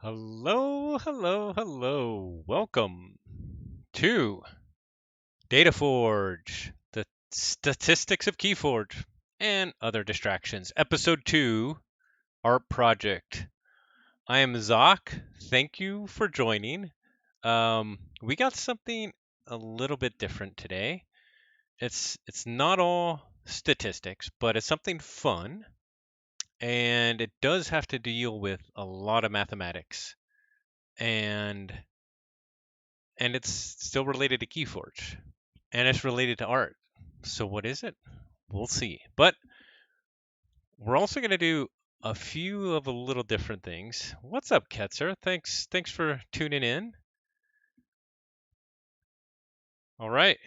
Hello, hello, hello. Welcome to Dataforge, the statistics of Keyforge, and other distractions. Episode 2, Art Project. I am Zoc. Thank you for joining. We got something a little bit different today. It's not all statistics, but it's something fun, and it does have to deal with a lot of mathematics. And it's still related to Keyforge, and it's related to art. So what is it? We'll see. But we're also going to do a few of a little different things. What's up, Ketzer? Thanks for tuning in. All right.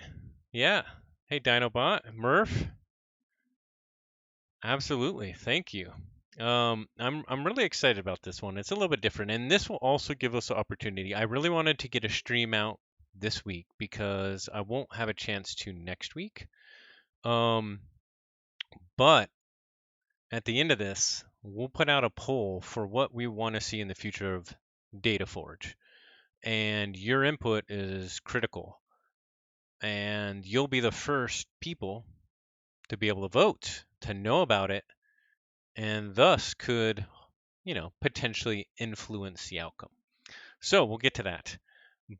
Yeah. Hey, Dynabot, Murph. Absolutely. Thank you. I'm really excited about this one. It's a little bit different, and this will also give us an opportunity. I really wanted to get a stream out this week because I won't have a chance to next week. Um, but at the end of this, we'll put out a poll for what we want to see in the future of Dataforge. And your input is critical. And you'll be the first people to be able to vote, to know about it, and thus could, potentially influence the outcome. So we'll get to that.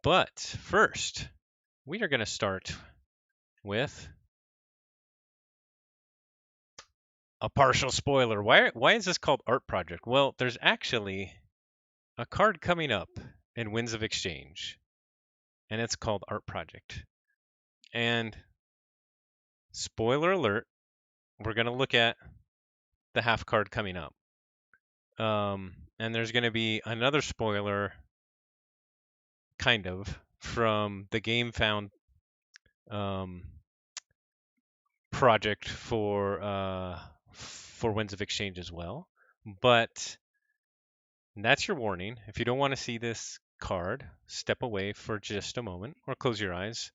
But first, we are going to start with a partial spoiler. Why is this called Art Project? Well, there's actually a card coming up in Winds of Exchange, and it's called Art Project. And spoiler alert, we're going to look at the half card coming up. And there's going to be another spoiler, kind of, from the Game Found project for Winds of Exchange as well. But that's your warning. If you don't want to see this card, step away for just a moment or close your eyes.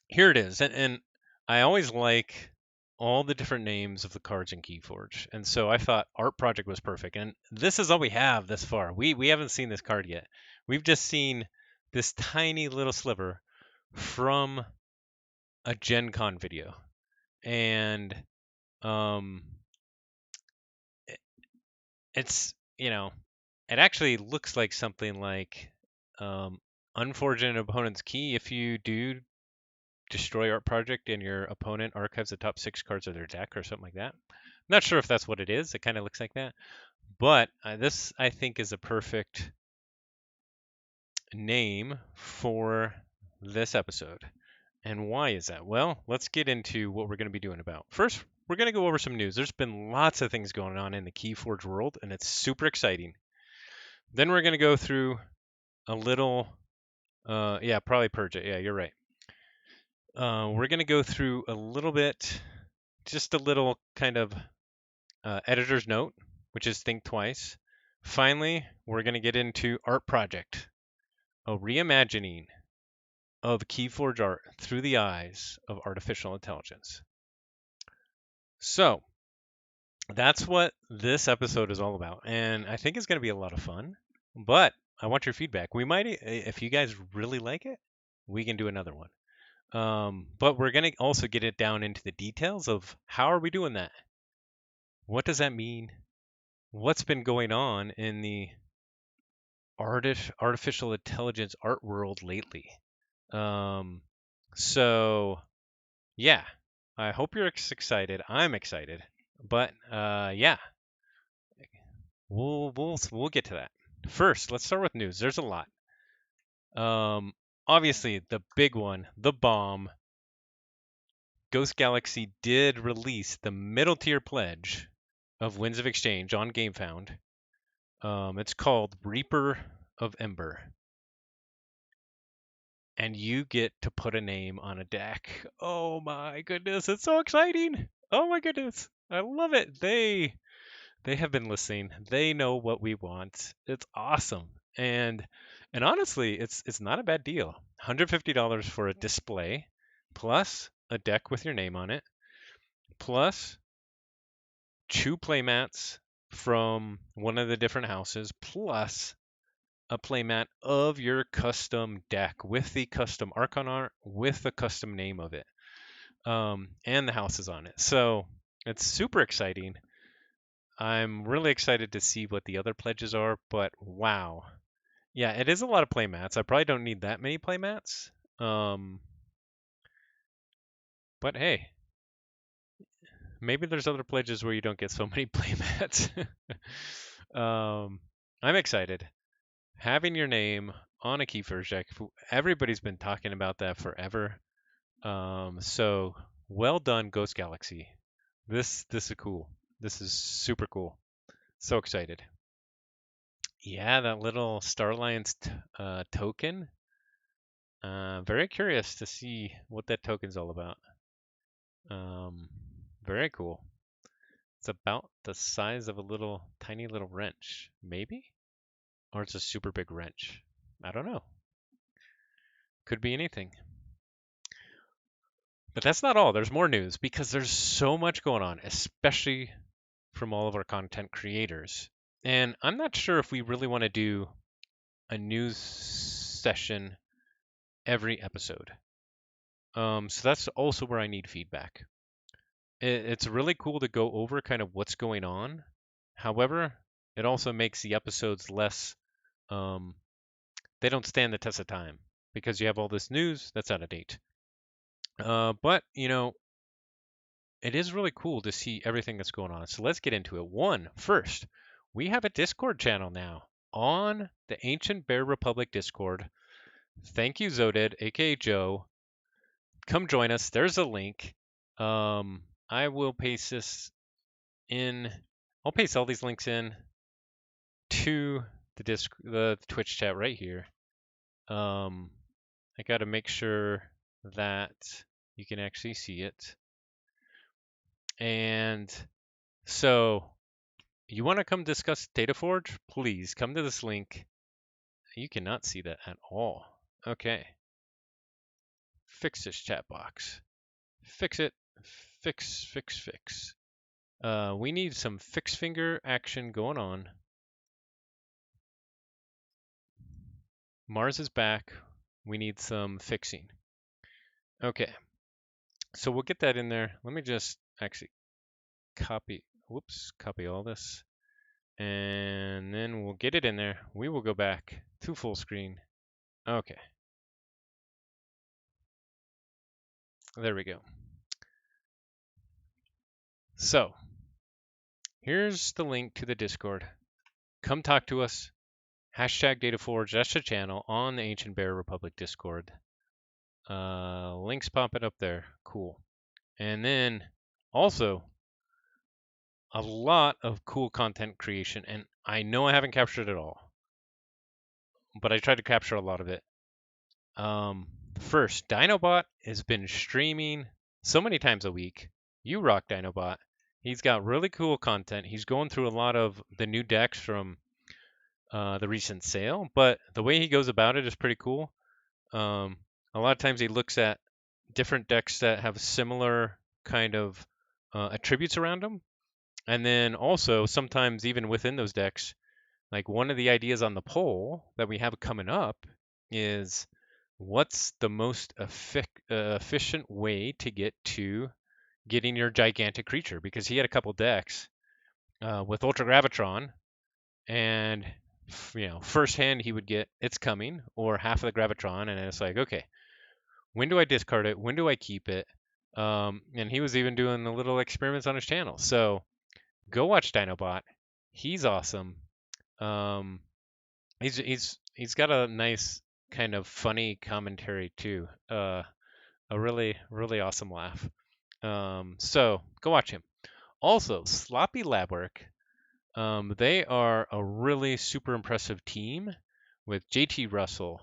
Here it is. And I always like all the different names of the cards in Keyforge. And so I thought Art Project was perfect. And this is all we have this far. We haven't seen this card yet. We've just seen this tiny little sliver from a Gen Con video. And it's, it actually looks like something like Unfortunate Opponent's Key. If you do destroy Art Project and your opponent archives the top 6 cards of their deck or something like that. Not sure if that's what it is. It kind of looks like that. But this, I think, is a perfect name for this episode. And why is that? Well, let's get into what we're going to be doing about. First, we're going to go over some news. There's been lots of things going on in the Keyforge world, and it's super exciting. Then we're going to go through a little, probably Purge it. Yeah, you're right. We're going to go through a little bit, just a little kind of editor's note, which is think twice. Finally, we're going to get into Art Project, a reimagining of Keyforge art through the eyes of artificial intelligence. So, that's what this episode is all about, and I think it's going to be a lot of fun, but I want your feedback. We might, if you guys really like it, we can do another one. But we're going to also get it down into the details of how are we doing that? What does that mean? What's been going on in the artificial intelligence art world lately? So yeah, I hope you're excited. I'm excited, but yeah, we'll get to that. First, let's start with news. There's a lot. Obviously the big one, the bomb. Ghost Galaxy did release the middle tier pledge of Winds of Exchange on GameFound. It's called Reaper of Ember. And you get to put a name on a deck. Oh my goodness, it's so exciting. Oh my goodness. I love it. They have been listening. They know what we want. It's awesome. And honestly, it's not a bad deal. $150 for a display plus a deck with your name on it plus 2 playmats from one of the different houses, plus a playmat of your custom deck with the custom Archon art, with the custom name of it, and the houses on it. So it's super exciting. I'm really excited to see what the other pledges are, but wow. Yeah, it is a lot of playmats. I probably don't need that many playmats. But hey, maybe there's other pledges where you don't get so many playmats. I'm excited. Having your name on a Keyforge deck, everybody's been talking about that forever. So well done, Ghost Galaxy. This is cool. This is super cool. So excited. Yeah, that little Star Alliance token. Very curious to see what that token's all about. Very cool. It's about the size of a tiny little wrench, maybe? Or it's a super big wrench. I don't know. Could be anything. But that's not all. There's more news because there's so much going on, especially from all of our content creators. And I'm not sure if we really want to do a news session every episode. So that's also where I need feedback. It's really cool to go over kind of what's going on. However, it also makes the episodes less, they don't stand the test of time because you have all this news that's out of date. But, it is really cool to see everything that's going on. So let's get into it. First, we have a Discord channel now on the Ancient Bear Republic Discord. Thank you, Zoded, aka Joe. Come join us. There's a link. I will paste this in. I'll paste all these links in to the Twitch chat right here. I got to make sure that you can actually see it. And so you want to come discuss Dataforge? Please come to this link. You cannot see that at all. Okay. Fix this chat box. Fix it. Fix. We need some fix finger action going on. Mars is back. We need some fixing. Okay. So we'll get that in there. Let me just actually copy all this. And then we'll get it in there. We will go back to full screen. Okay. There we go. So here's the link to the Discord. Come talk to us. Hashtag Dataforge. That's the channel on the Ancient Bear Republic Discord. Links popping up there. Cool. And then also a lot of cool content creation. And I know I haven't captured it all, but I tried to capture a lot of it. First, Dynabot has been streaming so many times a week. You rock, Dynabot. He's got really cool content. He's going through a lot of the new decks from the recent sale, but the way he goes about it is pretty cool. A lot of times he looks at different decks that have similar kind of attributes around them, and then also sometimes even within those decks, like one of the ideas on the poll that we have coming up is what's the most efficient way to get to getting your gigantic creature? Because he had a couple decks with Ultra Gravitron, and first hand he would get It's Coming or half of the Gravitron, and it's like, okay, when do I discard it? When do I keep it? And he was even doing the little experiments on his channel. So go watch Dinobot. He's awesome. He's got a nice kind of funny commentary too. A really really awesome laugh. So go watch him. Also, Sloppy Lab Work. They are a really super impressive team with JT Russell,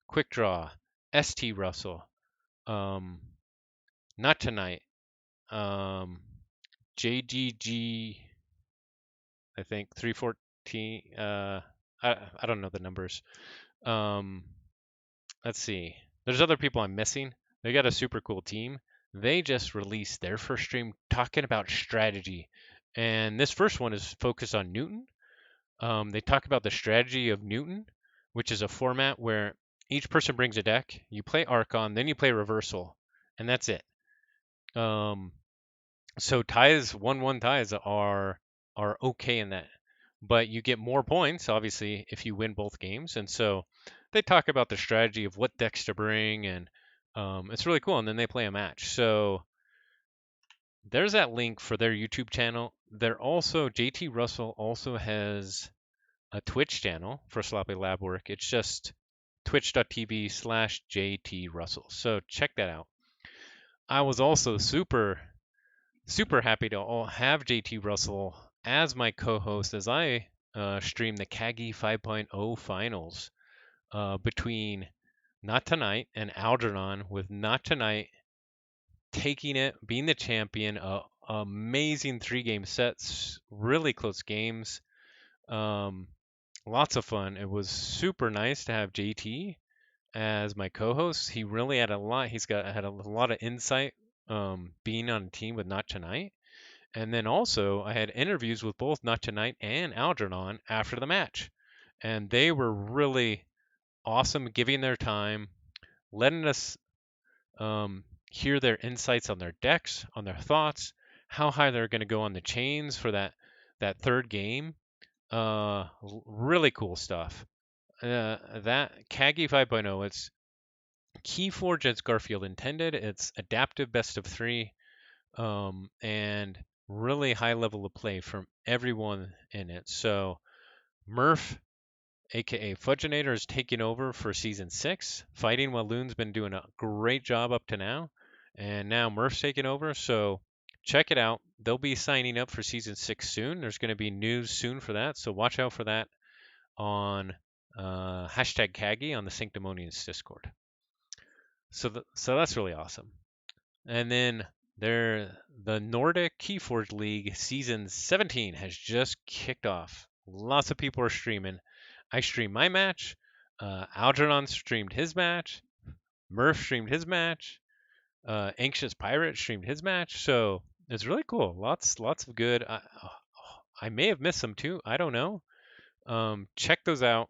Quick Draw, ST Russell, Not Tonight, JGG, I think 314. I don't know the numbers. Let's see. There's other people I'm missing. They got a super cool team. They just released their first stream talking about strategy, And this first one is focused on Newton. They talk about the strategy of Newton, which is a format where each person brings a deck. You play Archon, then you play Reversal, and that's it. So ties, 1-1 ties are okay in that, but you get more points obviously if you win both games. And so they talk about the strategy of what decks to bring, and it's really cool. And then they play a match. So there's that link for their YouTube channel. They're also JT Russell also has a Twitch channel for Sloppy Lab Work. It's just twitch.tv/JT Russell. So check that out. I was also super happy to have JT Russell as my co-host as I stream the CAGI 5.0 finals between Not Tonight and Algernon, with Not Tonight taking it, being the champion. Amazing 3-game sets, really close games. Lots of fun. It was super nice to have JT as my co-host. He really had a lot. Had a lot of insight being on a team with Not Tonight. And then also, I had interviews with both Not Tonight and Algernon after the match. And they were really awesome, giving their time, letting us hear their insights on their decks, on their thoughts, how high they're going to go on the chains for that third game. Really cool stuff. That CAGI 5.0, it's Keyforge as Garfield intended. It's adaptive best of 3, and really high level of play from everyone in it. So Murph, aka Fudgeinator, is taking over for season 6. Fighting Walloon's been doing a great job up to now, and now Murph's taking over. So check it out. They'll be signing up for season 6 soon. There's going to be news soon for that, so watch out for that on hashtag Kagi on the Sanctimonious Discord. So that's really awesome. And then the Nordic Keyforge League season 17 has just kicked off. Lots of people are streaming. I streamed my match. Algernon streamed his match. Murph streamed his match. Anxious Pirate streamed his match. So it's really cool. Lots of good. I may have missed some too. I don't know. Check those out.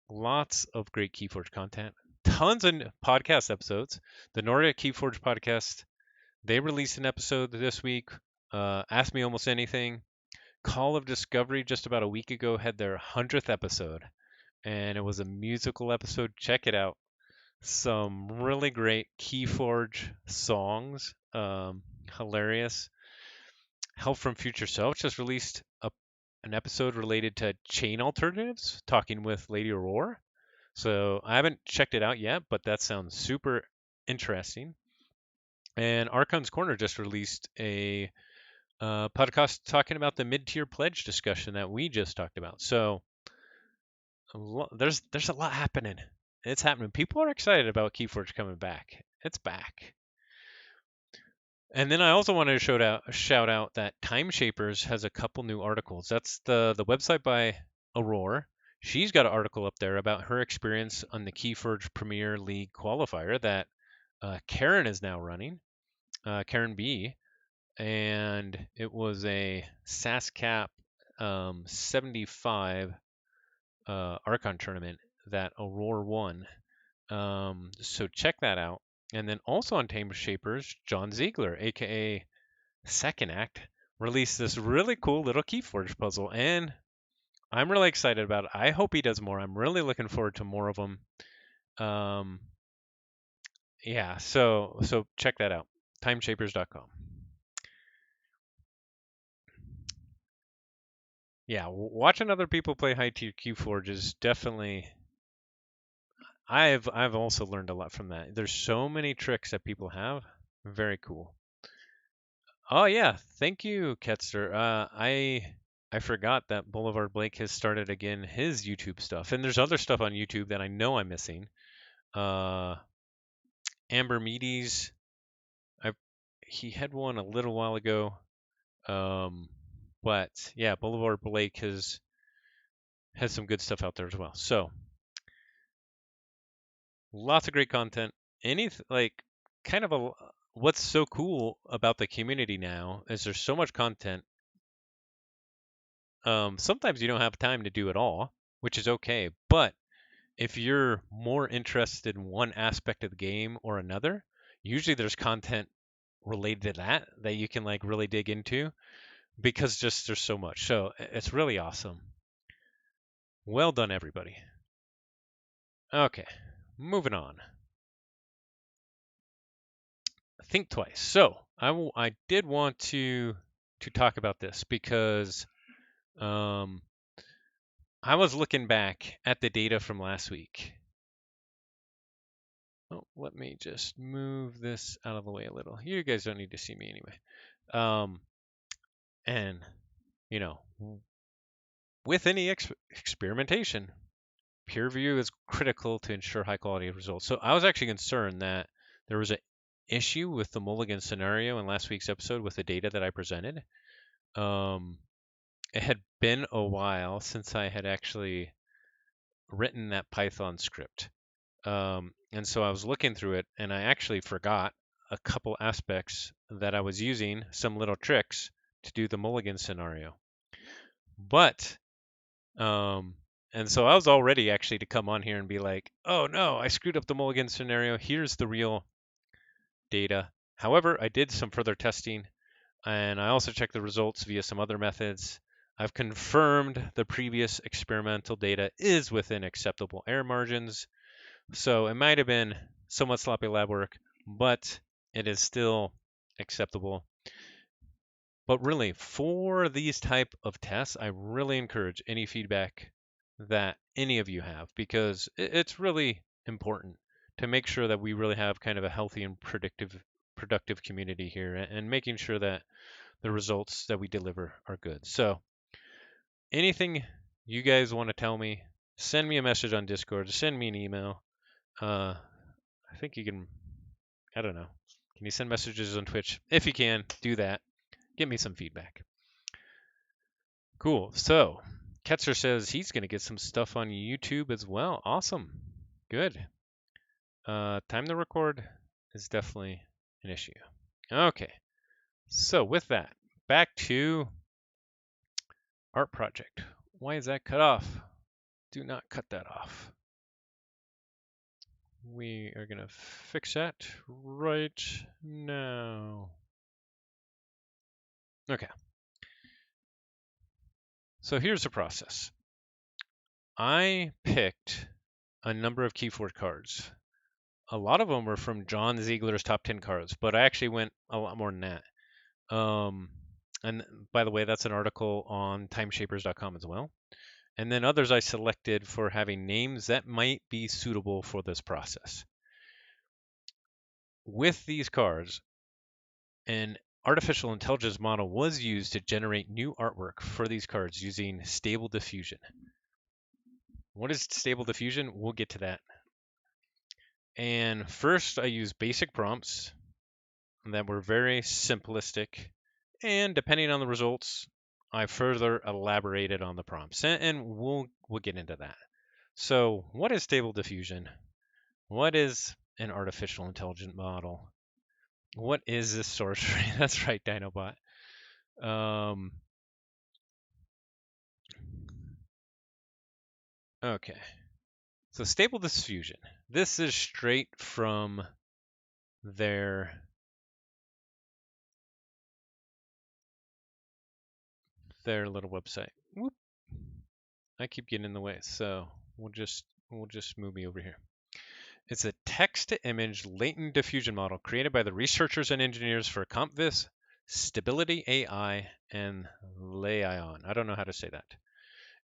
Lots of great Keyforge content. Tons of podcast episodes. The Nordic Keyforge podcast, they released an episode this week. Ask Me Almost Anything. Call of Discovery just about a week ago had their 100th episode, and it was a musical episode. Check it out. Some really great Keyforge songs. Hilarious. Help from Future Self just released an episode related to chain alternatives, talking with Lady Aurora. So I haven't checked it out yet, but that sounds super interesting. And Archon's Corner just released a podcast talking about the mid-tier pledge discussion that we just talked about. So there's a lot happening. It's happening. People are excited about Keyforge coming back. It's back. And then I also wanted to shout out that Time Shapers has a couple new articles. That's the website by Aurora. She's got an article up there about her experience on the Keyforge Premier League qualifier that Karen is now running, Karen B. And it was a SASCAP 75 Archon tournament that Aurora won. So check that out. And then also on Time Shapers, John Ziegler, aka Second Act, released this really cool little Keyforge puzzle, and I'm really excited about it. I hope he does more. I'm really looking forward to more of them. Yeah, so check that out. Timeshapers.com. Yeah, watching other people play high tier Keyforge is definitely. I've also learned a lot from that. There's so many tricks that people have. Very cool. Oh yeah, thank you, Ketzer. I forgot that Boulevard Blake has started again his YouTube stuff, and there's other stuff on YouTube that I know I'm missing. Amber Meaties, he had one a little while ago. But yeah, Boulevard Blake has some good stuff out there as well. So lots of great content. Kind of what's so cool about the community now is there's so much content. Sometimes you don't have time to do it all, which is okay. But if you're more interested in one aspect of the game or another, usually there's content related to that you can like really dig into because just there's so much. So it's really awesome. Well done, everybody. Okay, moving on. Think twice. So I did want to talk about this because um, I was looking back at the data from last week. Oh, let me just move this out of the way a little. You guys don't need to see me anyway. And you know, with any experimentation, peer review is critical to ensure high quality results. So I was actually concerned that there was an issue with the mulligan scenario in last week's episode with the data that I presented. It had been a while since I had actually written that Python script. And so I was looking through it and I actually forgot a couple aspects that I was using, some little tricks to do the mulligan scenario. But, and so I was all ready actually to come on here and be like, oh no, I screwed up the mulligan scenario. Here's the real data. However, I did some further testing and I also checked the results via some other methods. I've confirmed the previous experimental data is within acceptable error margins. So it might have been somewhat sloppy lab work, but it is still acceptable. But really, for these type of tests, I really encourage any feedback that any of you have because it's really important to make sure that we really have kind of a healthy and productive community here and making sure that the results that we deliver are good. So anything you guys want to tell me, send me a message on Discord, send me an email. I think you can, I don't know. Can you send messages on Twitch? If you can, do that. Give me some feedback. Cool. So, Ketzer says he's going to get some stuff on YouTube as well. Awesome. Good. Time to record is definitely an issue. Okay. So, with that, back to art project. Why is that cut off? Do not cut that off. We are going to fix that right now. Okay. So here's the process. I picked a number of Keyforge cards. A lot of them were from John Ziegler's top 10 cards, but I actually went a lot more than that. And by the way, that's an article on timeshapers.com as well. And then others I selected for having names that might be suitable for this process. With these cards, an artificial intelligence model was used to generate new artwork for these cards using Stable Diffusion. What is Stable Diffusion? We'll get to that. And first, I used basic prompts that were very simplistic. And depending on the results, I further elaborated on the prompts. And we'll get into that. So, what is Stable Diffusion? What is an artificial intelligence model? What is this sorcery? That's right, Dynabot. Okay. So Stable Diffusion. This is straight from their little website. Whoop. I keep getting in the way, so we'll just move me over here. It's a text-to-image latent diffusion model created by the researchers and engineers for CompVis, Stability AI, and Leion. I don't know how to say that.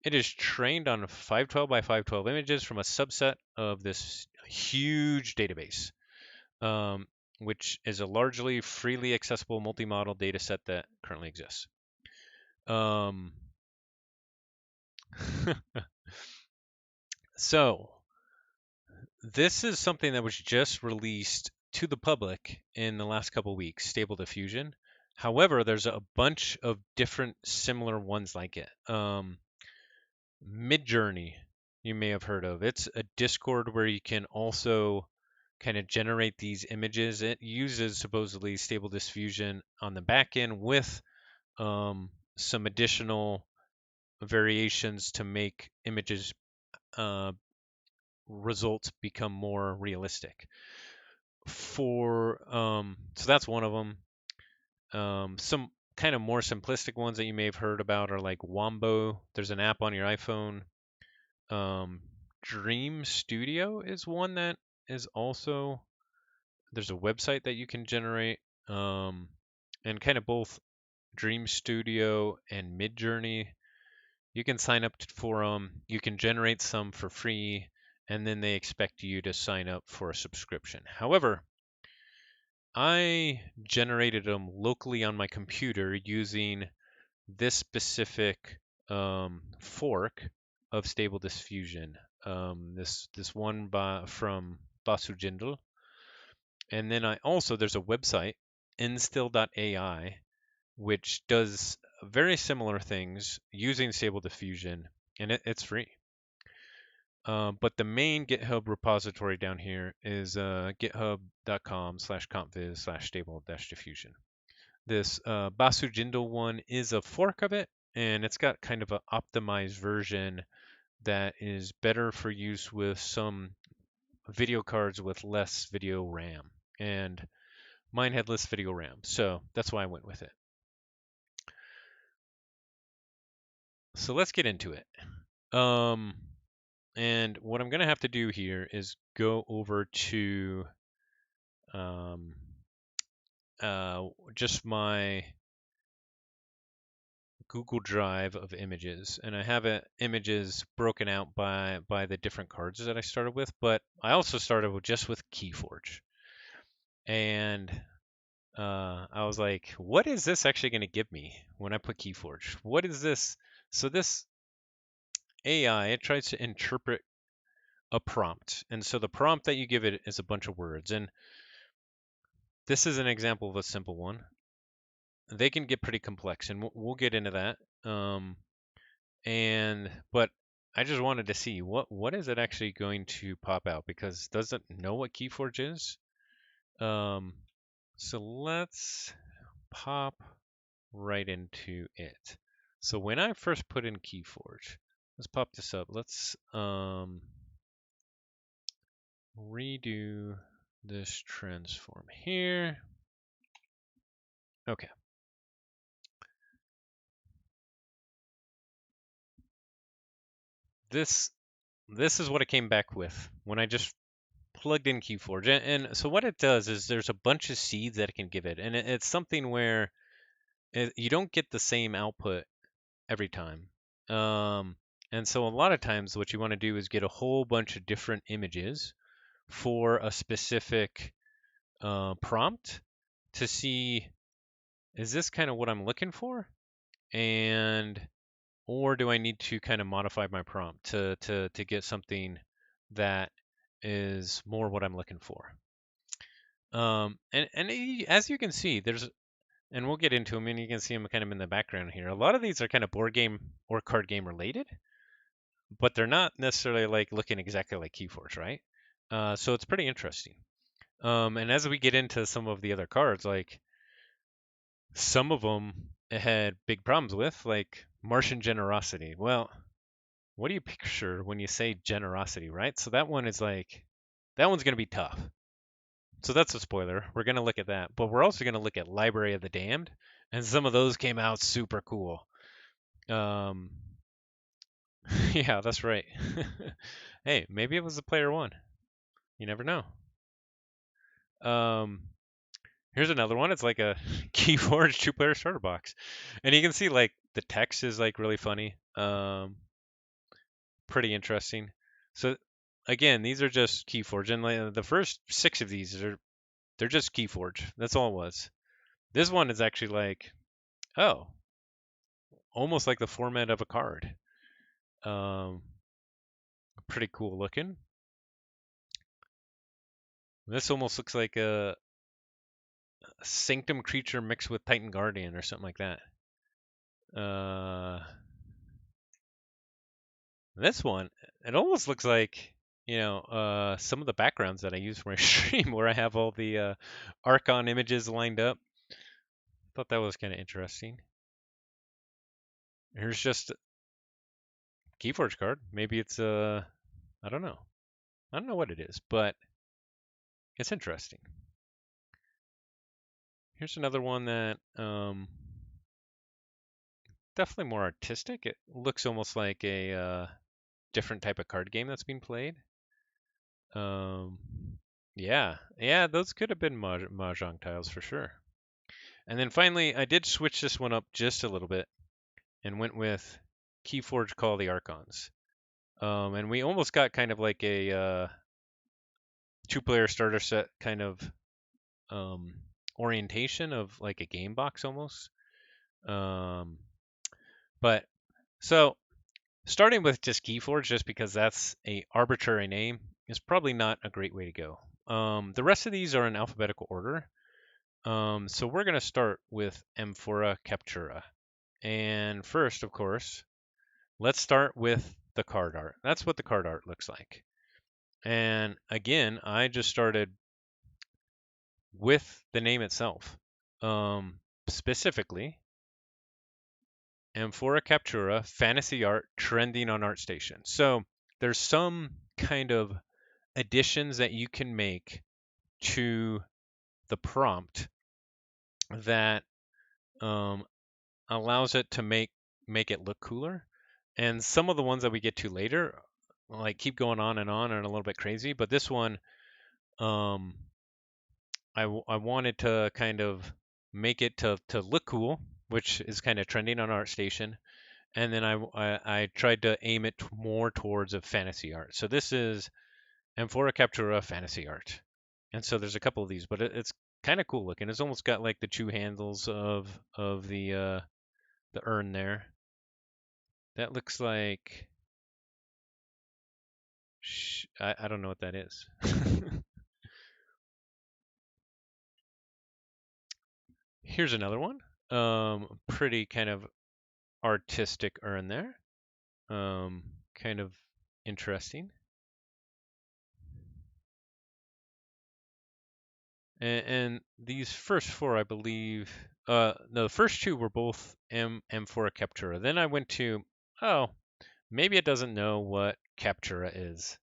It is trained on 512 by 512 images from a subset of this huge database, which is a largely freely accessible multi-model data set that currently exists. So this is something that was just released to the public in the last couple of weeks, Stable Diffusion. However, there's a bunch of different similar ones like it. Midjourney, you may have heard of. It's a Discord where you can also kind of generate these images. It uses supposedly Stable Diffusion on the back end with some additional variations to make images results become more realistic. So that's one of them. Some kind of more simplistic ones that you may have heard about are like Wombo. There's an app on your iPhone. Dream Studio is one that is also, there's a website that you can generate. And kind of both Dream Studio and Midjourney, you can sign up for them. You can generate some for free, and then they expect you to sign up for a subscription. However, I generated them locally on my computer using this specific fork of Stable Diffusion. This one from Basujindal. And then there's a website, instill.ai, which does very similar things using Stable Diffusion, and it's free. But the main GitHub repository down here is github.com/compviz/stable-diffusion. This Basujindal one is a fork of it, and it's got kind of an optimized version that is better for use with some video cards with less video RAM. And mine had less video RAM, so that's why I went with it. So let's get into it. And what I'm going to have to do here is go over to just my Google Drive of images, and I have images broken out by the different cards that I started with, but I also started with Keyforge. And I was like, what is this actually going to give me when I put Keyforge? What is this? So this AI, it tries to interpret a prompt. And so the prompt that you give it is a bunch of words. And this is an example of a simple one. They can get pretty complex, and we'll get into that. But I just wanted to see what is it actually going to pop out, because does it know what Keyforge is? So let's pop right into it. So when I first put in Keyforge, let's pop this up. Let's redo this transform here. Okay. This is what it came back with when I just plugged in Keyforge. And so what it does is there's a bunch of seeds that it can give it, and it's something where you don't get the same output every time. And so a lot of times what you want to do is get a whole bunch of different images for a specific prompt to see, is this kind of what I'm looking for? Or do I need to kind of modify my prompt to get something that is more what I'm looking for? As you can see, and we'll get into them, and you can see them kind of in the background here. A lot of these are kind of board game or card game related, but they're not necessarily like looking exactly like Keyforge, right? So it's pretty interesting. And as we get into some of the other cards, like some of them it had big problems with, like Martian Generosity. Well, what do you picture when you say generosity, right? So that one's going to be tough. So that's a spoiler. We're going to look at that. But we're also going to look at Library of the Damned. And some of those came out super cool. Yeah, that's right. Hey, maybe it was the player one. You never know. Here's another one. It's like a Keyforge two-player starter box. And you can see like the text is like really funny. Pretty interesting. So again, these are just Keyforge, and like, the first 6 of these they're just Keyforge. That's all it was. This one is actually like, oh, almost like the format of a card. Pretty cool looking. This almost looks like a Sanctum creature mixed with Titan Guardian or something like that. This one, it almost looks like, some of the backgrounds that I use for my stream, where I have all the Archon images lined up. Thought that was kind of interesting. Here's just Keyforge card. Maybe it's I don't know. I don't know what it is, but it's interesting. Here's another one that definitely more artistic. It looks almost like a different type of card game that's being played. Um, yeah, those could have been mahjong tiles for sure. And then finally, I did switch this one up just a little bit and went with Keyforge Call the Archons. And we almost got kind of like a two-player starter set kind of um, orientation of like a game box almost. Um, but so starting with just Keyforge, just because that's a arbitrary name, is probably not a great way to go. The rest of these are in alphabetical order. So we're going to start with Amphora Captura. And first, of course, let's start with the card art. That's what the card art looks like. And again, I just started with the name itself. Specifically, Amphora Captura, fantasy art trending on ArtStation. So there's some kind of additions that you can make to the prompt that allows it to make it look cooler. And some of the ones that we get to later, like keep going on and a little bit crazy. But this one, um, I wanted to kind of make it to look cool, which is kind of trending on ArtStation. And then I tried to aim it more towards a fantasy art. So this is Amphora Captura fantasy art. And so there's a couple of these, but it's kind of cool looking. It's almost got like the two handles of the urn there. That looks like I don't know what that is. Here's another one. Pretty kind of artistic urn there. Kind of interesting. And these first four, I believe, no, the first two were both Amphora Captura. Then I went to, oh, maybe it doesn't know what Captura is.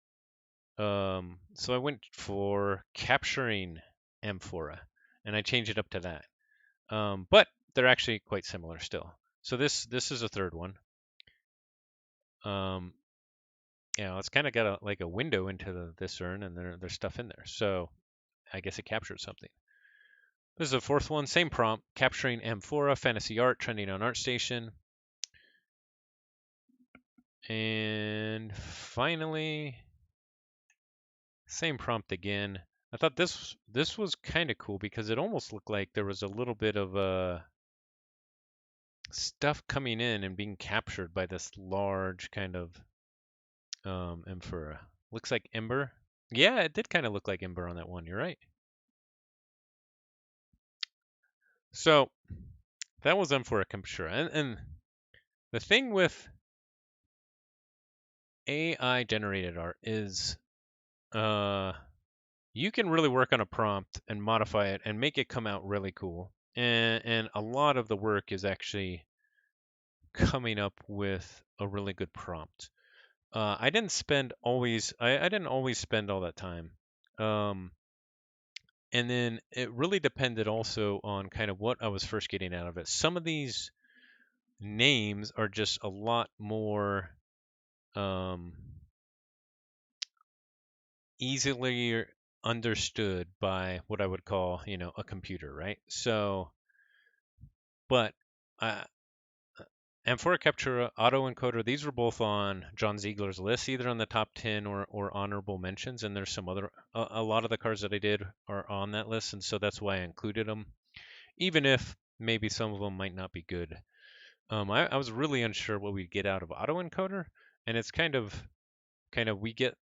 So I went for capturing Amphora, and I changed it up to that. But they're actually quite similar still. So this is a third one. Um, it's kind of got like a window into this urn, and there's stuff in there. So I guess it captured something. This is the fourth one, same prompt, capturing Amphora, fantasy art, trending on ArtStation. And finally, same prompt again. I thought this was kind of cool because it almost looked like there was a little bit of stuff coming in and being captured by this large kind of Amphora. Looks like Ember. Yeah, it did kind of look like Ember on that one. You're right. So that was Amphora Capture. And the thing with AI generated art is you can really work on a prompt and modify it and make it come out really cool. And a lot of the work is actually coming up with a really good prompt. I didn't spend always I didn't always spend all that time. Um, and then it really depended also on kind of what I was first getting out of it. Some of these names are just a lot more um, easily understood by what I would call, a computer, right? So, but uh, Amphora Captura, Autoencoder, these were both on John Ziegler's list, either on the top 10 or honorable mentions. And there's some other, a lot of the cards that I did are on that list. And so that's why I included them, even if maybe some of them might not be good. I was really unsure what we'd get out of Autoencoder. And it's we get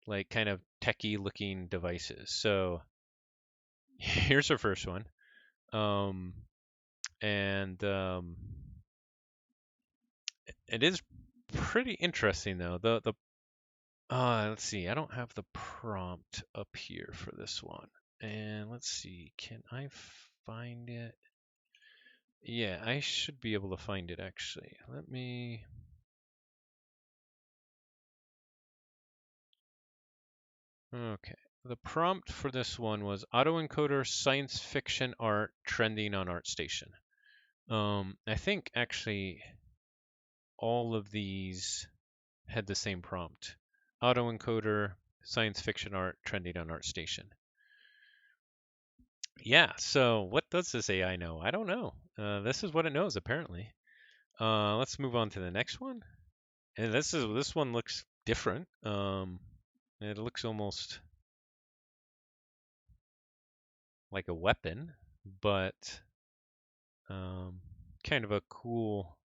like kind of techie looking devices. So here's our first one. And it is pretty interesting though. The let's see. I don't have the prompt up here for this one. And let's see. Can I find it? Yeah, I should be able to find it actually. Let me Okay. The prompt for this one was autoencoder science fiction art trending on ArtStation. I think actually all of these had the same prompt. Autoencoder science fiction art trending on ArtStation. Yeah, so what does this AI know? I don't know. This is what it knows apparently. Let's move on to the next one. And this one looks different. It looks almost like a weapon, but kind of a cool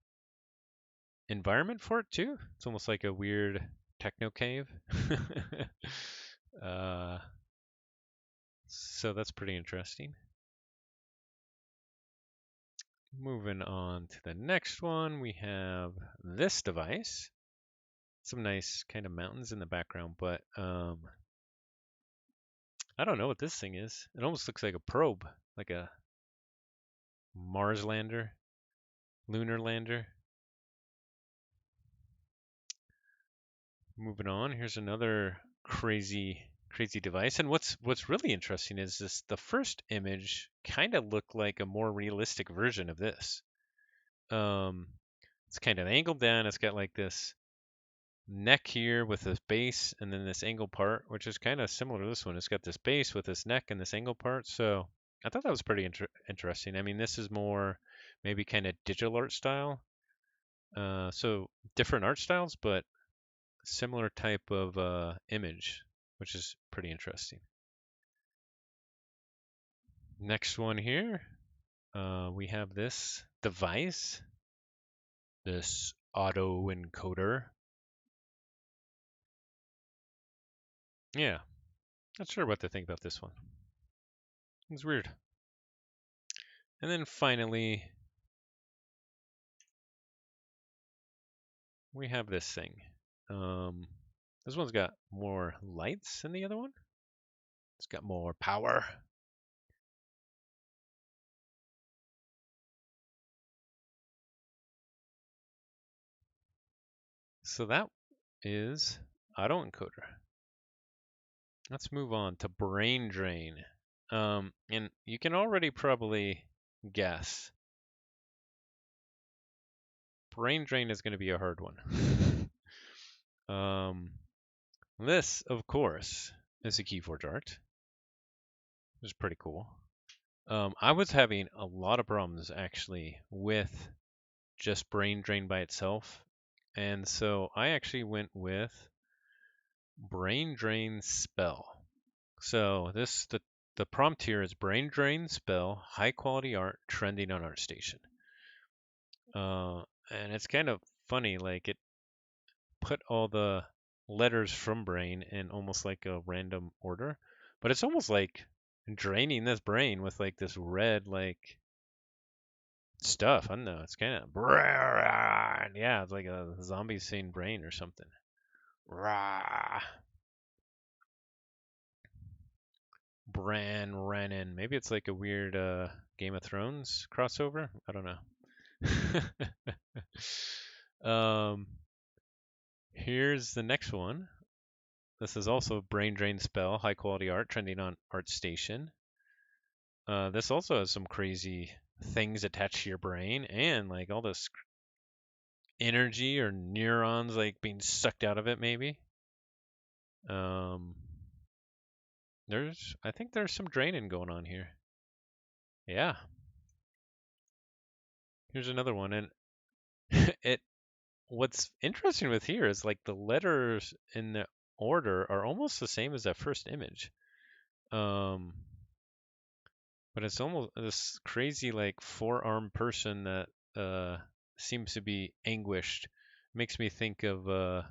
environment for it too. It's almost like a weird techno cave. uh, so that's pretty interesting. Moving on to the next one, we have this device. Some nice kind of mountains in the background, but I don't know what this thing is. It almost looks like a probe, like a Mars lander, lunar lander. Moving on, here's another crazy device. And what's really interesting is this: the first image kind of looked like a more realistic version of this. Um, it's kind of angled down. It's got like this neck here with this base and then this angle part, which is kind of similar to this one. It's got this base with this neck and this angle part. So I thought that was pretty interesting. I mean, this is more maybe kind of digital art style. So different art styles, but similar type of image, which is pretty interesting. Next one here, we have this device, this auto encoder. Yeah, not sure what to think about this one. It's weird. And then finally, we have this thing. This one's got more lights than the other one. It's got more power. So that is autoencoder. Let's move on to brain drain. And you can already probably guess. Brain drain is going to be a hard one. This, of course, is a Keyforge art, which is pretty cool. I was having a lot of problems actually with just brain drain by itself. And so I actually went with brain drain spell. So the prompt here is brain drain spell, high quality art trending on ArtStation. And it's kind of funny, like it put all the letters from brain in almost like a random order, but it's almost like draining this brain with like this red like stuff. I don't know. It's kind of yeah, it's like a zombie saying brain or something. Rah. Bran Renan. Maybe it's like a weird Game of Thrones crossover. I don't know. Here's the next one. This is also a brain drain spell, high quality art, trending on ArtStation. This also has some crazy things attached to your brain and like all this energy or neurons like being sucked out of it maybe. Um, I think there's some draining going on here. Yeah. Here's another one, and it. What's interesting with here is like the letters in the order are almost the same as that first image. Um, but it's almost this crazy like four-armed person that seems to be anguished. Makes me think of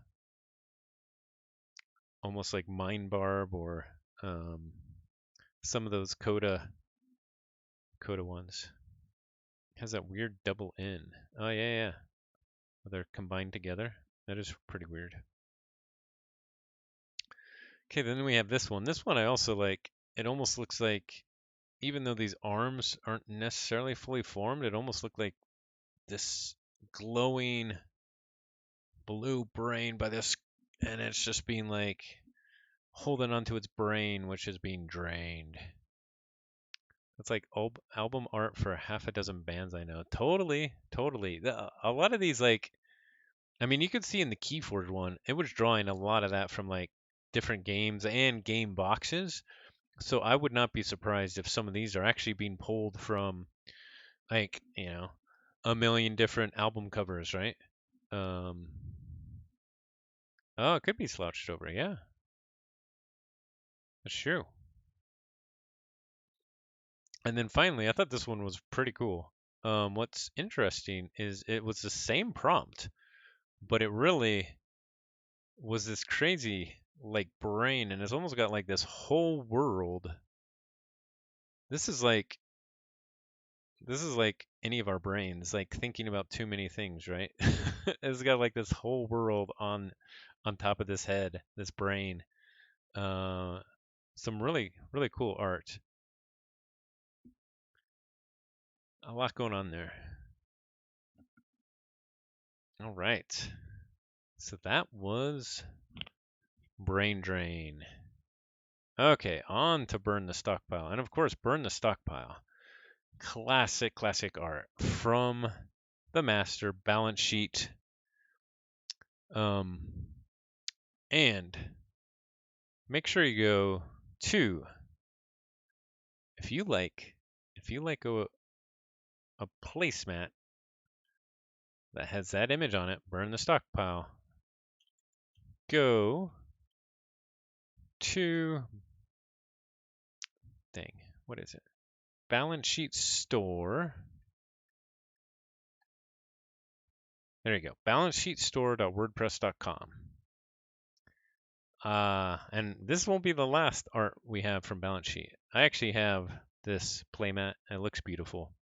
almost like Mind Barb or um, some of those Coda ones. Has that weird double N. Oh yeah, yeah. They're combined together. That is pretty weird. Okay, then we have this one. This one I also like. It almost looks like, even though these arms aren't necessarily fully formed, it almost looked like this glowing blue brain by this, and it's just being like holding onto its brain, which is being drained. It's like album art for half a dozen bands I know. Totally, totally. A lot of these, like, I mean, you could see in the Keyforge one, it was drawing a lot of that from like different games and game boxes. So I would not be surprised if some of these are actually being pulled from like, a million different album covers, right? Um, oh, it could be slouched over. Yeah, that's true. And then finally, I thought this one was pretty cool. What's interesting is it was the same prompt, but it really was this crazy like brain, and it's almost got like this whole world. This is like any of our brains, like thinking about too many things, right? It's got like this whole world on top of this head, this brain. Uh, some really really cool art. A lot going on there. All right. So that was Brain Drain. Okay, on to Burn the Stockpile. And of course, Burn the Stockpile. Classic art from the master balance sheet. Um, and make sure you go to if you like a placemat that has that image on it, Burn the Stockpile. Go to what is it? Balance sheet store. There you go. balancesheetstore.wordpress.com. And this won't be the last art we have from Balance Sheet. I actually have this playmat. It looks beautiful.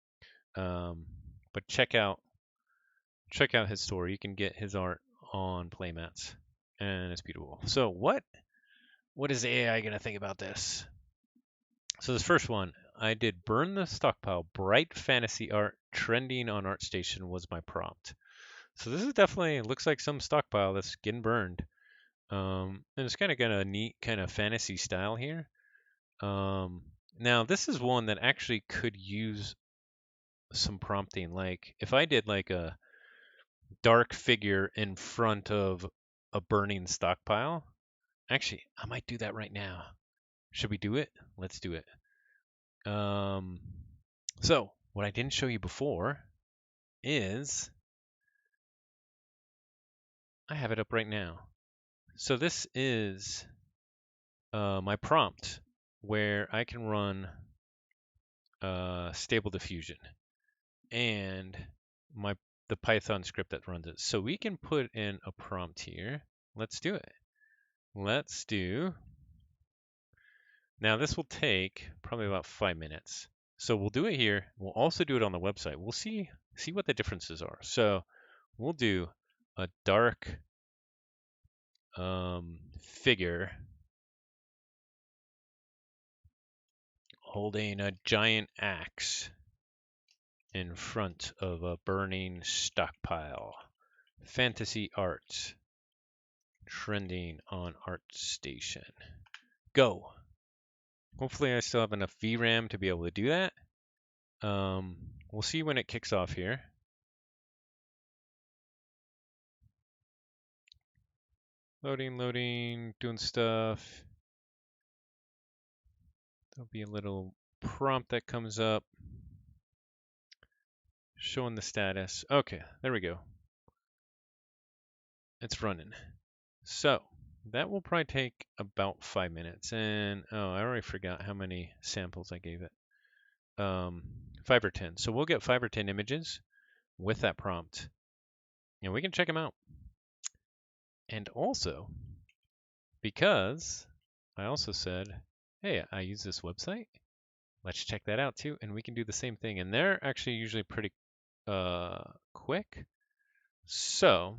But check out his store. You can get his art on playmats, and it's beautiful. So what is AI gonna think about this? So this first one, I did Burn the Stockpile. Bright fantasy art trending on ArtStation was my prompt. So this is definitely looks like some stockpile that's getting burned. And it's kind of got a neat kind of fantasy style here. Now this is one that actually could use some prompting. Like if I did like a dark figure in front of a burning stockpile, actually I might do that right now. Should we do it? Let's do it. So what I didn't show you before is I have it up right now. So this is my prompt where I can run Stable Diffusion and the Python script that runs it. So we can put in a prompt here. Let's do it. Let's do. Now this will take probably about 5 minutes. So we'll do it here. We'll also do it on the website. We'll see what the differences are. So we'll do a dark figure holding a giant axe in front of a burning stockpile. Fantasy art trending on ArtStation. Go. Hopefully I still have enough VRAM to be able to do that. We'll see when it kicks off here. Loading, doing stuff. There'll be a little prompt that comes up showing the status. Okay, there we go. It's running. So that will probably take about 5 minutes. And I already forgot how many samples I gave it. 5 or 10. So we'll get 5 or 10 images with that prompt, and we can check them out. And also, because I also said, hey, I use this website, let's check that out too, and we can do the same thing. And they're actually usually pretty quick. So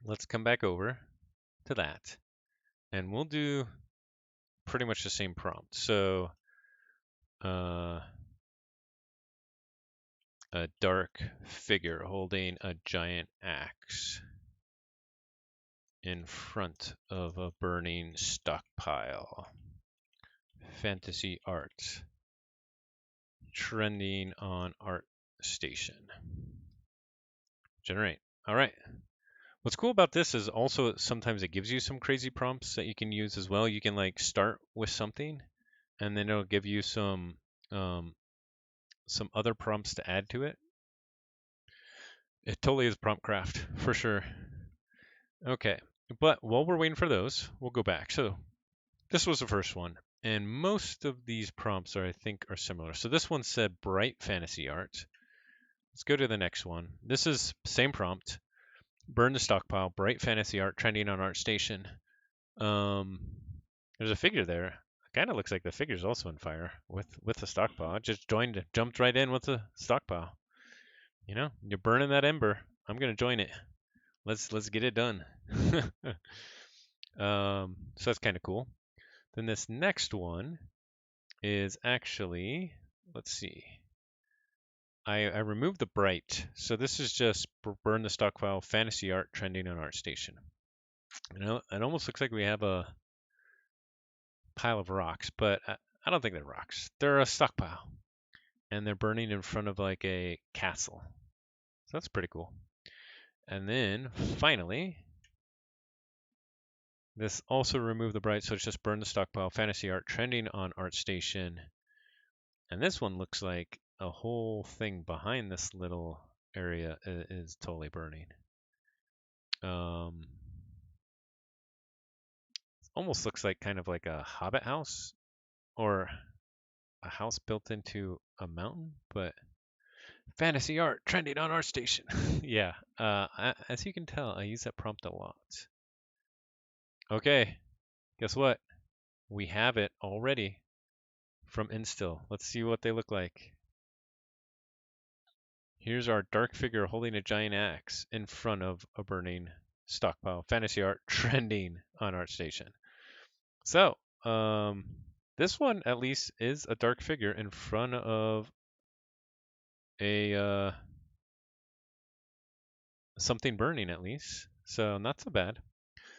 let's come back over to that, and we'll do pretty much the same prompt. So a dark figure holding a giant axe in front of a burning stockpile. Fantasy art. Trending on ArtStation. Generate. All right. What's cool about this is also sometimes it gives you some crazy prompts that you can use as well. You can like start with something, and then it'll give you some other prompts to add to it. It totally is prompt craft for sure. Okay, but while we're waiting for those, we'll go back. So this was the first one, and most of these prompts I think are similar. So this one said bright fantasy art. Let's go to the next one. This is same prompt. Burn the stockpile. Bright fantasy art trending on ArtStation. There's a figure there. Kind of looks like the figure's also on fire with the stockpile. It just jumped right in with the stockpile. You know, you're burning that ember. I'm gonna join it. Let's get it done. So that's kind of cool. Then this next one is actually, let's see. I removed the bright. So this is just burn the stockpile fantasy art trending on ArtStation. You know, it almost looks like we have a pile of rocks, but I don't think they're rocks. They're a stockpile, and they're burning in front of like a castle. So that's pretty cool. And then finally, this also removed the bright, so it's just burn the stockpile fantasy art trending on ArtStation. And this one looks like a whole thing behind this little area is totally burning. Almost looks like kind of like a hobbit house or a house built into a mountain, but fantasy art trending on ArtStation. Yeah, as you can tell, I use that prompt a lot. Okay, guess what? We have it already from Instill. Let's see what they look like. Here's our dark figure holding a giant axe in front of a burning stockpile. Fantasy art trending on ArtStation. So, this one at least is a dark figure in front of a something burning at least. So not so bad.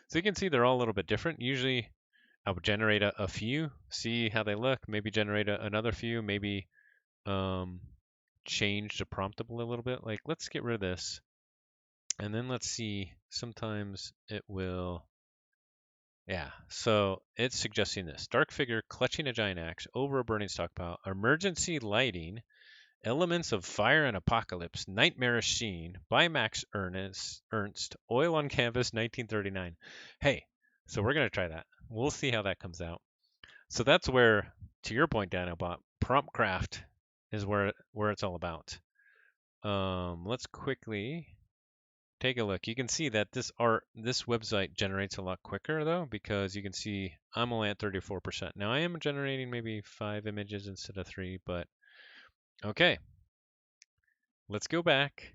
So you can see they're all a little bit different. Usually I would generate a few, see how they look, maybe generate another few, maybe change the prompt up a little bit. Like let's get rid of this. And then let's see, sometimes it will, yeah. So it's suggesting this. Dark figure clutching a giant axe over a burning stockpile, emergency lighting, elements of fire and apocalypse, nightmarish scene by Max Ernst, oil on canvas, 1939. Hey, so we're going to try that. We'll see how that comes out. So that's where, to your point, Dynabot, prompt craft is where it's all about. Let's quickly take a look. You can see that this website generates a lot quicker though, because you can see I'm only at 34%. Now I am generating maybe 5 images instead of 3, but okay. Let's go back.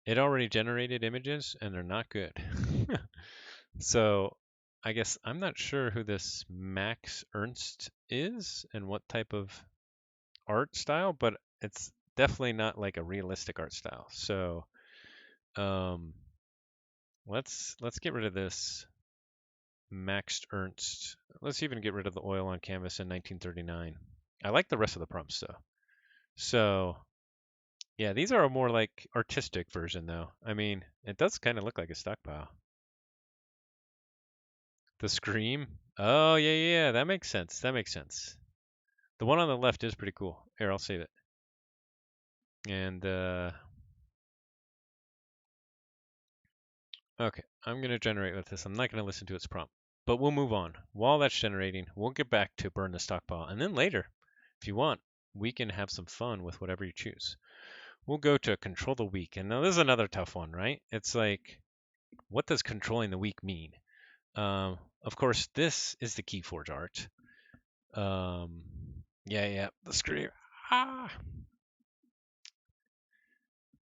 It already generated images and they're not good. So I guess I'm not sure who this Max Ernst is and what type of art style, but it's definitely not like a realistic art style. So let's get rid of this Max Ernst. Let's even get rid of the oil on canvas in 1939. I like the rest of the prompts though. So yeah, these are a more like artistic version though. I mean, it does kind of look like a stockpile. The Scream. Oh, yeah, yeah, that makes sense. That makes sense. The one on the left is pretty cool. Here, I'll save it. And, okay, I'm going to generate with this. I'm not going to listen to its prompt, but we'll move on. While that's generating, we'll get back to burn the stockpile. And then later, if you want, we can have some fun with whatever you choose. We'll go to control the weak. And now this is another tough one, right? It's like, what does controlling the weak mean? Of course, this is the Keyforge art. Yeah, the scream. Ah.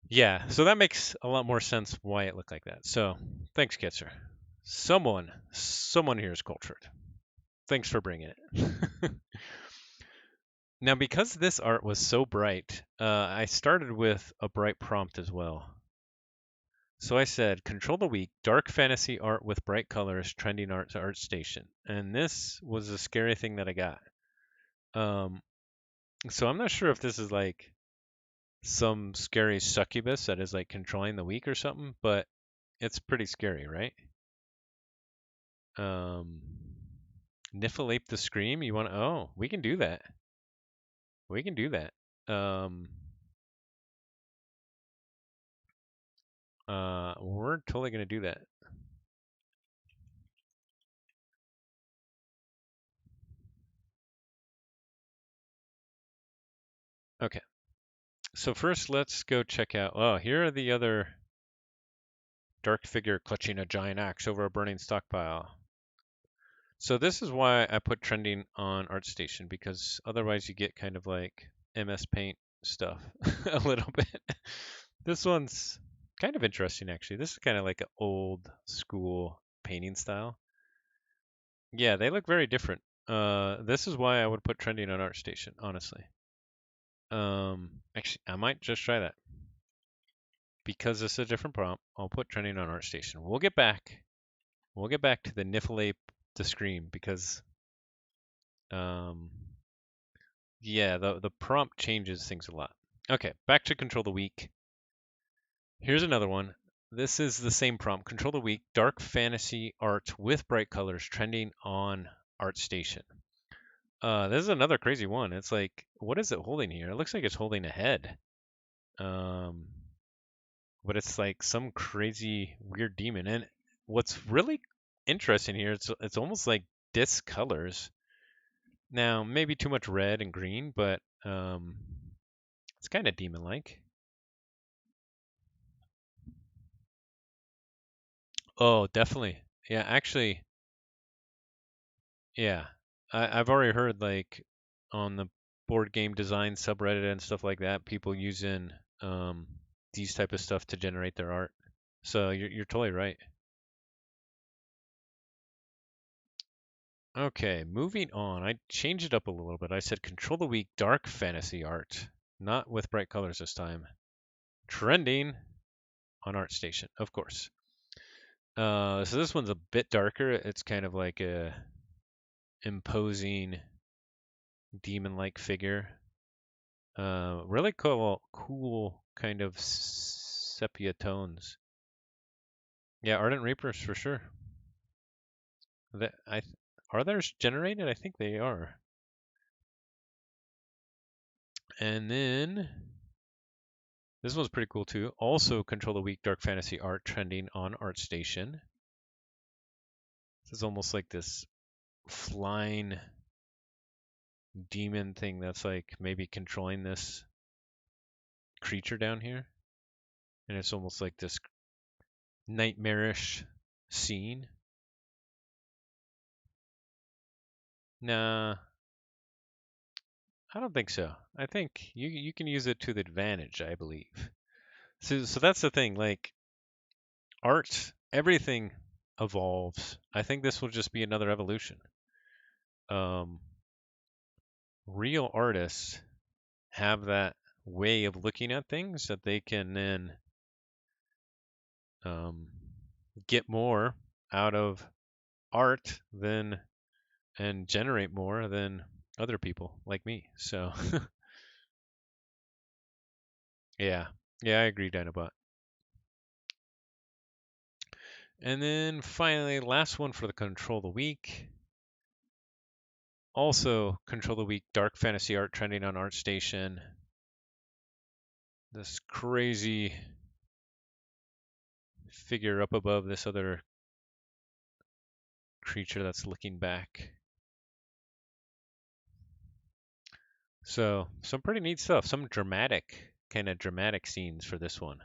Yeah, so that makes a lot more sense why it looked like that. So, thanks, Kitzer. Someone here is cultured. Thanks for bringing it. Now, because this art was so bright, I started with a bright prompt as well. So I said, control the week, dark fantasy art with bright colors, trending art to art station. And this was a scary thing that I got. Um, so I'm not sure if this is like some scary succubus that is like controlling the week or something, but it's pretty scary, right? Um, Niflhape the Scream, you want to, oh, we can do that. We can do that. Um, we're totally going to do that. Okay. So first, let's go check out. Oh, here are the other dark figure clutching a giant axe over a burning stockpile. So this is why I put trending on ArtStation, because otherwise you get kind of like MS Paint stuff a little bit. This one's kind of interesting actually. This is kind of like an old school painting style. Yeah, they look very different. This is why I would put trending on ArtStation, honestly. Actually, I might just try that. Because it's a different prompt, I'll put trending on ArtStation. We'll get back. We'll get back to the Niflhape the Scream because yeah, the prompt changes things a lot. Okay, back to control the week. Here's another one. This is the same prompt. Control the week, dark fantasy art with bright colors trending on ArtStation. This is another crazy one. It's like, what is it holding here? It looks like it's holding a head. Um, but it's like some crazy weird demon. And what's really interesting here, it's almost like discolors. Now, maybe too much red and green, but it's kind of demon-like. Oh, definitely. Yeah, actually, yeah. I've already heard like on the board game design subreddit and stuff like that, people using um, these type of stuff to generate their art. So you're totally right. Okay, moving on. I changed it up a little bit. I said control the week, dark fantasy art, not with bright colors this time. Trending on ArtStation, of course. So this one's a bit darker. It's kind of like a imposing demon-like figure. Really cool kind of sepia tones. Yeah, Ardent Reapers for sure. That are theirs generated? I think they are. And then this one's pretty cool too. Also control the week dark fantasy art trending on ArtStation. This is almost like this flying demon thing that's like maybe controlling this creature down here. And it's almost like this nightmarish scene. Nah, I don't think so. I think you can use it to the advantage, I believe. So that's the thing. Like art, everything evolves. I think this will just be another evolution. Um, Real artists have that way of looking at things that they can then um, get more out of art than and generate more than other people like me. So yeah, yeah, I agree, Dynabot. And then finally, last one for the control of the week. Also, control of the week, dark fantasy art trending on ArtStation. This crazy figure up above this other creature that's looking back. So some pretty neat stuff. Some kind of dramatic scenes for this one,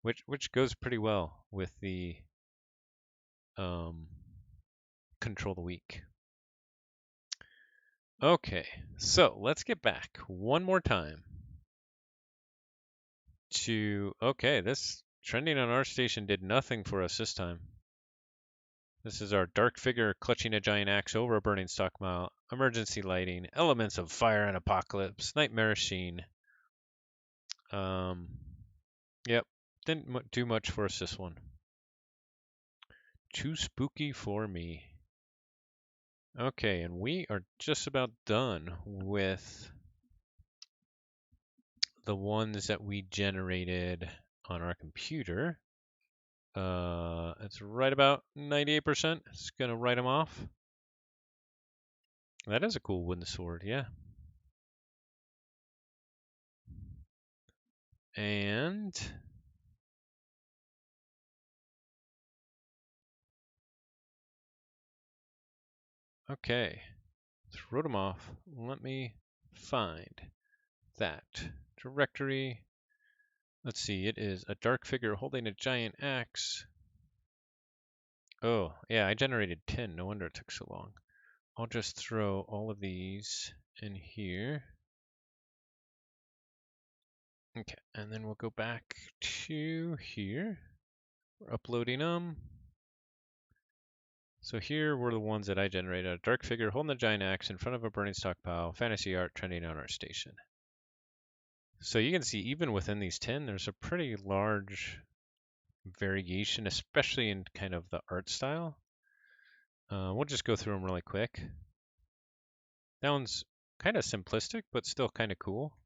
which goes pretty well with the um, control the week. Okay, so let's get back one more time to okay. This trending on ArtStation did nothing for us this time. This is our dark figure clutching a giant axe over a burning stockpile. Emergency lighting, elements of fire and apocalypse, nightmarish scene. Um, yep. Didn't do much for us this one. Too spooky for me. Okay, and we are just about done with the ones that we generated on our computer. It's right about 98%. It's gonna write them off. That is a cool wooden sword, yeah. And okay, let's wrote them off. Let me find that directory. Let's see, it is a dark figure holding a giant axe. Oh, yeah, I generated 10. No wonder it took so long. I'll just throw all of these in here. Okay, and then we'll go back to here. We're uploading them. So here were the ones that I generated. A dark figure holding a giant axe in front of a burning stockpile. Fantasy art trending on our station. So you can see even within these 10, there's a pretty large variation, especially in kind of the art style. We'll just go through them really quick. That one's kind of simplistic, but still kind of cool.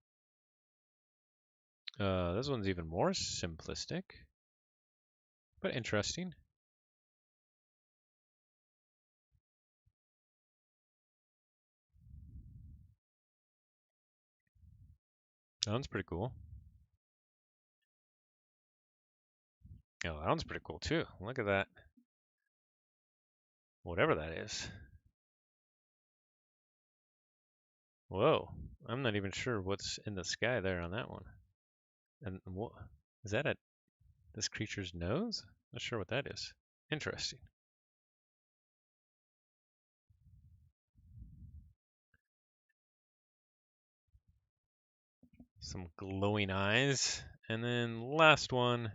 This one's even more simplistic, but interesting. That one's pretty cool. Oh, that one's pretty cool too. Look at that. Whatever that is. Whoa. I'm not even sure what's in the sky there on that one. And what is that this creature's nose? Not sure what that is. Interesting. Some glowing eyes. And then last one.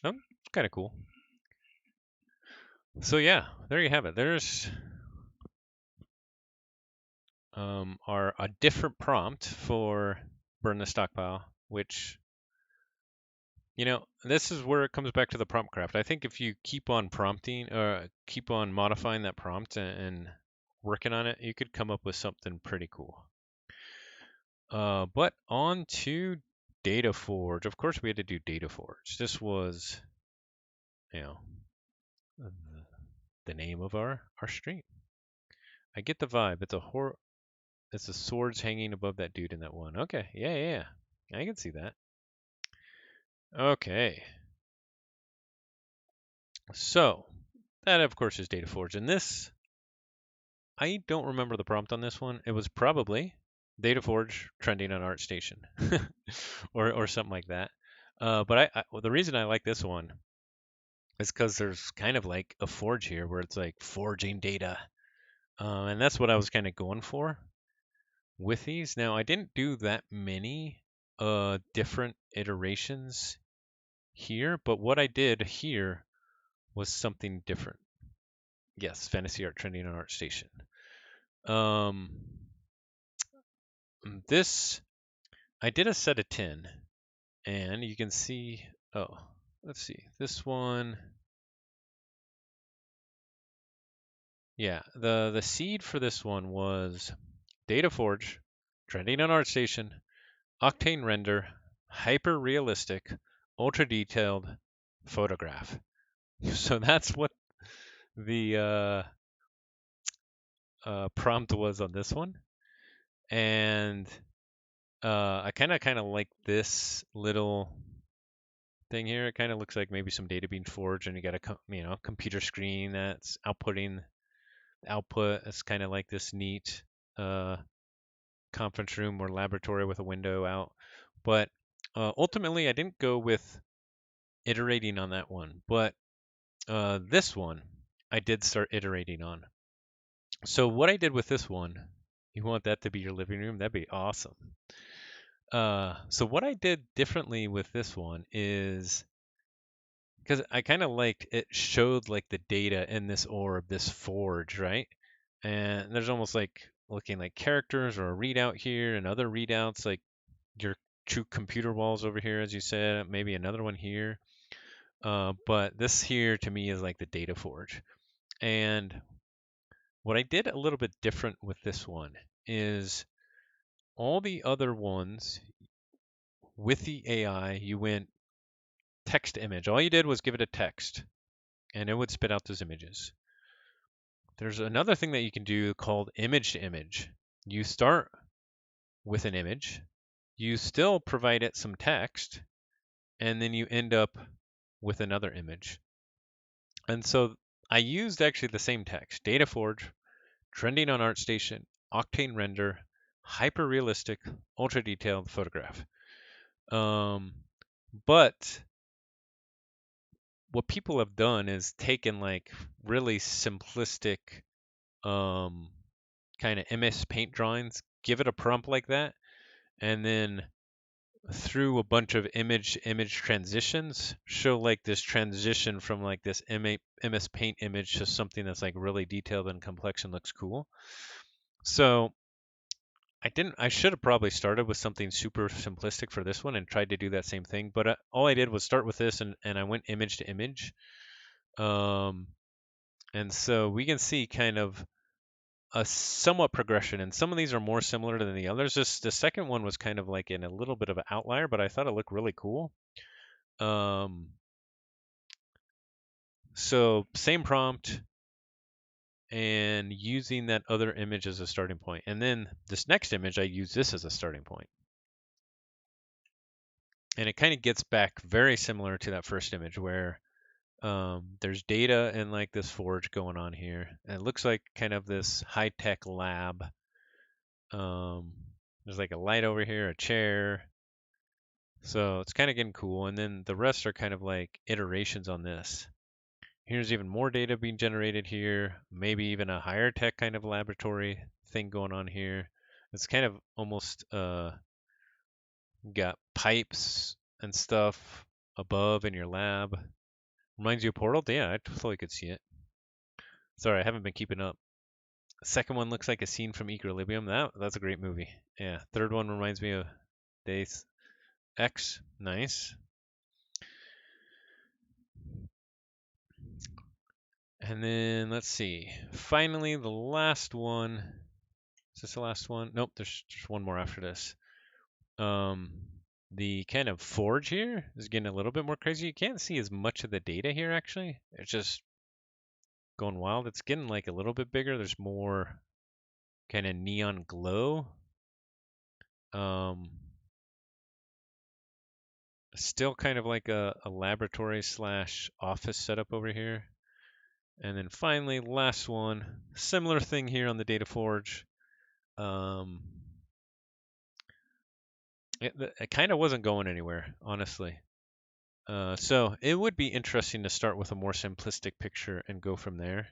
Oh, kind of cool. So yeah, there you have it. There's a different prompt for burn the stockpile, which, this is where it comes back to the prompt craft. I think if you keep on prompting or keep on modifying that prompt and working on it, you could come up with something pretty cool. But on to DataForge. Of course, we had to do DataForge. This was, the name of our stream. I get the vibe. It's the swords hanging above that dude in that one. Okay, yeah. I can see that. Okay. So, that of course is DataForge. And this, I don't remember the prompt on this one. It was probably DataForge trending on ArtStation or something like that. But the reason I like this one is because there's kind of like a forge here where it's like forging data. And that's what I was kind of going for with these. Now, I didn't do that many different iterations here, but what I did here was something different. Yes, fantasy art trending on ArtStation. This, I did a set of 10, and you can see, let's see, this one. Yeah, the seed for this one was DataForge, trending on ArtStation, Octane render, hyper realistic, ultra detailed photograph. So that's what the prompt was on this one, and I kind of like this little thing here. It kind of looks like maybe some data being forged, and you got a computer screen that's outputting the output. It's kind of like this neat conference room or laboratory with a window out. But ultimately, I didn't go with iterating on that one, but this one I did start iterating on. So what I did with this one, you want that to be your living room? That'd be awesome. So what I did differently with this one is because I kind of liked it showed like the data in this orb, this forge, right? And there's almost like looking like characters or a readout here and other readouts like you're two computer walls over here, as you said, maybe another one here. But this here to me is like the data forge. And what I did a little bit different with this one is all the other ones with the AI, you went text to image. All you did was give it a text and it would spit out those images. There's another thing that you can do called image to image. You start with an image, you still provide it some text, and then you end up with another image. And so I used actually the same text, Data Forge, trending on ArtStation, Octane render, hyper realistic, ultra detailed photograph. But what people have done is taken like really simplistic kind of MS Paint drawings, give it a prompt like that, and then through a bunch of image transitions, show like this transition from like this MS Paint image to something that's like really detailed and complex and looks cool. So I should have probably started with something super simplistic for this one and tried to do that same thing, but all I did was start with this and I went image to image. And so we can see kind of a somewhat progression, and some of these are more similar than the others. The second one was kind of like in a little bit of an outlier, but I thought it looked really cool. So same prompt and using that other image as a starting point. And then this next image, I use this as a starting point. And it kind of gets back very similar to that first image where there's data and like this forge going on here. And it looks like kind of this high-tech lab. There's like a light over here, a chair. So it's kind of getting cool. And then the rest are kind of like iterations on this. Here's even more data being generated here, maybe even a higher tech kind of laboratory thing going on here. It's kind of almost got pipes and stuff above in your lab. Reminds you of Portal? Yeah, I totally could see it. Sorry, I haven't been keeping up. Second one looks like a scene from Equilibrium. That's a great movie. Yeah. Third one reminds me of Days X. Nice. And then let's see. Finally, the last one. Is this the last one? Nope, there's just one more after this. The kind of forge here is getting a little bit more crazy. You can't see as much of the data here actually. It's just going wild. It's getting like a little bit bigger. There's more kind of neon glow. Still kind of like a laboratory slash office setup over here. And then finally, last one, similar thing here on the data forge. It kind of wasn't going anywhere, honestly. So it would be interesting to start with a more simplistic picture and go from there.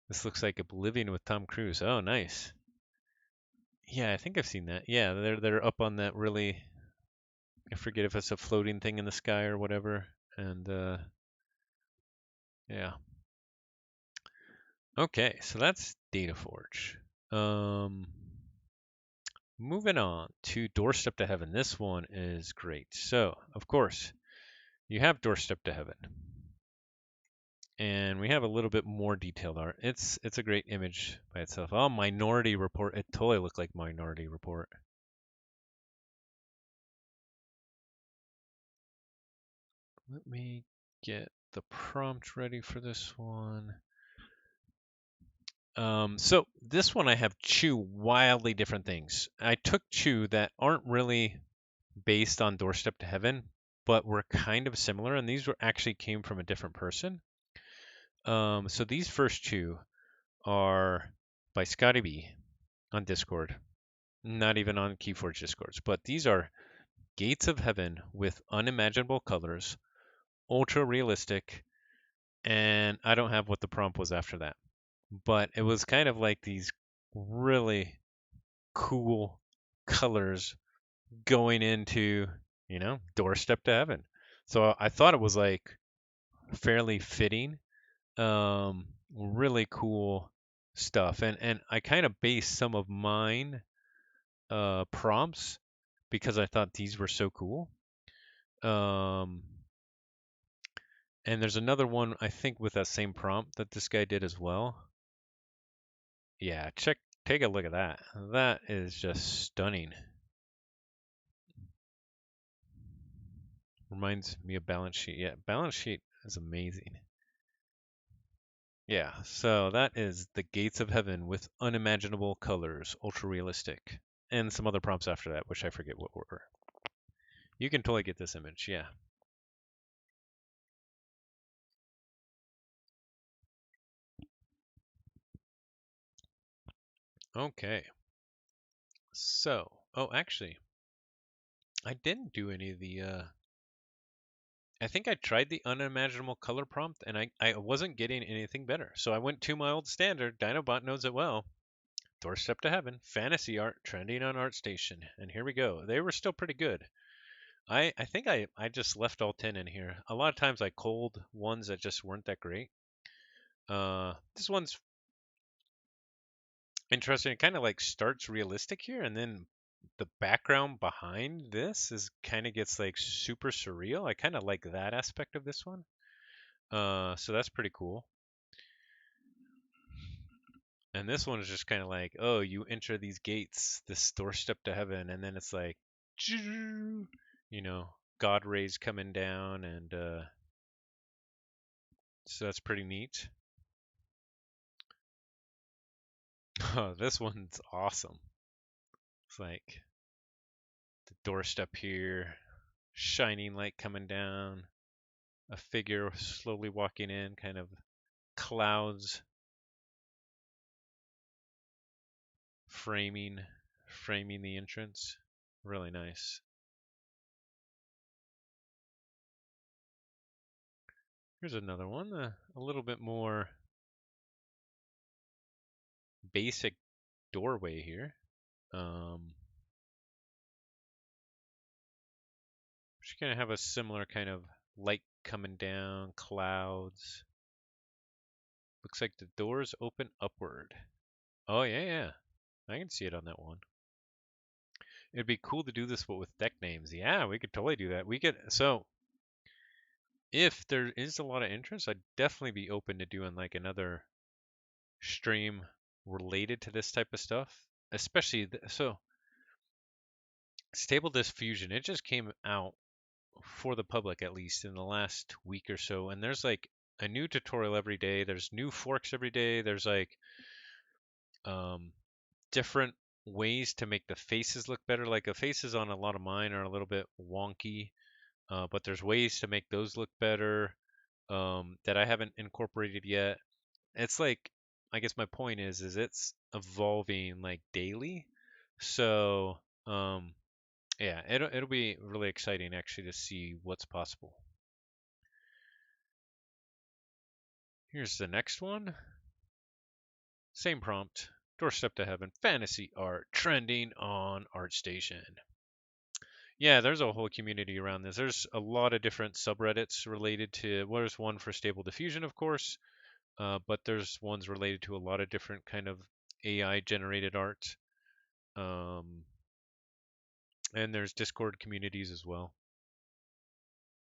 This looks like Oblivion with Tom Cruise. Oh, nice. Yeah, I think I've seen that. Yeah, they're up on that really. I forget if it's a floating thing in the sky or whatever. And yeah. Okay, so that's Data Forge. Moving on to Doorstep to Heaven. This one is great. So, of course, you have Doorstep to Heaven. And we have a little bit more detailed art. It's a great image by itself. Oh, Minority Report. It totally looked like Minority Report. Let me get the prompt ready for this one. So this one I have two wildly different things. I took two that aren't really based on Doorstep to Heaven, but were kind of similar, and these were actually came from a different person. So these first two are by Scotty B on Discord, not even on Keyforge Discords, but these are Gates of Heaven with unimaginable colors, ultra realistic, and I don't have what the prompt was after that, but it was kind of like these really cool colors going into, Doorstep to Heaven. So I thought it was like fairly fitting, really cool stuff, and I kind of based some of mine prompts because I thought these were so cool. Um, and there's another one I think with that same prompt that this guy did as well. Yeah, take a look at that. That is just stunning. Reminds me of balance sheet. Yeah, balance sheet is amazing. Yeah, so that is the gates of heaven with unimaginable colors, ultra realistic, and some other prompts after that, which I forget what were. You can totally get this image, yeah. Okay, so, oh, actually, I didn't do any of the, I think I tried the unimaginable color prompt, and I wasn't getting anything better. So I went to my old standard, Dynabot knows it well, Doorstep to Heaven, fantasy art, trending on ArtStation, and here we go. They were still pretty good. I think I just left all 10 in here. A lot of times I culled ones that just weren't that great. This one's interesting. It kind of like starts realistic here, and then the background behind this is kind of gets like super surreal. I kind of like that aspect of this one. So that's pretty cool. And this one is just kind of like, oh, you enter these gates, this doorstep to heaven, and then it's like, you know, God rays coming down, and so that's pretty neat. Oh, this one's awesome. It's like the doorstep here, shining light coming down, a figure slowly walking in, kind of clouds framing framing the entrance. Really nice. Here's another one, a little bit more basic doorway here. Just gonna have a similar kind of light coming down, clouds. Looks like the doors open upward. Oh yeah, yeah. I can see it on that one. It'd be cool to do this but with deck names. Yeah, we could totally do that. We could so if there is a lot of interest, I'd definitely be open to doing like another stream related to this type of stuff. Especially so Stable Diffusion, it just came out for the public at least in the last week or so, and there's like a new tutorial every day. There's new forks every day. There's like um, different ways to make the faces look better. Like the faces on a lot of mine are a little bit wonky, but there's ways to make those look better that I haven't incorporated yet. It's like, I guess my point is it's evolving like daily. So yeah, it'll be really exciting actually to see what's possible. Here's the next one. Same prompt. Doorstep to Heaven, fantasy art, trending on ArtStation. Yeah, there's a whole community around this. There's a lot of different subreddits related to. Well, there's one for Stable Diffusion, of course, but there's ones related to a lot of different kind of AI generated art. Um, and there's Discord communities as well.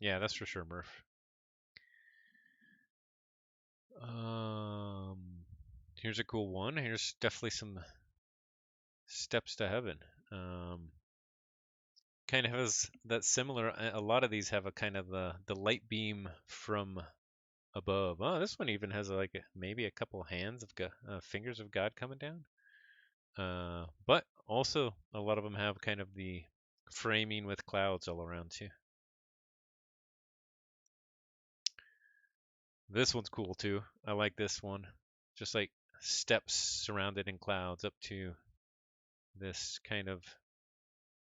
Yeah, that's for sure, Murph. Um, Here's a cool one. Here's definitely some steps to heaven. Um, Kind of has that similar. A lot of these have a kind of the light beam from above. Oh, this one even has like maybe a couple hands of fingers of God coming down. But also a lot of them have kind of the framing with clouds all around too. This one's cool too. I like this one. Just like steps surrounded in clouds up to this kind of,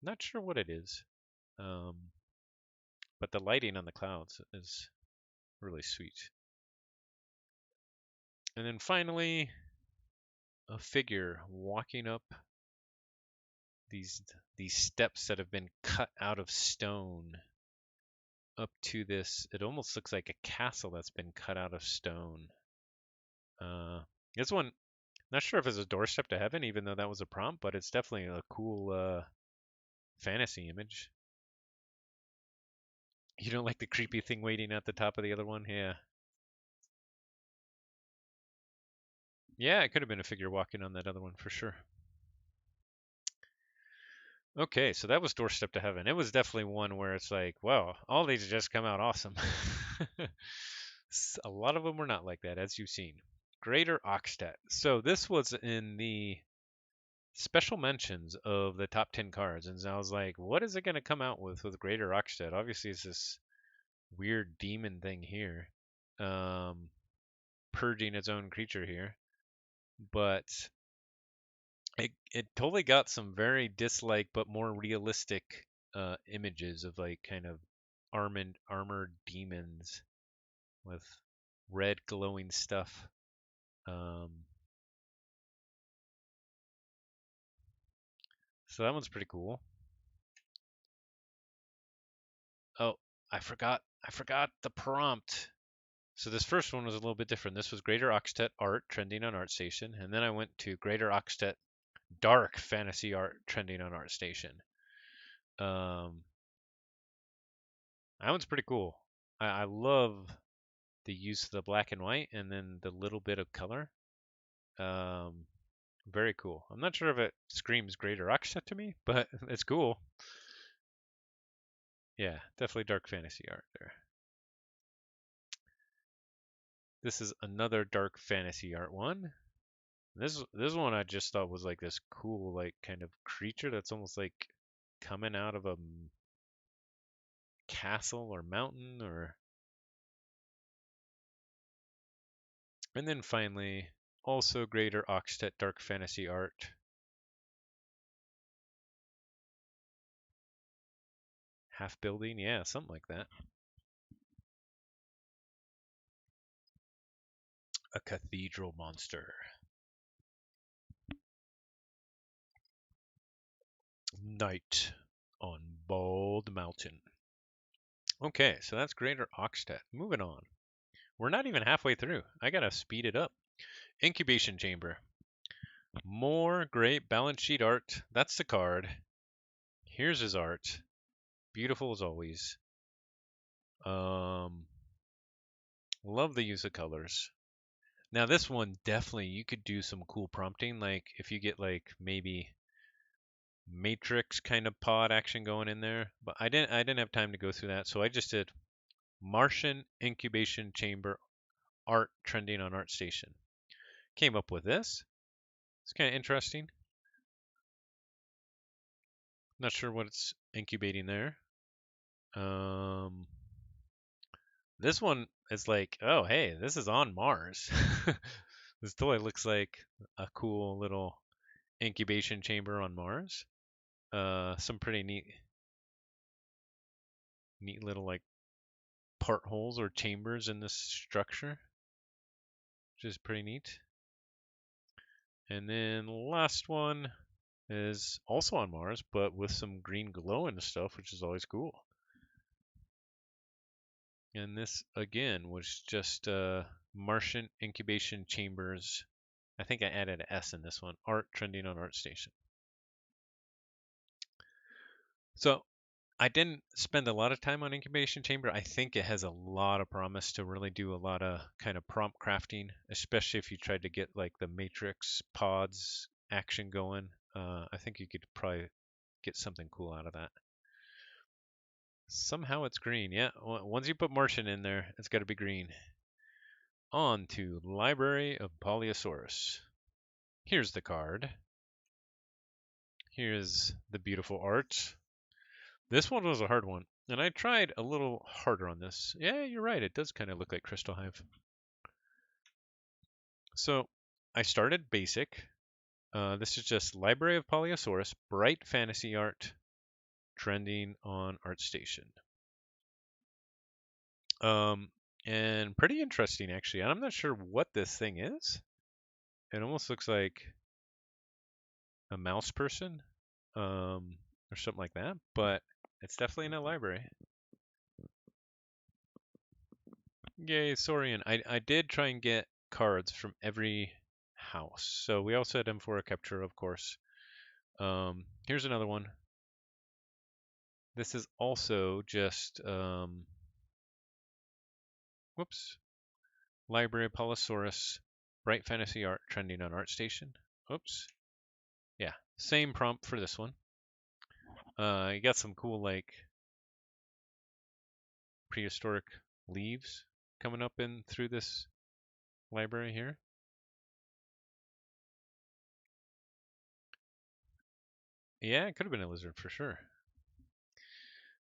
not sure what it is. Um, but the lighting on the clouds is really sweet. And then finally, a figure walking up these these steps that have been cut out of stone up to this. It almost looks like a castle that's been cut out of stone. Uh, this one, Not sure if it's a doorstep to heaven, even though that was a prompt, but it's definitely a cool fantasy image. You don't like the creepy thing waiting at the top of the other one? Yeah. Yeah, it could have been a figure walking on that other one for sure. Okay, so that was Doorstep to Heaven. It was definitely one where it's like, wow, all these just come out awesome. A lot of them were not like that, as you've seen. Greater Oxtet. So this was in the special mentions of the top 10 cards. And I was like, what is it going to come out with Greater Oxtet? Obviously, it's this weird demon thing here, um, purging its own creature here. But it totally got some very dislike but more realistic images of like kind of armored demons with red glowing stuff. Um, so that one's pretty cool. Oh, I forgot the prompt. So this first one was a little bit different. This was Greater Oxtet Art trending on ArtStation, and then I went to Greater Oxtet Dark Fantasy Art trending on ArtStation. Um, that one's pretty cool. I love the use of the black and white and then the little bit of color. Um, very cool. I'm not sure if it screams Greater Oxtet to me, but it's cool. Yeah, definitely dark fantasy art there. This is another dark fantasy art one. This one I just thought was like this cool like kind of creature that's almost like coming out of a castle or mountain or. And then finally also Greater Oxtet dark fantasy art. Half building, yeah, something like that. A cathedral monster. Night on Bald Mountain. Okay, so that's Greater Oxtet. Moving on. We're not even halfway through. I gotta speed it up. Incubation Chamber. More great balance sheet art. That's the card. Here's his art. Beautiful as always. Um, love the use of colors. Now this one definitely you could do some cool prompting. Like if you get like maybe Matrix kind of pod action going in there, but I didn't have time to go through that, so I just did Martian Incubation Chamber art trending on ArtStation. Came up with this. It's kind of interesting. Not sure what it's incubating there. Um, this one is like, oh hey, this is on Mars. This totally looks like a cool little incubation chamber on Mars. Some pretty neat little like part holes or chambers in this structure, which is pretty neat. And then last one is also on Mars, but with some green glow and stuff, which is always cool. And this again was just Martian incubation chambers. I think I added an S in this one. Art trending on ArtStation. So I didn't spend a lot of time on incubation chamber. I think it has a lot of promise to really do a lot of kind of prompt crafting, especially if you tried to get like the matrix pods action going. I think you could probably get something cool out of that. Somehow it's green. Yeah, once you put Martian in there, it's got to be green. On to Library of Polyosaurus. Here's the card. Here's the beautiful art. This one was a hard one, and I tried a little harder on this. Yeah, you're right. It does kind of look like Crystal Hive. So I started basic. This is just Library of Polyosaurus, bright fantasy art, trending on ArtStation. And pretty interesting actually. And I'm not sure what this thing is. It almost looks like a mouse person, or something like that. But it's definitely in a library. Yay, Saurian. I did try and get cards from every house. So we also had M4 capture, of course. Here's another one. This is also just, whoops, Library Apollosaurus, Bright Fantasy Art trending on ArtStation. Oops. Yeah, same prompt for this one. You got some cool, like, prehistoric leaves coming up in through this library here. Yeah, it could have been a lizard for sure.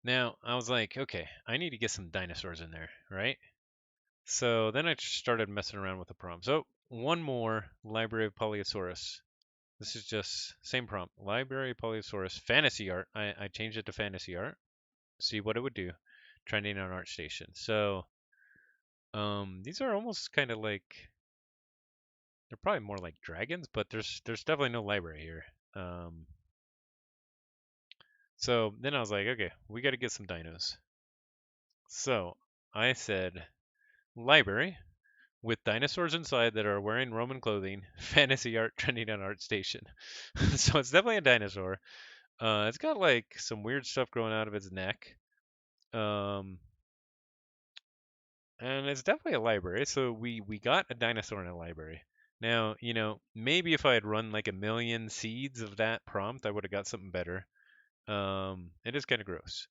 Now, I was like, okay, I need to get some dinosaurs in there, right? So then I started messing around with the prompt. So one more Library of Polyosaurus. This is just same prompt. Library of Polyosaurus fantasy art. I changed it to fantasy art. See what it would do. Trending on ArtStation. So these are almost kind of like, they're probably more like dragons, but there's definitely no library here. So then I was like, okay, we got to get some dinos. So I said, library with dinosaurs inside that are wearing Roman clothing, fantasy art trending on ArtStation. So it's definitely a dinosaur. It's got like some weird stuff growing out of its neck. And it's definitely a library. So we got a dinosaur in a library. Now, maybe if I had run like a million seeds of that prompt, I would have got something better. It is kind of gross.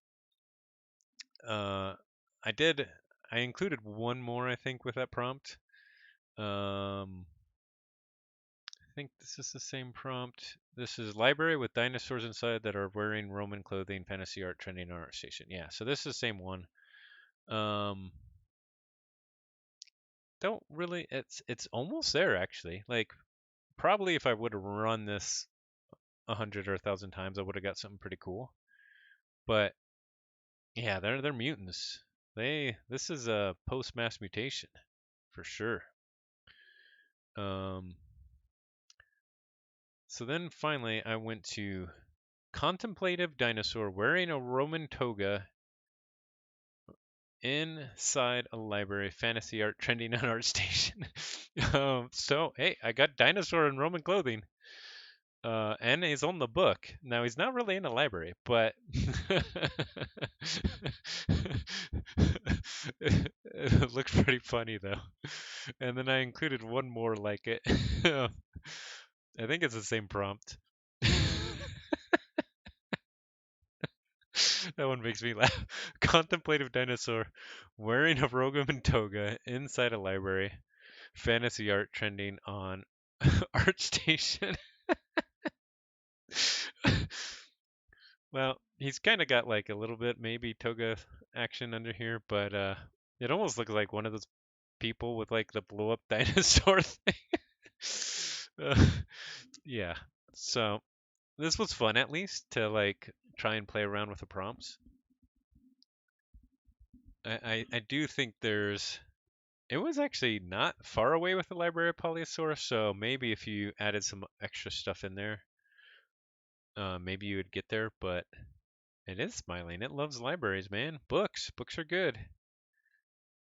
Uh, I included one more, I think, with that prompt. I think this is the same prompt. This is library with dinosaurs inside that are wearing Roman clothing, fantasy art trending on ArtStation. Yeah, so this is the same one. Don't really, it's almost there actually. Like probably if I would have run this 100 or 1,000 times, I would have got something pretty cool. But yeah, they're mutants. This is a post mass mutation for sure. So then finally I went to contemplative dinosaur wearing a Roman toga inside a library, fantasy art trending on ArtStation. So hey, I got dinosaur in Roman clothing. And he's on the book. Now he's not really in a library, but it looks pretty funny though. And then I included one more like it. I think it's the same prompt. That one makes me laugh. Contemplative dinosaur wearing a Roman toga inside a library. Fantasy art trending on ArtStation. Well, he's kind of got like a little bit maybe toga action under here, but it almost looks like one of those people with like the blow up dinosaur thing. uh, yeah. So this was fun at least to like try and play around with the prompts. I do think it was actually not far away with the Library of Polyosaurus, so maybe if you added some extra stuff in there, maybe you would get there, but it is smiling. It loves libraries, man. Books are good.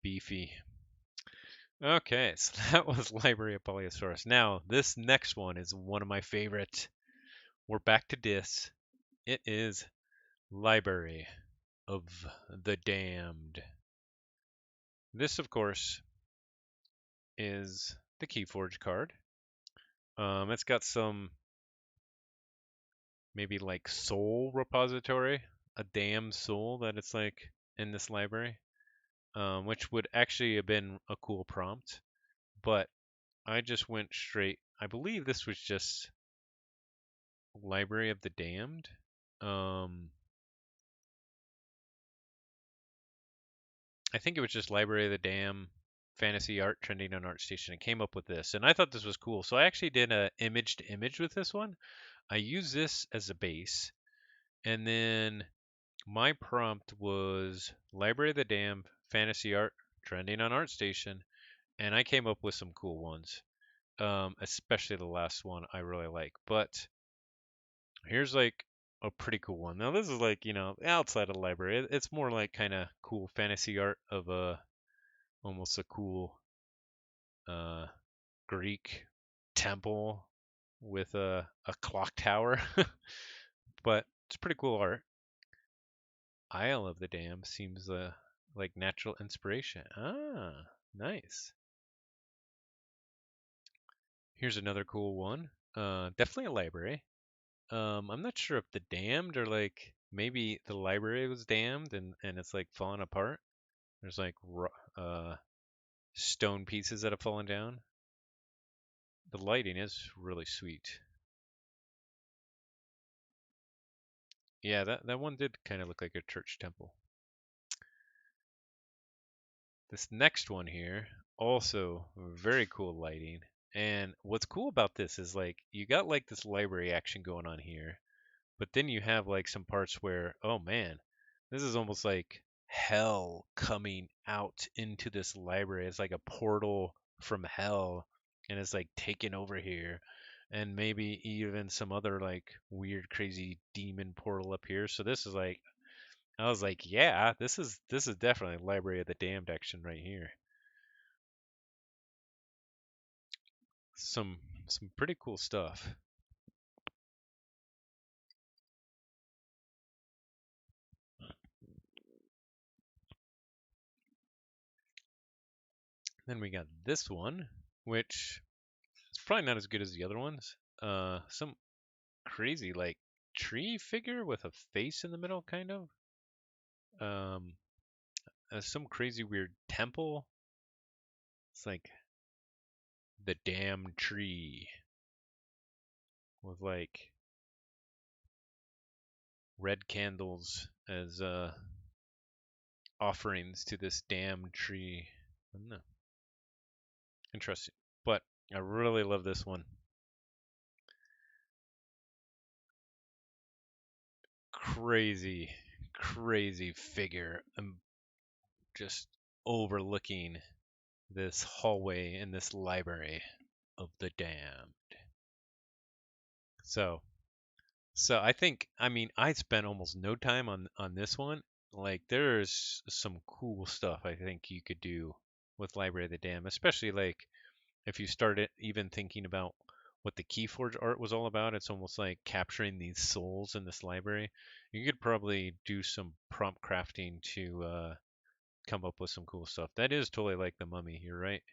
Beefy. Okay, so that was Library of Polyosaurus. Now, this next one is one of my favorite. We're back to this. It is Library of the Damned. This, of course, is the Keyforge card. It's got some maybe like soul repository, a damned soul that it's like in this library, which would actually have been a cool prompt. But I just went straight. I believe this was just Library of the Damned. I think it was just Library of the Damned fantasy art trending on ArtStation. I came up with this, and I thought this was cool. So I actually did a image to image with this one. I used this as a base, and then my prompt was Library of the Damned fantasy art trending on ArtStation, and I came up with some cool ones. Especially the last one I really like. But here's like a pretty cool one. Now this is like, outside of the library. It's more like kind of cool fantasy art of almost a cool uh Greek temple with a clock tower, but it's pretty cool art. Isle of the Dam seems like natural inspiration. Ah, nice. Here's another cool one. Definitely a library. I'm not sure if the damned or like maybe the library was damned and it's like falling apart. There's like stone pieces that have fallen down. The lighting is really sweet. Yeah, that one did kind of look like a church temple. This next one here, also very cool lighting. And what's cool about this is like you got like this library action going on here, but then you have like some parts where, oh man, this is almost like hell coming out into this library. It's like a portal from hell and it's like taking over here. And maybe even some other like weird crazy demon portal up here. So this is like I was like, yeah, this is definitely Library of the Damned action right here. Some some pretty cool stuff. Then we got this one, which is probably not as good as the other ones. Some crazy like tree figure with a face in the middle, kind of. Um, some crazy weird temple. It's like the damn tree with like red candles as offerings to this damn tree. I don't know. Interesting. But I really love this one. Crazy, crazy figure. I'm just overlooking this hallway in this library of the damned. So, so I think I mean I spent almost no time on this one. Like there's some cool stuff I think you could do with Library of the Damned, especially like if you started even thinking about what the Keyforge art was all about. It's almost like capturing these souls in this library. You could probably do some prompt crafting to come up with some cool stuff. That is totally like the Mummy. You're right.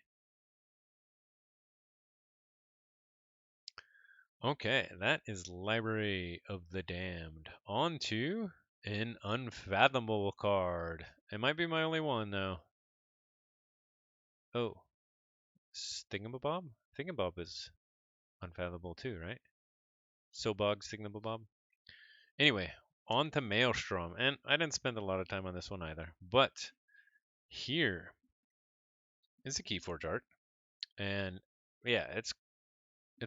Okay, that is Library of the Damned. On to an Unfathomable card. It might be my only one though. Oh, Thingamabob? Thingamabob is unfathomable too, right? Sobog Thingamabob. Anyway, on to Maelstrom, and I didn't spend a lot of time on this one either. But here is the Keyforge art, and yeah, it's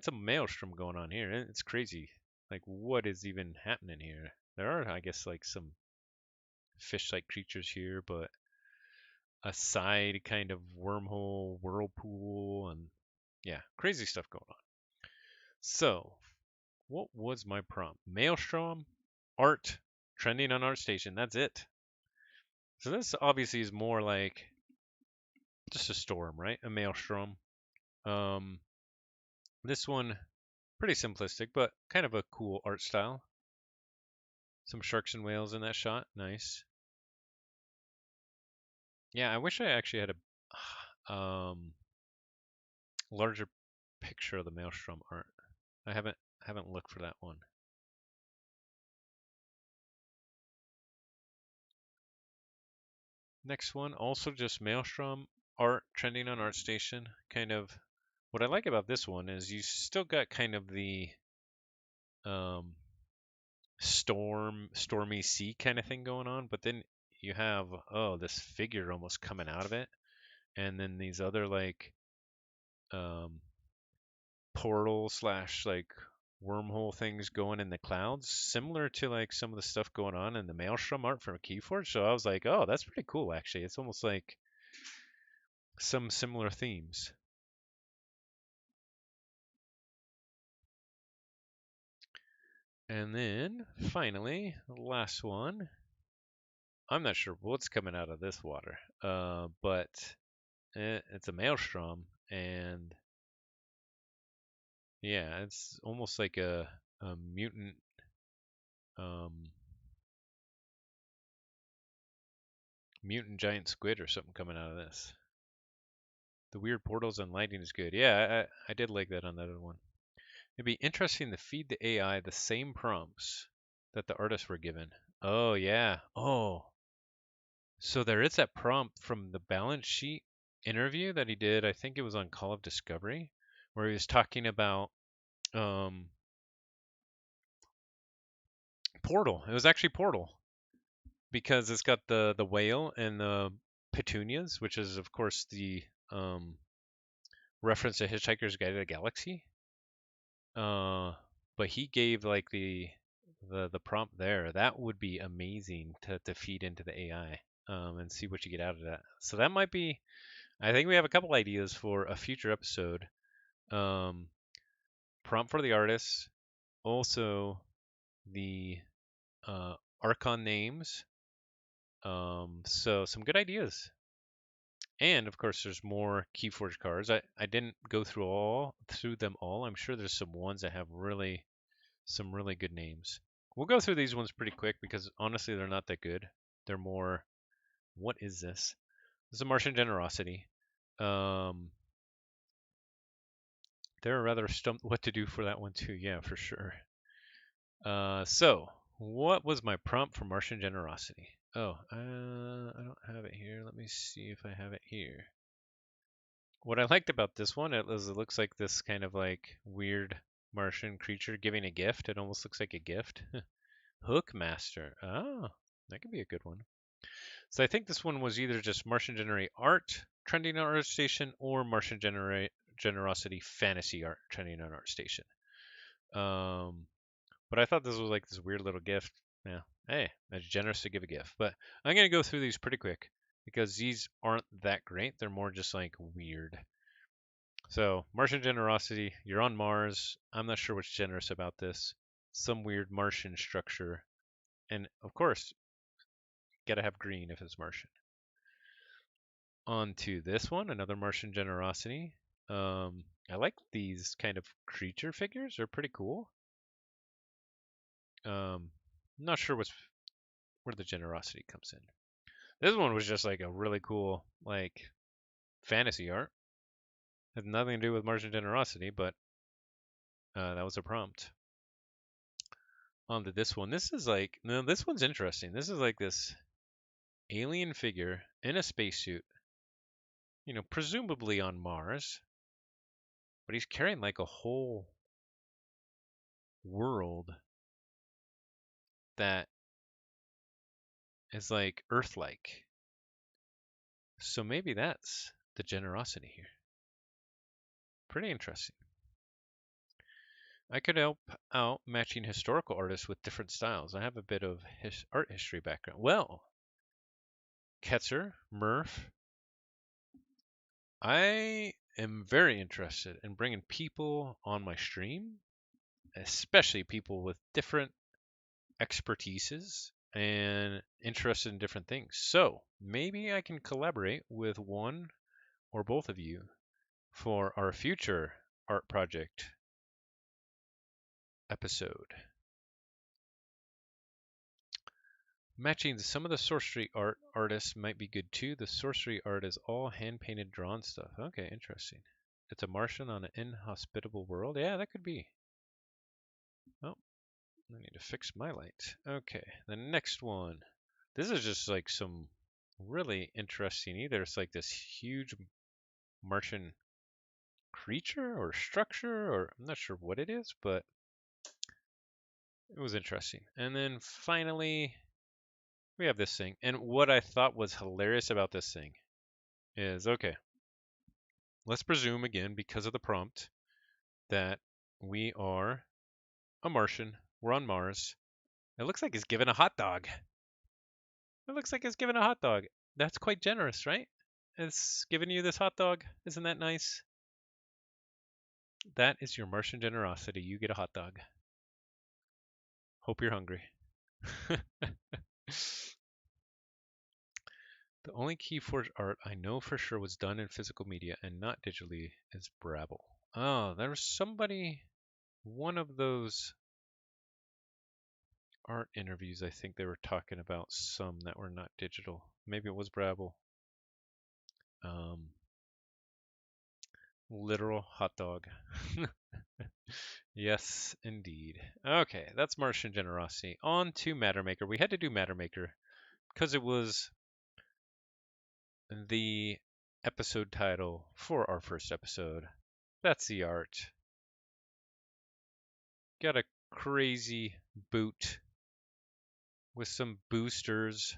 a Maelstrom going on here. It's crazy. Like, what is even happening here? There are, I guess, like some fish-like creatures here, but a side kind of wormhole, whirlpool, and yeah, crazy stuff going on. So, what was my prompt? Maelstrom, art, trending on ArtStation. That's it. So this obviously is more like just a storm, right? A maelstrom. Um, this one pretty simplistic, but kind of a cool art style. Some sharks and whales in that shot. Nice. Yeah, I wish I actually had a larger picture of the maelstrom art. I haven't looked for that one. Next one, also just maelstrom art trending on ArtStation. Kind of what I like about this one is you still got kind of the um, stormy sea kind of thing going on, but then you have this figure almost coming out of it, and then these other like um, portal slash like wormhole things going in the clouds, similar to like some of the stuff going on in the Maelstrom art from Keyforge. So I was like, oh, that's pretty cool actually. It's almost like some similar themes. And then finally, the last one. I'm not sure what's coming out of this water, but it's a maelstrom, and Yeah, it's almost like a mutant um, mutant giant squid or something coming out of this. The weird portals and lighting is good. Yeah, I did like that on that other one. It'd be interesting to feed the AI the same prompts that the artists were given. Oh yeah. Oh, so there is that prompt from the balance sheet interview that he did. I think it was on Call of Discovery, where he was talking about um, Portal. It was actually Portal because it's got the whale and the petunias, which is of course the um, reference to Hitchhiker's Guide to the Galaxy. Uh, but he gave like the prompt there. That would be amazing to feed into the AI and see what you get out of that. So that might be. I think we have a couple ideas for a future episode. Um, prompt for the artists, also the uh, Archon names. So some good ideas. And of course, there's more Keyforge cards. I didn't go through them all. I'm sure there's some ones that have some really good names. We'll go through these ones pretty quick because honestly, they're not that good. They're more, what is this? This is a Martian Generosity. Um, they're rather stumped what to do for that one too. Yeah, for sure. So what was my prompt for Martian Generosity? Oh, I don't have it here. Let me see if I have it here. What I liked about this one, it looks like this kind of like weird Martian creature giving a gift. It almost looks like a gift. Hookmaster. Oh, that could be a good one. So I think this one was either just Martian Generate Art trending on Art Station or Martian Generate Generosity Fantasy Art trending on Art Station. Um, but I thought this was like this weird little gift. Yeah, hey, that's generous to give a gift. But I'm gonna go through these pretty quick because these aren't that great. They're more just like weird. So Martian Generosity, you're on Mars. I'm not sure what's generous about this. Some weird Martian structure, and of course, gotta have green if it's Martian. On to this one, another Martian Generosity. I like these kind of creature figures. They're pretty cool. Not sure where the generosity comes in. This one was just like a really cool like fantasy art. Had nothing to do with Martian Generosity, but that was a prompt. On to this one. This is like no, this one's interesting. This is like this alien figure in a spacesuit, presumably on Mars, but he's carrying like a whole world that is like Earth-like. So maybe that's the generosity here. Pretty interesting. I could help out matching historical artists with different styles. I have a bit of art history background. Well, Ketzer, Murph, I am very interested in bringing people on my stream, especially people with different expertises and interested in different things. So maybe I can collaborate with one or both of you for our future art project episode. Matching some of the sorcery artists might be good too. The sorcery art is all hand painted, drawn stuff. Okay, interesting. It's a Martian on an inhospitable world. Yeah, that could be. Oh, I need to fix my light. Okay, the next one. This is just like some really interesting. Either it's like this huge Martian creature or structure, or I'm not sure what it is, but it was interesting. And then finally, we have this thing. And what I thought was hilarious about this thing is okay, let's presume again, because of the prompt, that we are a Martian. We're on Mars. It looks like it's given a hot dog. It looks like it's given a hot dog. That's quite generous, right? It's giving you this hot dog. Isn't that nice? That is your Martian generosity. You get a hot dog. Hope you're hungry. The only Keyforge art I know for sure was done in physical media and not digitally is Brabble. Oh, there was somebody. one of those art interviews, I think they were talking about some that were not digital. Maybe it was Brabble. Um, Literal hot dog. Yes, indeed. Okay, that's Martian Generosity. On to Mattermaker. We had to do Mattermaker because it was the episode title for our first episode. That's the art. Got a crazy boot with some boosters.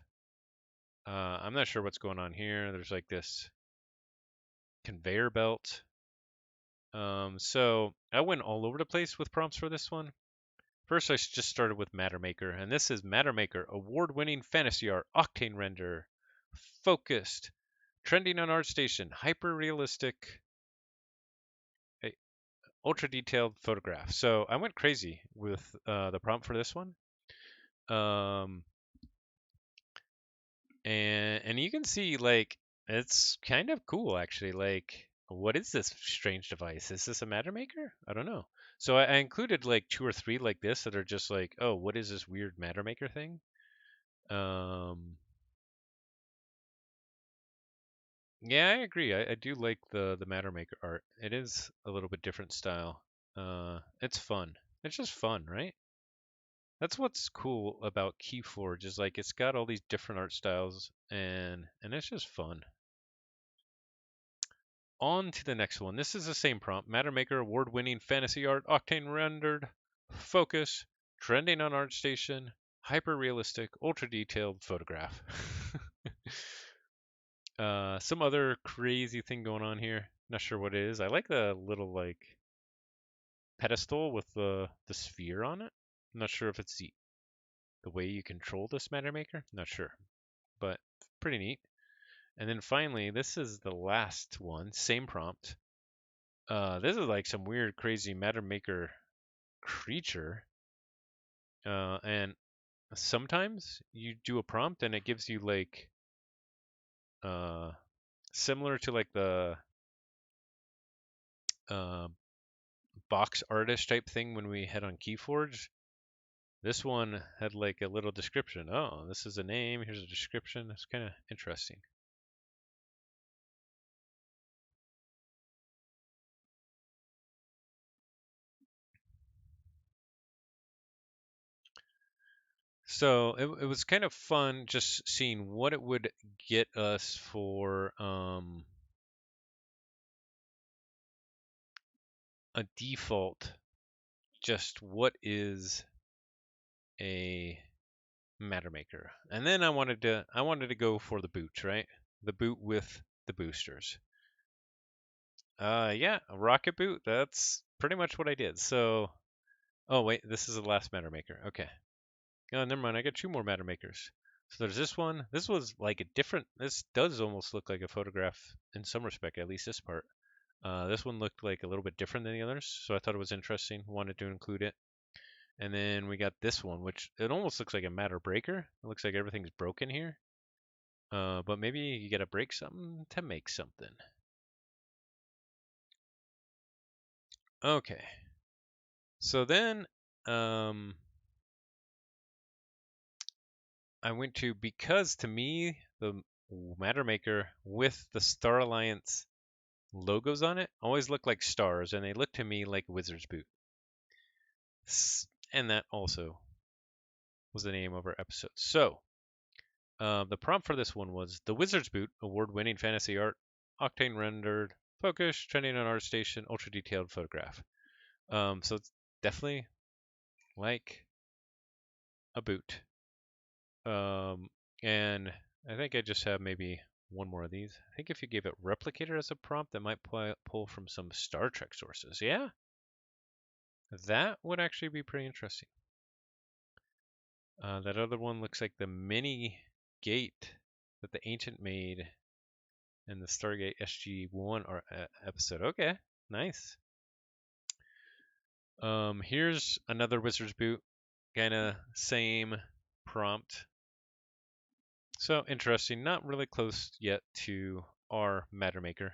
I'm not sure what's going on here. There's like this conveyor belt. So I went all over the place with prompts for this one. First, I just started with Mattermaker, and this is Mattermaker, award-winning fantasy art, octane render, focused, trending on ArtStation, hyper-realistic, ultra-detailed photograph. So I went crazy with the prompt for this one. Um, and you can see like it's kind of cool actually. Like, what is this strange device? Is this a matter maker? I don't know. So I included like 2 or 3 like this that are just like, oh, what is this weird matter maker thing? Yeah, I agree. I do like the matter maker art. It is a little bit different style. It's fun. It's just fun, right? That's what's cool about Keyforge is like it's got all these different art styles and it's just fun. On to the next one. This is the same prompt. Mattermaker award-winning fantasy art, octane rendered, focus, trending on ArtStation, hyper-realistic, ultra-detailed photograph. Some other crazy thing going on here. Not sure what it is. I like the little like pedestal with the sphere on it. I'm not sure if it's the way you control this Mattermaker. Not sure, but pretty neat. And then finally, this is the last one. Same prompt. This is like some weird, crazy matter maker creature. And sometimes you do a prompt and it gives you like uh, similar to like the uh, box artist type thing when we had on Keyforge. This one had like a little description. Oh, this is a name. Here's a description. It's kind of interesting. So it was kind of fun just seeing what it would get us for a default. Just what is a matter maker? And then I wanted to go for the boot, right? The boot with the boosters. Yeah, a rocket boot. That's pretty much what I did. So, oh wait, this is the last matter maker. Okay. Oh, never mind. I got 2 more matter makers. So there's this one. This was like a different. This does almost look like a photograph in some respect, at least this part. This one looked like a little bit different than the others, so I thought it was interesting. Wanted to include it. And then we got this one, which it almost looks like a matter breaker. It looks like everything's broken here. But maybe you gotta break something to make something. Okay. So then, I went to because to me the matter maker with the Star Alliance logos on it always look like stars, and they look to me like Wizard's Boot. And that also was the name of our episode. So the prompt for this one was The Wizard's Boot, award-winning fantasy art, octane rendered, focus, trending on ArtStation, ultra detailed photograph. So it's definitely like a boot. And I think I just have maybe one more of these. I think if you gave it replicator as a prompt, that might pull from some Star Trek sources. Yeah, that would actually be pretty interesting. That other one looks like the mini gate that the Ancient made in the Stargate SG-1 episode. Okay, nice. Here's another Wizard's Boot, kind of same prompt. So interesting, not really close yet to our Mattermaker.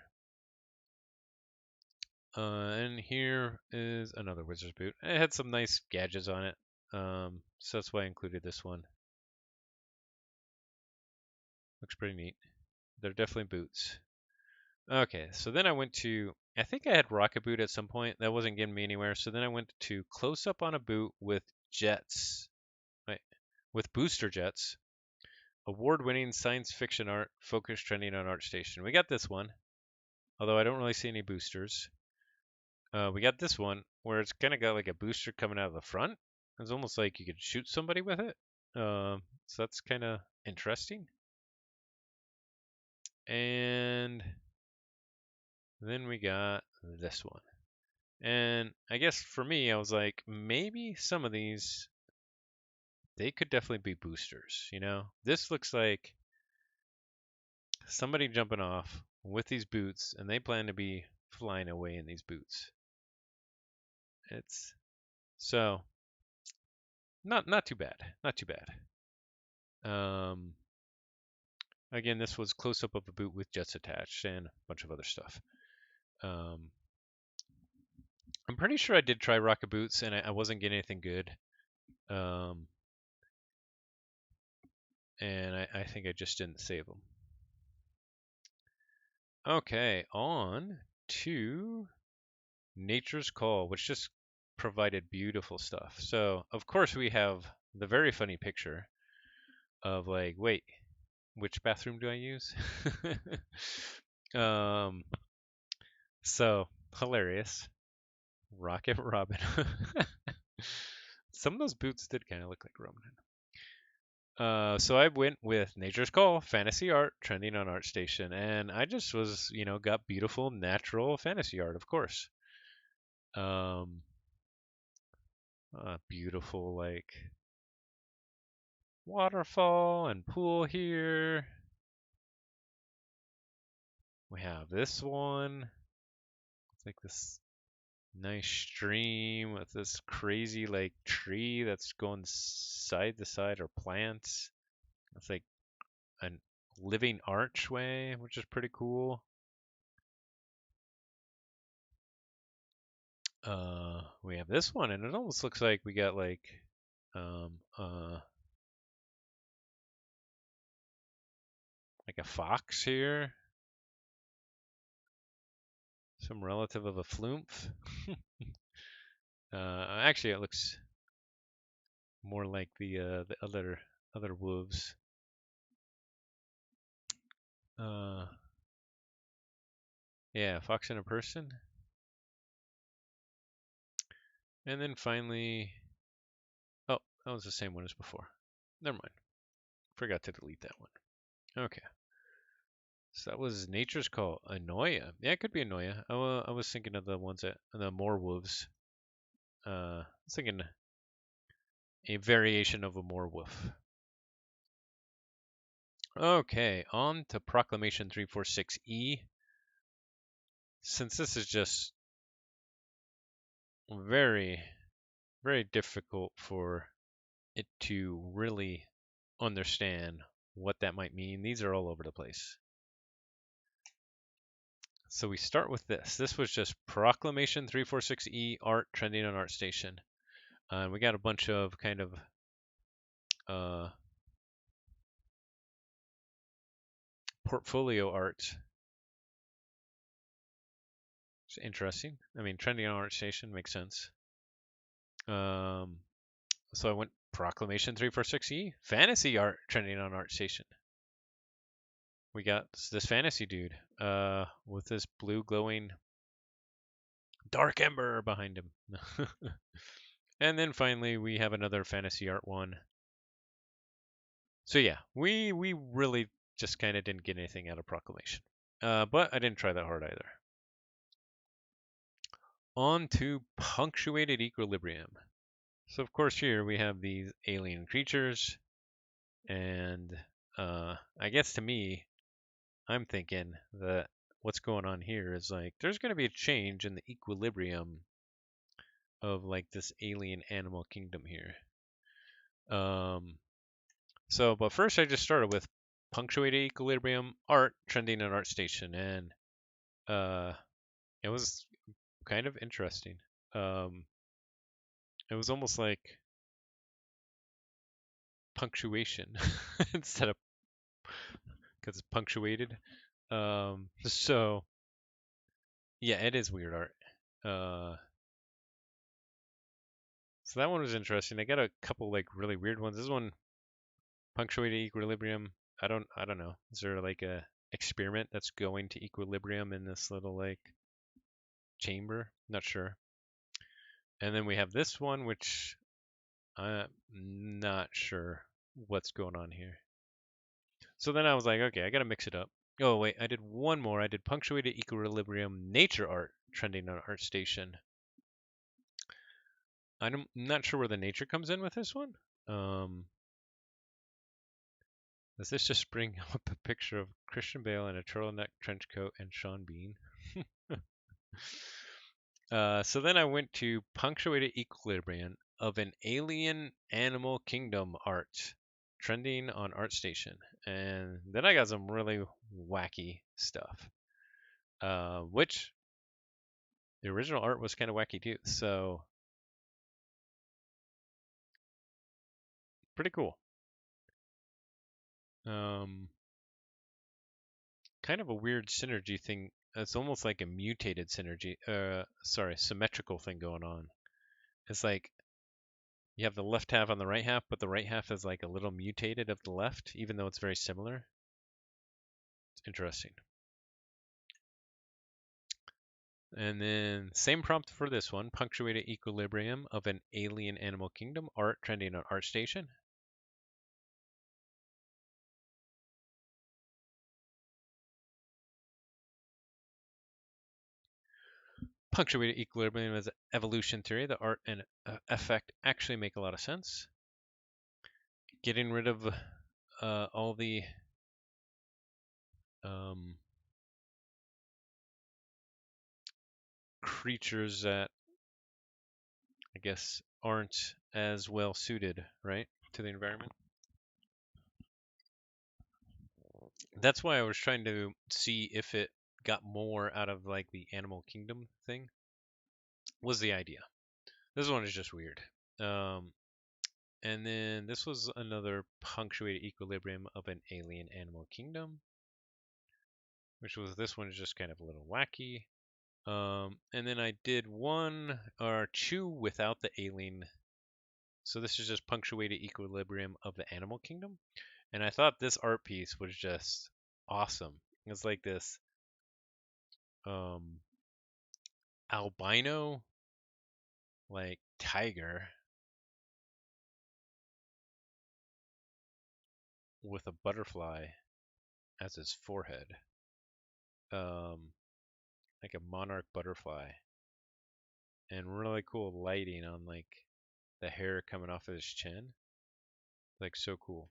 And here is another wizard's boot. It had some nice gadgets on it, so that's why I included this one. Looks pretty neat. They're definitely boots. Okay, so then I went to, I think I had rocket boot at some point. That wasn't getting me anywhere. So then I went to close up on a boot with jets, right? With booster jets. Award-winning science fiction art, focus trending on ArtStation. We got this one, although I don't really see any boosters. We got this one where it's kind of got like a booster coming out of the front. It's almost like you could shoot somebody with it. So that's kind of interesting. And then we got this one. And I guess for me, I was like, maybe some of these, they could definitely be boosters, you know? This looks like somebody jumping off with these boots, and they plan to be flying away in these boots. It's so not too bad, not too bad. Again, this was close up of a boot with jets attached and a bunch of other stuff. I'm pretty sure I did try rocket boots, and I wasn't getting anything good. And I think I just didn't save them. Okay, on to Nature's Call, which just provided beautiful stuff. So, of course, we have the very funny picture of like, wait, which bathroom do I use? um, so hilarious. Rocket Robin. Some of those boots did kind of look like Roman. So I went with Nature's Call, fantasy art, trending on ArtStation, and I just was, got beautiful natural fantasy art, of course. Beautiful like waterfall and pool here. We have this one. It's like this nice stream with this crazy like tree that's going side to side or plants. It's like a living archway, which is pretty cool. We have this one, and it almost looks like we got like um uh like a fox here. Some relative of a flumph. Actually, it looks more like the other wolves. Uh, yeah, fox in a person. And then finally, oh, that was the same one as before. Never mind. Forgot to delete that one. Okay. So that was Nature's Call. Anoia. Yeah, it could be Anoia. I was thinking of the ones that the more wolves. I was thinking a variation of a more wolf. Okay, on to Proclamation 346E. Since this is just very, very difficult for it to really understand what that might mean, these are all over the place. So we start with this. This was just Proclamation 346E art trending on ArtStation. And we got a bunch of kind of portfolio art. It's interesting. I mean, trending on ArtStation makes sense. So I went Proclamation 346E, fantasy art trending on ArtStation. We got this fantasy dude with this blue glowing dark ember behind him. And then finally we have another fantasy art one. So yeah, we really just kind of didn't get anything out of Proclamation. But I didn't try that hard either. On to Punctuated Equilibrium. So of course here we have these alien creatures, and I guess to me, I'm thinking that what's going on here is like there's going to be a change in the equilibrium of like this alien animal kingdom here. But first I just started with Punctuated Equilibrium art trending on ArtStation, and it was kind of interesting. Um, it was almost like punctuation instead of because it's punctuated. So yeah, it is weird art. So that one was interesting. I got a couple like really weird ones. This one, punctuated equilibrium. I don't know. Is there like a experiment that's going to equilibrium in this little like chamber? Not sure. And then we have this one, which I'm not sure what's going on here. So then I was like, okay, I gotta mix it up. Oh wait, I did one more. I did punctuated equilibrium nature art trending on ArtStation. I'm not sure where the nature comes in with this one. Um, does this just bring up a picture of Christian Bale in a turtleneck trench coat and Sean Bean? So then I went to punctuated equilibrium of an alien animal kingdom art trending on ArtStation. And then I got some really wacky stuff, which the original art was kind of wacky too. So pretty cool. Um, kind of a weird synergy thing. It's almost like a mutated synergy, sorry, symmetrical thing going on. It's like you have the left half on the right half, but the right half is like a little mutated of the left, even though it's very similar. It's interesting. And then same prompt for this one, punctuated equilibrium of an alien animal kingdom art trending on ArtStation. Punctuated equilibrium is evolution theory. The art and effect actually make a lot of sense. Getting rid of all the um, creatures that I guess aren't as well suited, right, to the environment. That's why I was trying to see if it got more out of like the animal kingdom thing. Was the idea. This one is just weird. Um, and then this was another punctuated equilibrium of an alien animal kingdom, which was this one is just kind of a little wacky. And then I did one or two without the alien. So this is just punctuated equilibrium of the animal kingdom. And I thought this art piece was just awesome. It's like this um, albino like tiger with a butterfly as his forehead. Um, like a monarch butterfly. And really cool lighting on like the hair coming off of his chin. Like so cool.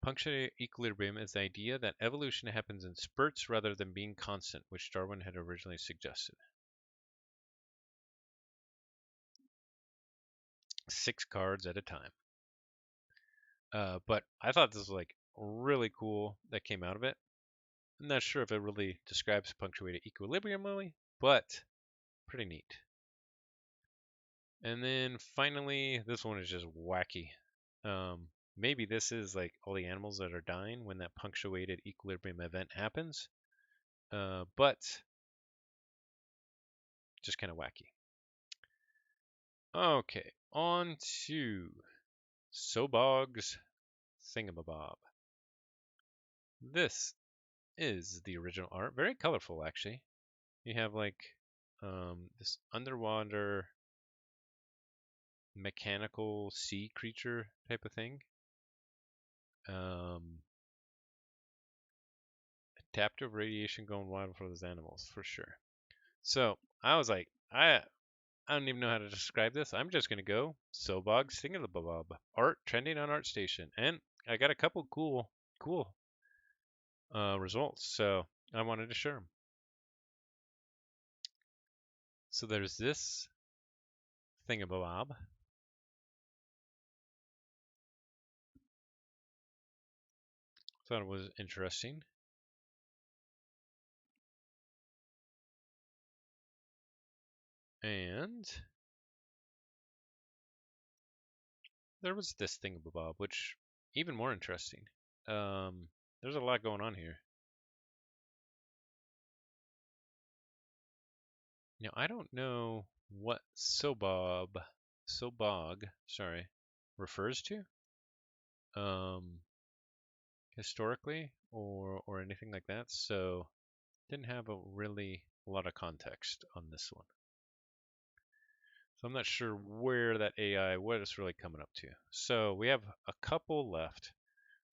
Punctuated equilibrium is the idea that evolution happens in spurts rather than being constant, which Darwin had originally suggested. 6 cards at a time. But I thought this was like really cool that came out of it. I'm not sure if it really describes punctuated equilibrium really, but pretty neat. And then finally, this one is just wacky. Maybe this is like all the animals that are dying when that punctuated equilibrium event happens. But just kind of wacky. Okay, on to Sobog's Thingamabob. This is the original art. Very colorful, actually. You have like this underwater mechanical sea creature type of thing. Um, Adaptive radiation going wild for those animals, for sure. So I was like, I don't even know how to describe this. I'm just gonna go Sobog's Thingamabob art trending on ArtStation, and I got a couple cool results. So I wanted to share them. So there's this Thingamabob. Thought it was interesting. And there was this thingamabob, which even more interesting. There's a lot going on here. Now I don't know what Sobog, sorry, refers to, um, historically or anything like that. So didn't have a really lot of context on this one. So I'm not sure where that AI, what it's really coming up to. So we have a couple left.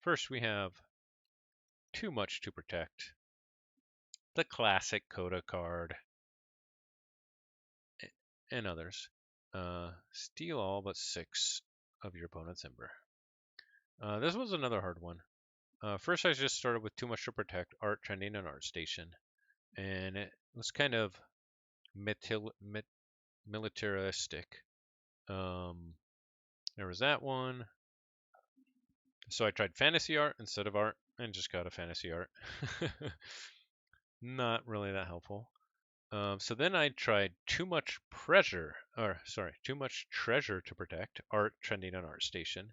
First, we have too much to protect. The classic Coda card and others. Steal all but 6 of your opponent's Ember. This was another hard one. First, I just started with too much to protect, art trending and art station. And it was kind of militaristic. There was that one. So I tried fantasy art instead of art and just got a fantasy art. Not really that helpful. So then I tried too much too much treasure to protect, art trending on art station.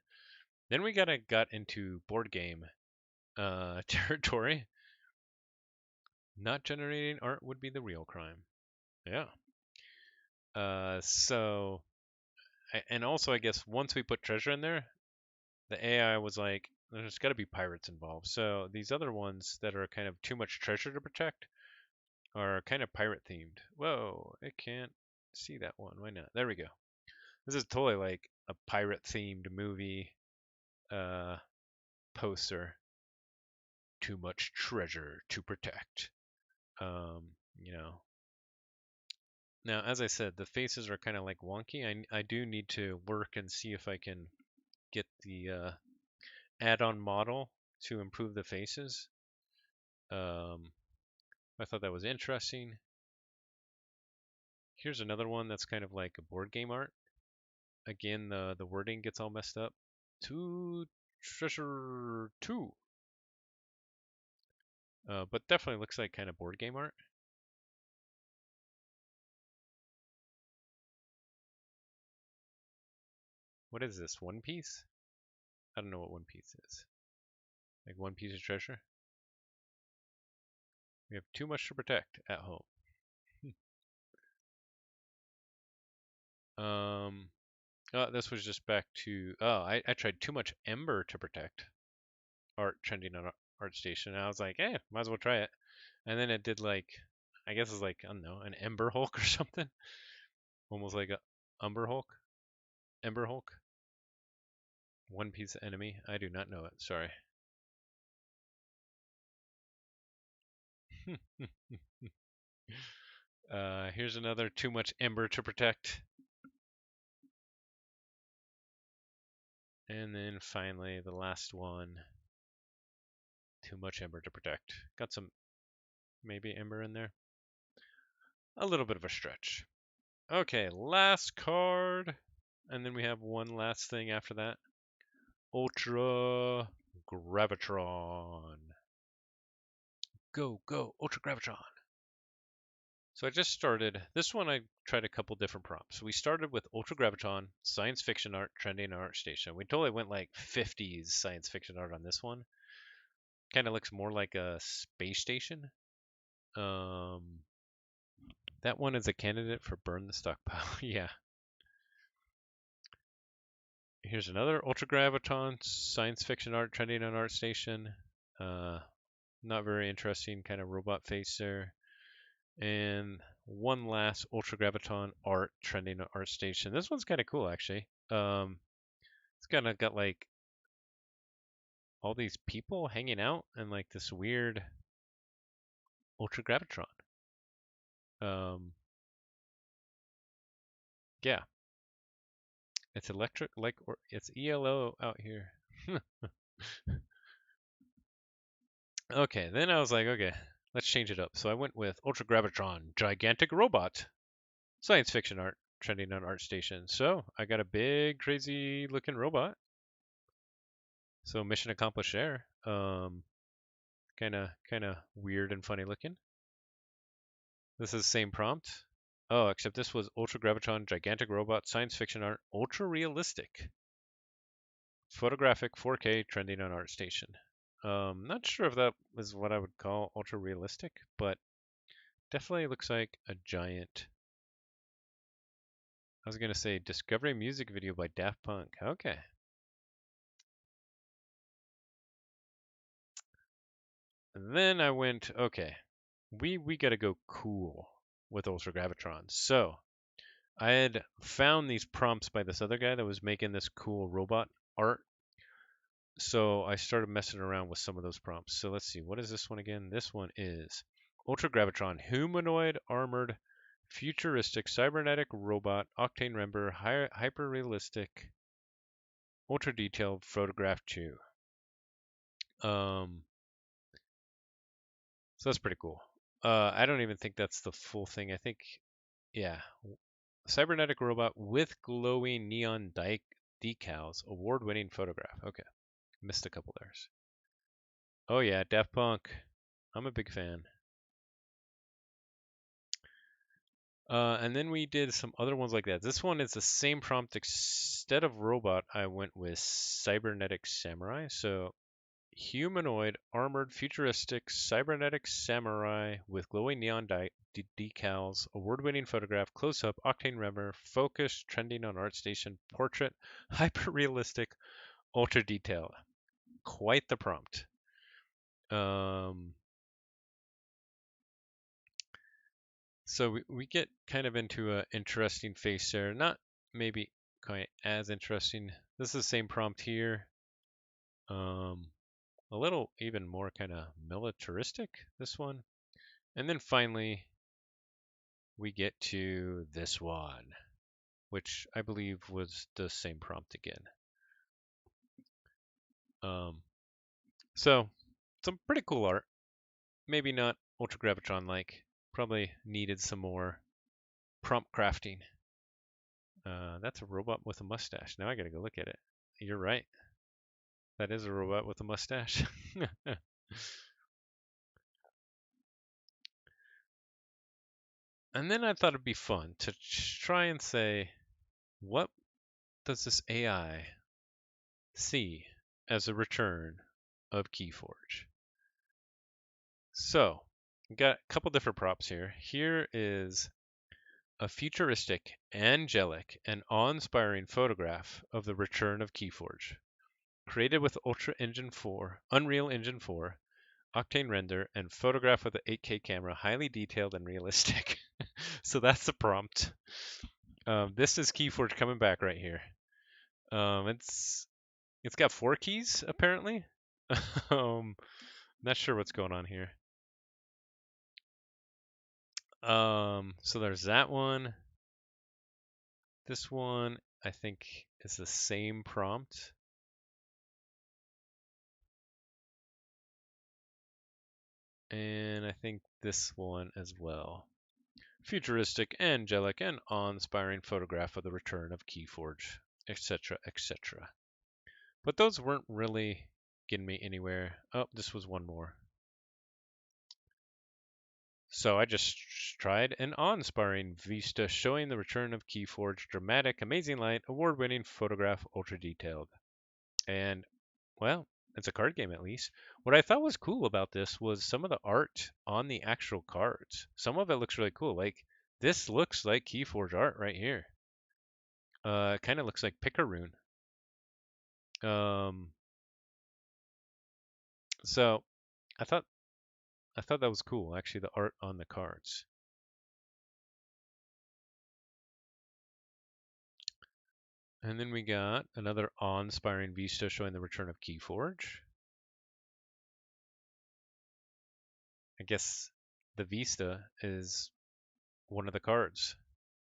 Then we got into board game territory. Not generating art would be the real crime. Yeah. And also I guess once we put treasure in there, the AI was like, there's got to be pirates involved. So these other ones that are kind of too much treasure to protect are kind of pirate themed. Whoa, I can't see that one. Why not? There we go. This is totally like a pirate themed movie uh, poster. Too much treasure to protect. Um, you know. Now, as I said, the faces are kind of like wonky. I do need to work and see if I can get the add-on model to improve the faces. I thought that was interesting. Here's another one that's kind of like a board game art. Again, the wording gets all messed up. To treasure 2. But definitely looks like kind of board game art. What is this? One Piece? I don't know what One Piece is. Like one piece of treasure? We have too much to protect at home. um, this was just back to. Oh, I tried too much Ember to protect. Art trending on Art Station. And I was like, might as well try it. And then it did like, I guess it's like, I don't know, an Ember Hulk or something. Almost like a Umber Hulk. Ember Hulk. One piece enemy. I do not know it. Sorry. Here's another too much Ember to protect. And then finally, the last one. Too much Ember to protect. Got some maybe Ember in there. A little bit of a stretch. Okay, last card. And then we have one last thing after that. Ultra Gravitron. Go, go, Ultra Gravitron. So I just started. This one I tried a couple different prompts. We started with Ultra Gravitron, science fiction art, trending art station. We totally went like 50s science fiction art on this one. Kind of looks more like a space station. Um, that one is a candidate for burn the stockpile. Yeah. Here's another Ultra Graviton, science fiction art, trending on art station. Not very interesting, kind of robot face there. And one last Ultra Graviton art, trending on art station. This one's kind of cool, actually. It's kind of got like all these people hanging out and like this weird Ultra Gravitron. Um, yeah, it's electric, like, or it's ELO out here. Okay, then I was like, okay, let's change it up. So I went with Ultra Gravitron, gigantic robot, science fiction art, trending on ArtStation. So I got a big, crazy looking robot. So mission accomplished there. Kind of weird and funny looking. This is the same prompt. Oh, except this was Ultra Gravitron, gigantic robot, science fiction art, ultra realistic. Photographic 4K trending on ArtStation. Not sure if that is what I would call ultra realistic, but definitely looks like a giant. I was gonna say Discovery music video by Daft Punk. Okay. And then I went, okay, we gotta go cool with Ultra Gravitron. So I had found these prompts by this other guy that was making this cool robot art. So I started messing around with some of those prompts. So let's see, what is this one again? This one is Ultra Gravitron, humanoid, armored, futuristic, cybernetic robot, octane member, hyper realistic, ultra detailed photograph 2. Um, so that's pretty cool. I don't even think that's the full thing. I think, yeah, cybernetic robot with glowing neon decals, award-winning photograph. Okay, missed a couple there. Oh yeah, Daft Punk. I'm a big fan. And then we did some other ones like that. This one is the same prompt. Instead of robot, I went with Cybernetic Samurai. So humanoid, armored, futuristic, cybernetic samurai with glowing neon decals, award-winning photograph, close-up, octane remember, focus, trending on ArtStation, portrait, hyper-realistic, ultra detail. Quite the prompt. So we get kind of into an interesting face there. Not maybe quite as interesting. This is the same prompt here. A little even more kind of militaristic, this one. And then finally, we get to this one, which I believe was the same prompt again. So some pretty cool art. Maybe not Ultra Gravitron like. Probably needed some more prompt crafting. That's a robot with a mustache. Now I gotta go look at it. You're right. That is a robot with a mustache. And then I thought it'd be fun to try and say, what does this AI see as a return of Keyforge? So, we got a couple different props here. Here is a futuristic, angelic, and awe-inspiring photograph of the return of Keyforge, created with Unreal Engine 4, Octane render, and photograph with an 8K camera, highly detailed and realistic. So that's the prompt. This is Keyforge coming back right here. It's got 4 keys apparently. Not sure what's going on here. So there's that one. This one I think is the same prompt. And I think this one as well. Futuristic, angelic, and awe-inspiring photograph of the return of Keyforge, etc., etc. But those weren't really getting me anywhere. Oh, this was one more. So I just tried an awe-inspiring vista showing the return of Keyforge, dramatic, amazing light, award-winning photograph, ultra detailed. And, well, it's a card game at least. What I thought was cool about this was some of the art on the actual cards. Some of it looks really cool. Like, this looks like Keyforge art right here. It kind of looks like Picaroon. So I thought that was cool, actually, the art on the cards. And then we got another awe-inspiring vista showing the return of Keyforge. I guess the vista is one of the cards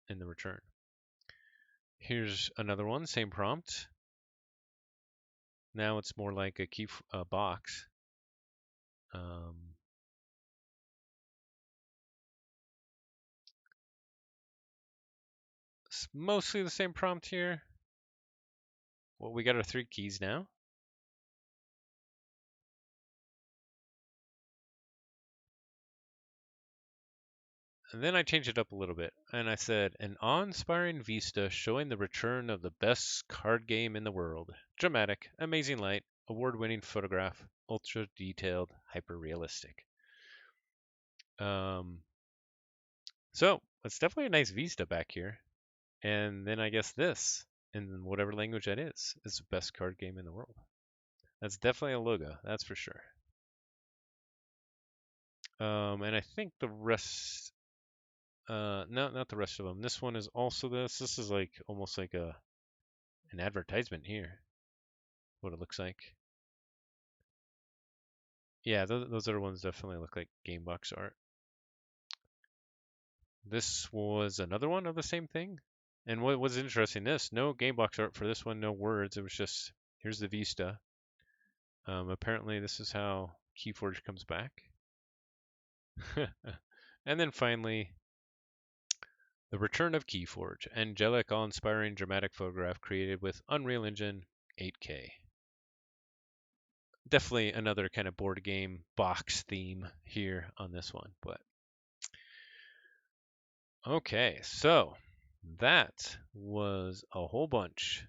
in the return. Here's another one, same prompt. Now it's more like a key box. It's mostly the same prompt here. Well, we got our 3 keys now. And then I changed it up a little bit, and I said, an awe-inspiring vista showing the return of the best card game in the world. Dramatic, amazing light, award-winning photograph, ultra-detailed, hyper-realistic. So it's definitely a nice vista back here. And then I guess this, in whatever language that is the best card game in the world. That's definitely a logo, that's for sure. And I think the rest, no, not the rest of them. This one is also this. This is like almost like an advertisement here. What it looks like. Yeah, those other ones definitely look like game box art. This was another one of the same thing. And what was interesting, this, no game box art for this one, no words. It was just, here's the Vista. Apparently this is how Keyforge comes back. And then finally, the return of Keyforge, angelic, awe-inspiring, dramatic photograph created with Unreal Engine 8K. Definitely another kind of board game box theme here on this one, but okay, so that was a whole bunch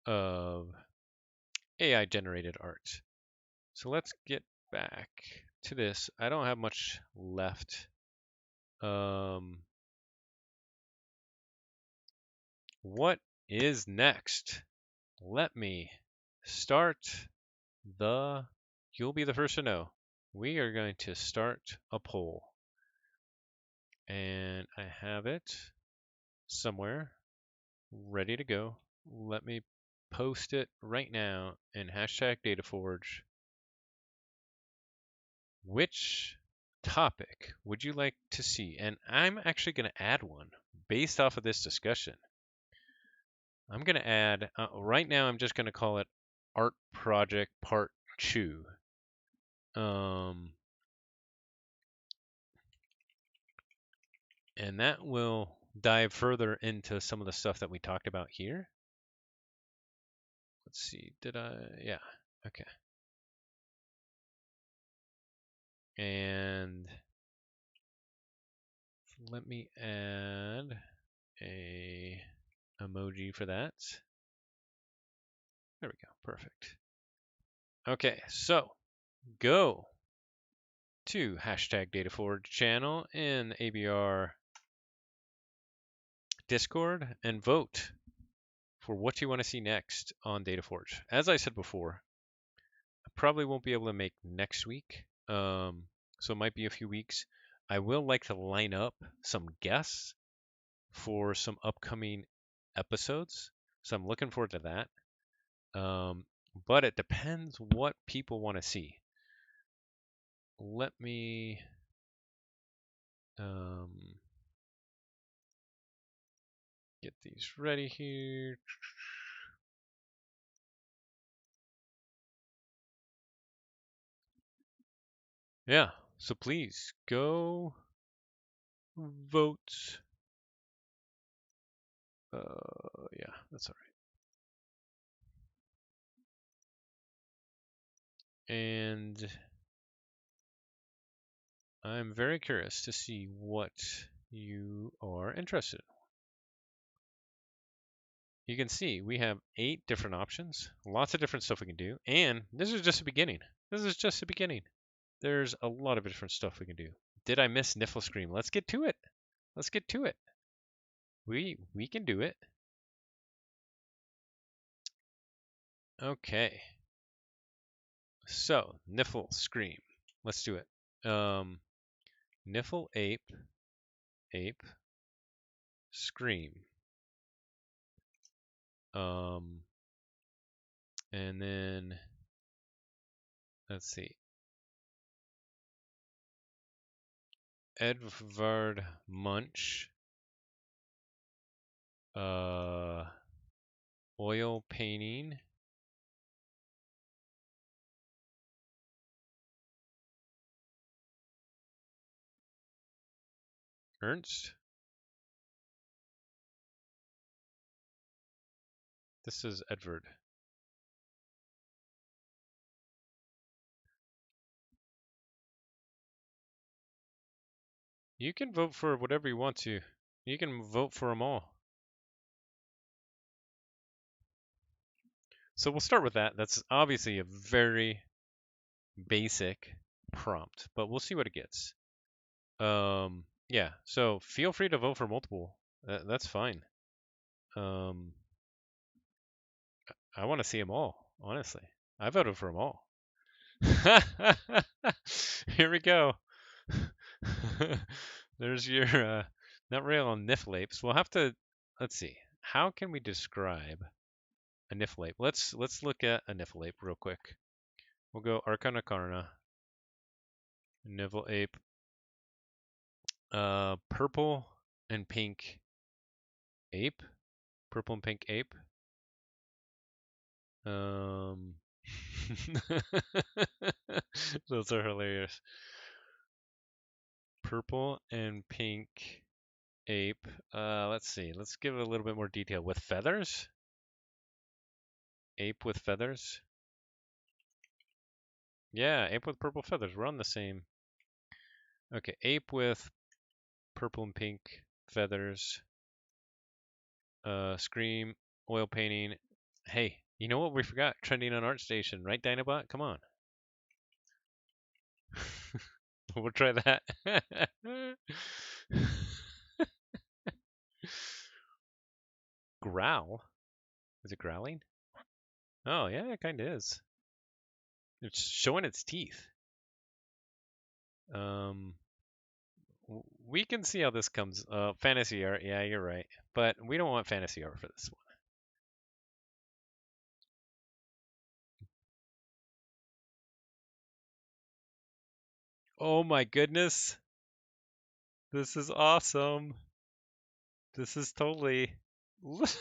of AI generated art. So let's get back to this. I don't have much left. What is next? Let me start you'll be the first to know. We are going to start a poll. And I have it somewhere ready to go. Let me post it right now in hashtag DataForge. Which topic would you like to see? And I'm actually going to add one based off of this discussion. I'm going to add, right now I'm just going to call it Art Project Part 2. And that will dive further into some of the stuff that we talked about here. Let's see, yeah, okay. And let me add a emoji for that. There we go, perfect. Okay, so go to hashtag DataForge channel in ABR Discord and vote for what you want to see next on DataForge. As I said before, I probably won't be able to make next week, so it might be a few weeks. I will like to line up some guests for some upcoming episodes, so I'm looking forward to that. But it depends what people want to see. Let me get these ready here. Yeah, so please go vote. Yeah, that's all right. And I'm very curious to see what you are interested in. You can see we have 8 different options, lots of different stuff we can do, and this is just the beginning. This is just the beginning. There's a lot of different stuff we can do. Did I miss Niffle Scream? Let's get to it. Let's get to it. We can do it. Okay. So, Niffle Scream. Let's do it. Niffle Ape Scream. And then let's see. Edvard Munch. Oil painting. Ernst. This is Edvard. You can vote for whatever you want to. You can vote for them all. So we'll start with that. That's obviously a very basic prompt, but we'll see what it gets. Yeah, so feel free to vote for multiple. That's fine. I want to see them all, honestly. I voted for them all. Here we go. There's your nut rail on niflapes. We'll have to, let's see. How can we describe a niflape? Let's look at a niflape real quick. We'll go Arcana Karna, niflape, purple and pink ape, purple and pink ape. Those are hilarious. Purple and pink ape. Let's see. Let's give it a little bit more detail. With feathers? Ape with feathers? Yeah, ape with purple feathers. We're on the same. Okay, ape with purple and pink feathers. Scream, oil painting. Hey, you know what we forgot? Trending on ArtStation, right, Dynabot? Come on. We'll try that. Growl? Is it growling? Oh, yeah, it kind of is. It's showing its teeth. We can see how this comes. Fantasy art. Yeah, you're right. But we don't want fantasy art for this one. Oh my goodness. This is awesome. This is totally. this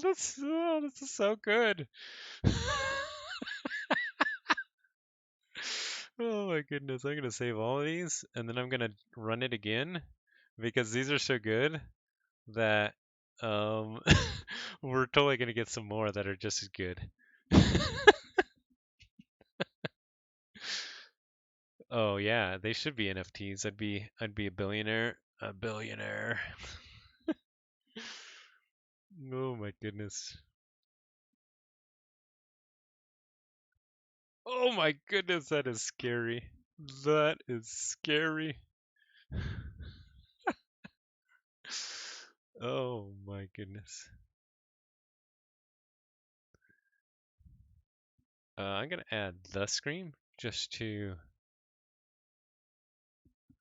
is so good. Oh my goodness. I'm going to save all of these and then I'm going to run it again because these are so good that um, we're totally going to get some more that are just as good. Oh yeah, they should be NFTs. I'd be a billionaire. A billionaire. Oh my goodness. Oh my goodness, that is scary. That is scary. Oh my goodness. I'm gonna add the scream just to,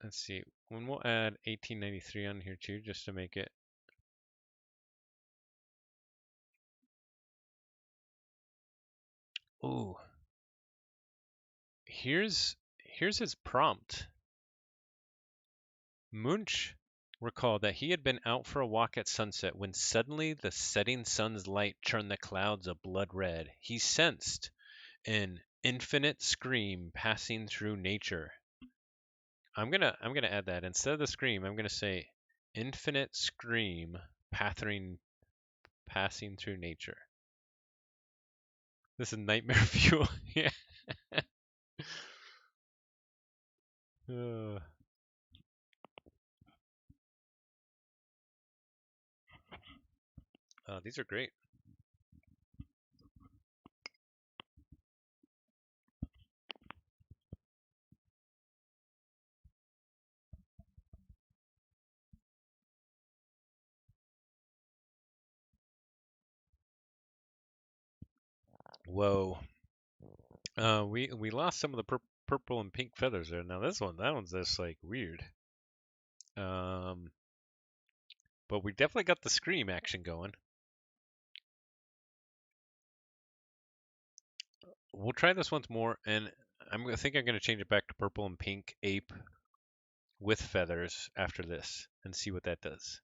let's see, when we'll add 1893 on here too, just to make it. Ooh, here's his prompt. Munch recalled that he had been out for a walk at sunset when suddenly the setting sun's light turned the clouds a blood red. He sensed an infinite scream passing through nature. I'm gonna add that. Instead of the scream, I'm gonna say infinite scream passing through nature. This is nightmare fuel. Yeah. Uh, these are great. Whoa. We lost some of the purple and pink feathers there. Now that one's just like weird. Um, but we definitely got the scream action going. We'll try this once more, and I think I'm gonna change it back to purple and pink ape with feathers after this, and see what that does.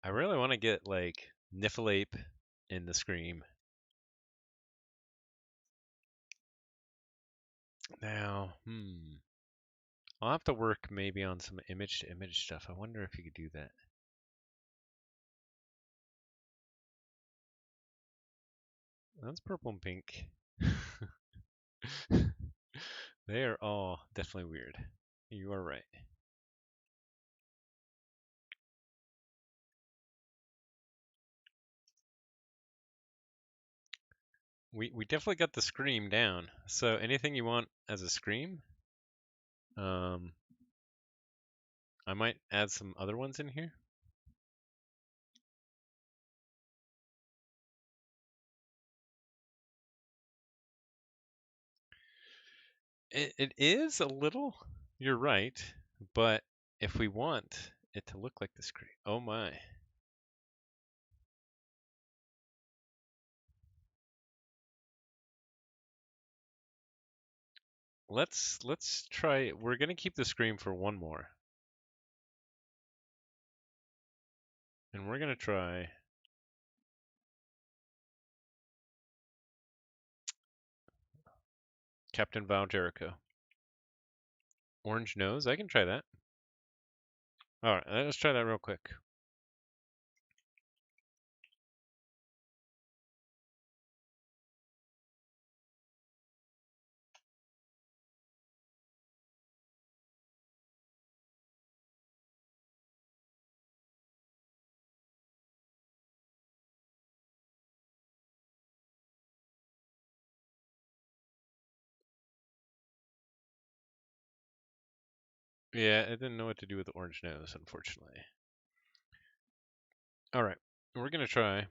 I really want to get like Niffle in the scream. Now, I'll have to work maybe on some image to image stuff. I wonder if you could do that. That's purple and pink. They are all definitely weird. You are right. we definitely got the scream down. So anything you want as a scream? I might add some other ones in here. It is a little, you're right, but if we want it to look like the screen, oh my. Let's try, we're gonna keep the scream for one more. And we're gonna try Captain Val Jericho. Orange nose, I can try that. Alright, let's try that real quick. Yeah, I didn't know what to do with the orange nose, unfortunately. Alright, we're gonna try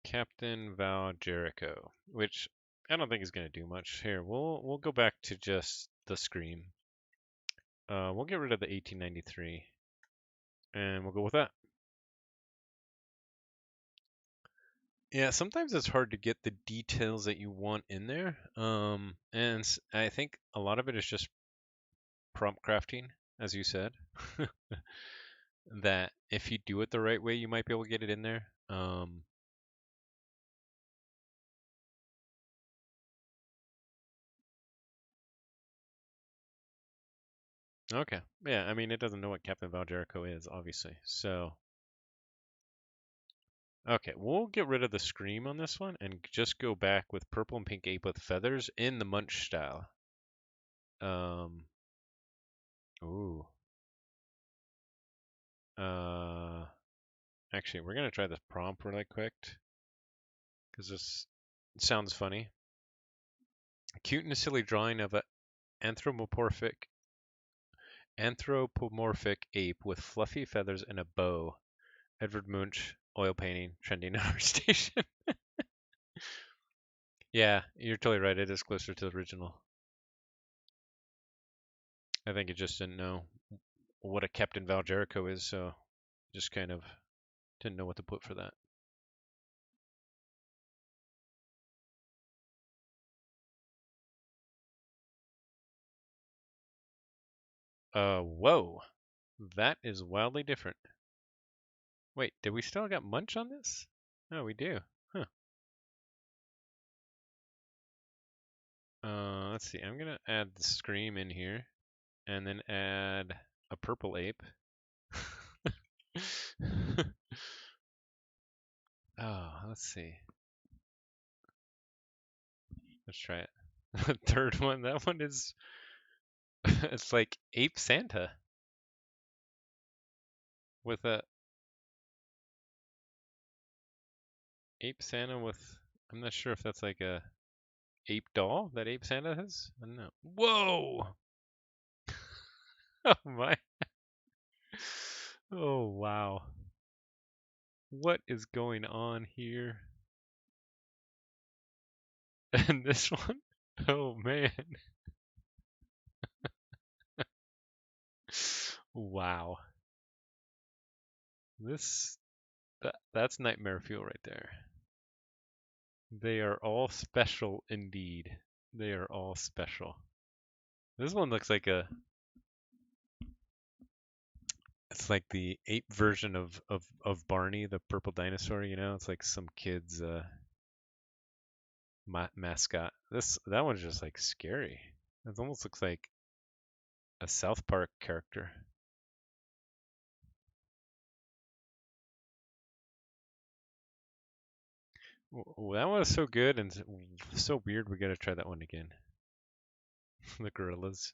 Captain Val Jericho, which I don't think is gonna do much. Here, we'll go back to just the scream. We'll get rid of the 1893, and we'll go with that. Yeah, sometimes it's hard to get the details that you want in there. And I think a lot of it is just prompt crafting, as you said. That if you do it the right way, you might be able to get it in there. Okay. Yeah, I mean, it doesn't know what Captain Val Jericho is, obviously. So, okay, we'll get rid of the scream on this one and just go back with purple and pink ape with feathers in the Munch style. Um, ooh. Uh, Actually, we're gonna try this prompt really quick because this sounds funny. A cute and silly drawing of an anthropomorphic ape with fluffy feathers and a bow. Edvard Munch, oil painting, trending on our station. Yeah, you're totally right. It is closer to the original. I think it just didn't know what a Captain Val Jericho is, so just kind of didn't know what to put for that. Whoa. That is wildly different. Wait, did we still got Munch on this? Oh, we do. Huh. Let's see. I'm gonna add the Scream in here, and then add a purple ape. Oh, let's see. Let's try it. The third one, that one is it's like Ape Santa with a Ape Santa with I'm not sure if that's like a ape doll that Ape Santa has. I don't know. Whoa! Oh my. Oh wow. What is going on here? And this one? Oh man. Wow. This that's nightmare fuel right there. They are all special indeed. They are all special. This one looks like a it's like the ape version of Barney, the purple dinosaur, you know? It's like some kid's mascot. That one's just like scary. It almost looks like a South Park character. That one was so good and so weird. We gotta try that one again. The gorillas.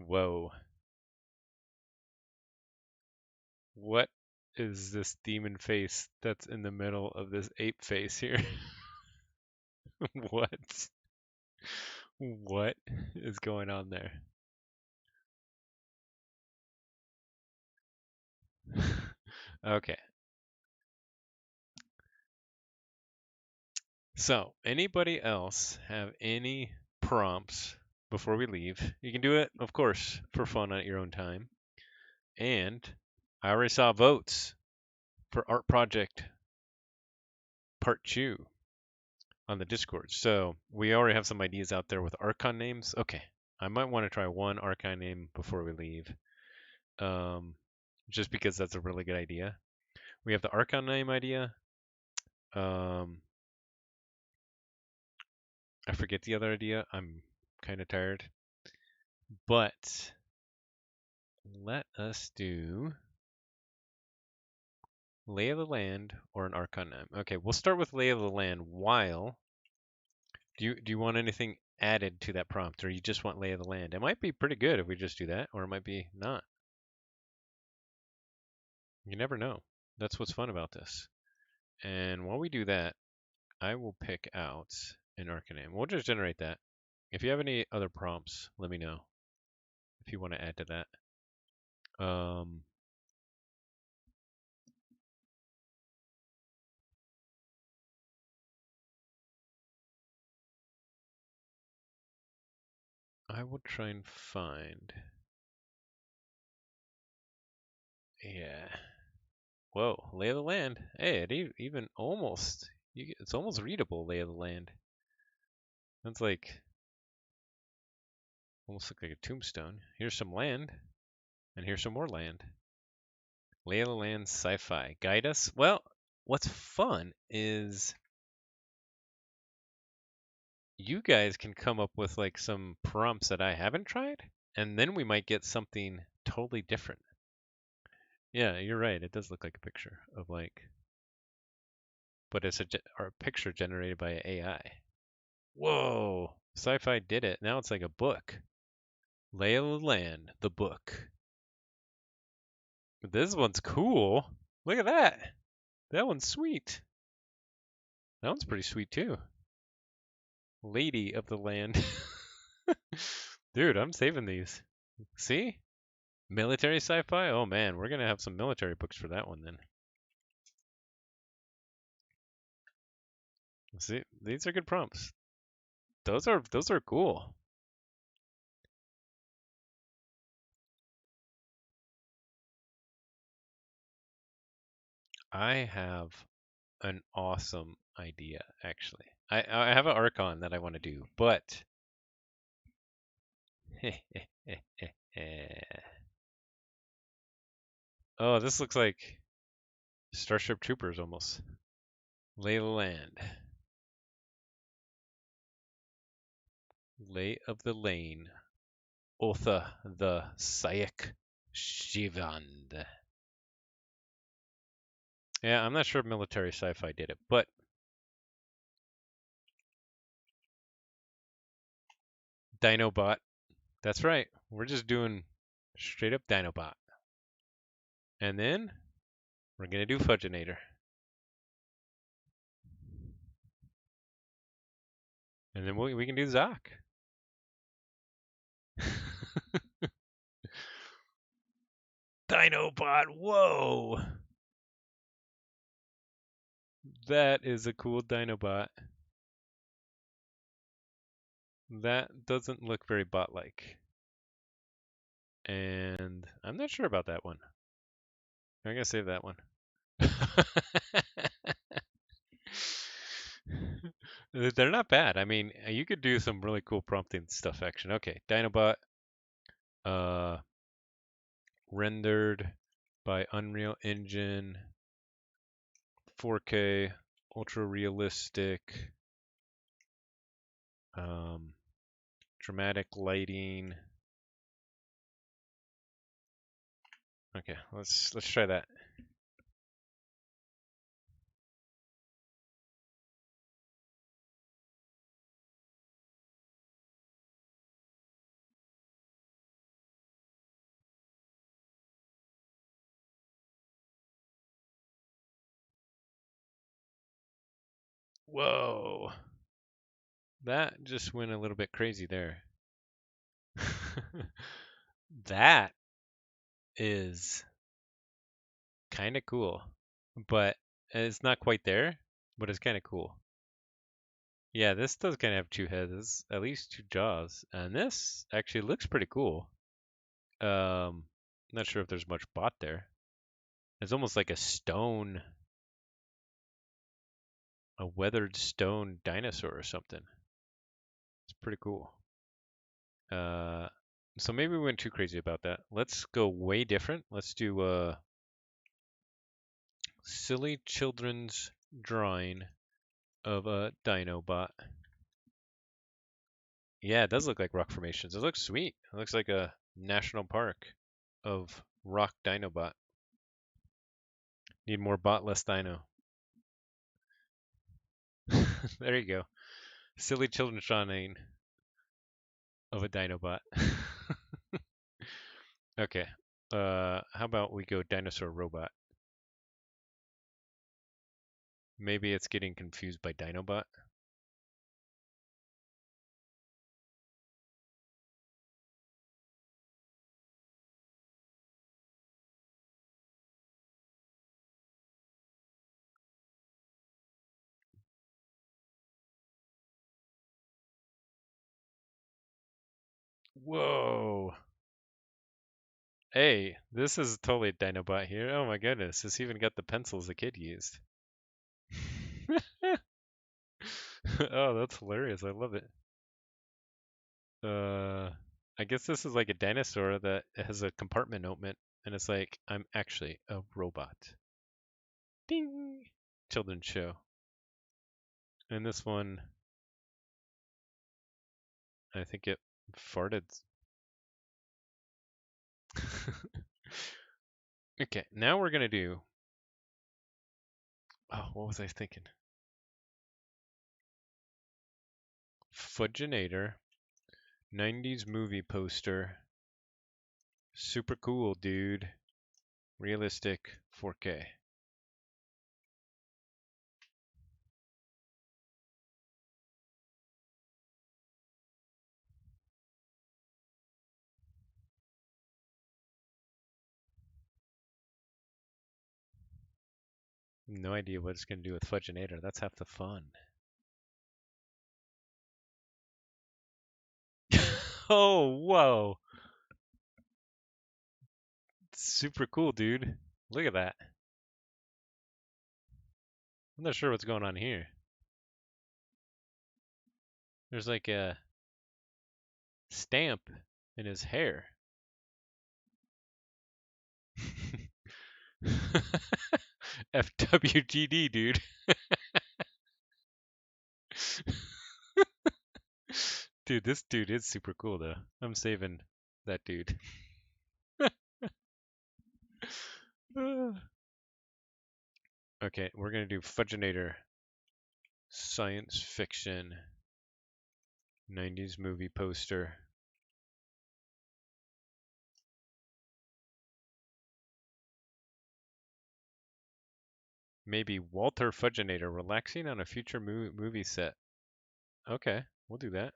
Whoa. What is this demon face that's in the middle of this ape face here? What? What is going on there? Okay. So, anybody else have any prompts before we leave? You can do it, of course, for fun at your own time. And I already saw votes for Art Project Part 2 on the Discord. So, we already have some ideas out there with Archon names. Okay. I might want to try one Archon name before we leave. Um, just because that's a really good idea. We have the Archon name idea. Um, I forget the other idea. I'm kind of tired. But let us do Lay of the Land or an Archon name. Okay, we'll start with Lay of the Land. While do you want anything added to that prompt, or you just want Lay of the Land? It might be pretty good if we just do that, or it might be not. You never know. That's what's fun about this. And while we do that, I will pick out an Archon name. We'll just generate that. If you have any other prompts, let me know if you want to add to that. I will try and find. Yeah. Whoa, Lay of the Land. Hey, even almost. It's almost readable, Lay of the Land. That's like almost look like a tombstone. Here's some land, and here's some more land. Lay of the Land sci-fi. Guide us? Well, what's fun is you guys can come up with like some prompts that I haven't tried, and then we might get something totally different. Yeah, you're right. It does look like a picture of like, but it's a picture generated by AI. Whoa, sci-fi did it. Now it's like a book. Lay of the Land, the book. This one's cool. Look at that. That one's sweet. That one's pretty sweet too. Lady of the Land. Dude, I'm saving these. See? Military sci-fi? Oh man, we're gonna have some military books for that one then. See, these are good prompts. Those are cool. I have an awesome idea actually. I have an Archon that I want to do, but oh, this looks like Starship Troopers almost. Lay of the Land. Lay of the Lane. Otha the Sayak Shivand. Yeah, I'm not sure if military sci-fi did it, but Dynobot. That's right. We're just doing straight up Dinobot. And then we're gonna do Fudginator. And then we can do Zoc. Dinobot, whoa! That is a cool Dinobot. That doesn't look very bot-like. And I'm not sure about that one. I'm gonna save that one. They're not bad. I mean, you could do some really cool prompting stuff action. Okay, Dinobot, uh, rendered by Unreal Engine, 4K, ultra realistic, um, dramatic lighting. Okay, let's try that. Whoa. That just went a little bit crazy there. That is kind of cool, but it's not quite there, but it's kind of cool. Yeah, this does kind of have two heads, at least two jaws, and this actually looks pretty cool. Not sure if there's much bot there. It's almost like a stone, a weathered stone dinosaur or something. It's pretty cool. Uh, so maybe we went too crazy about that. Let's go way different. Let's do silly children's drawing of a Dinobot. Yeah, it does look like rock formations. It looks sweet. It looks like a national park of rock Dinobot. Need more bot, less dino. There you go. Silly children's drawing of a Dinobot. Okay. How about we go dinosaur robot? Maybe it's getting confused by Dinobot. Whoa. Hey, this is totally a Dinobot here. Oh my goodness, it's even got the pencils the kid used. Oh, that's hilarious. I love it. Uh, I guess this is like a dinosaur that has a compartment, and it's like, I'm actually a robot. Ding! Children's show. And this one, I think it farted. Okay, now we're gonna do. Oh, what was I thinking? Fudginator, 90s movie poster. Super cool, dude. Realistic 4K. No idea what it's gonna do with Fudginator. That's half the fun. Oh, whoa. Super cool, dude. Look at that. I'm not sure what's going on here. There's like a stamp in his hair. FWGD, dude. Dude, this dude is super cool, though. I'm saving that dude. Okay, we're gonna do Fudginator. Science fiction. 90s movie poster. Maybe Walter Fudginator relaxing on a future movie set. Okay, we'll do that.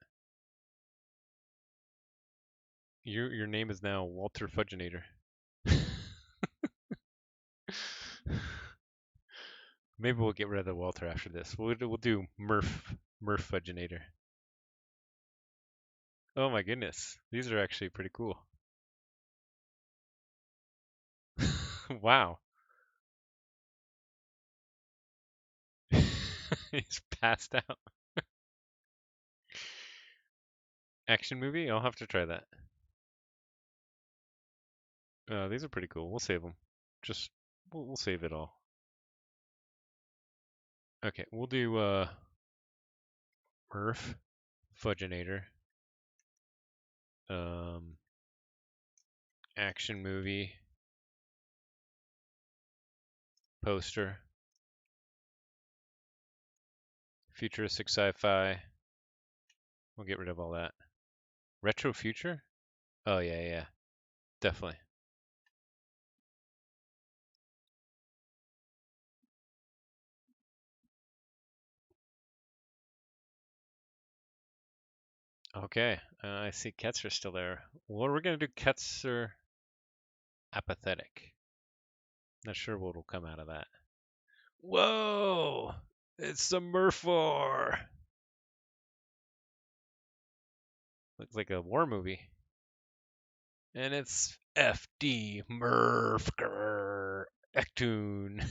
Your name is now Walter Fudginator. Maybe we'll get rid of the Walter after this. We'll do Murph Fudginator. Oh my goodness, these are actually pretty cool. Wow. He's passed out. Action movie? I'll have to try that. These are pretty cool. We'll save them. Just we'll save it all. Okay, we'll do Murph Fudginator. Um, action movie poster. Futuristic sci-fi. We'll get rid of all that. Retro future? Oh yeah, yeah. Definitely. Okay, I see Ketzer still there. What are we gonna do? Ketzer apathetic. Not sure what will come out of that. Whoa! It's the Murph-R! Looks like a war movie. And it's FD Murfger Ectoon.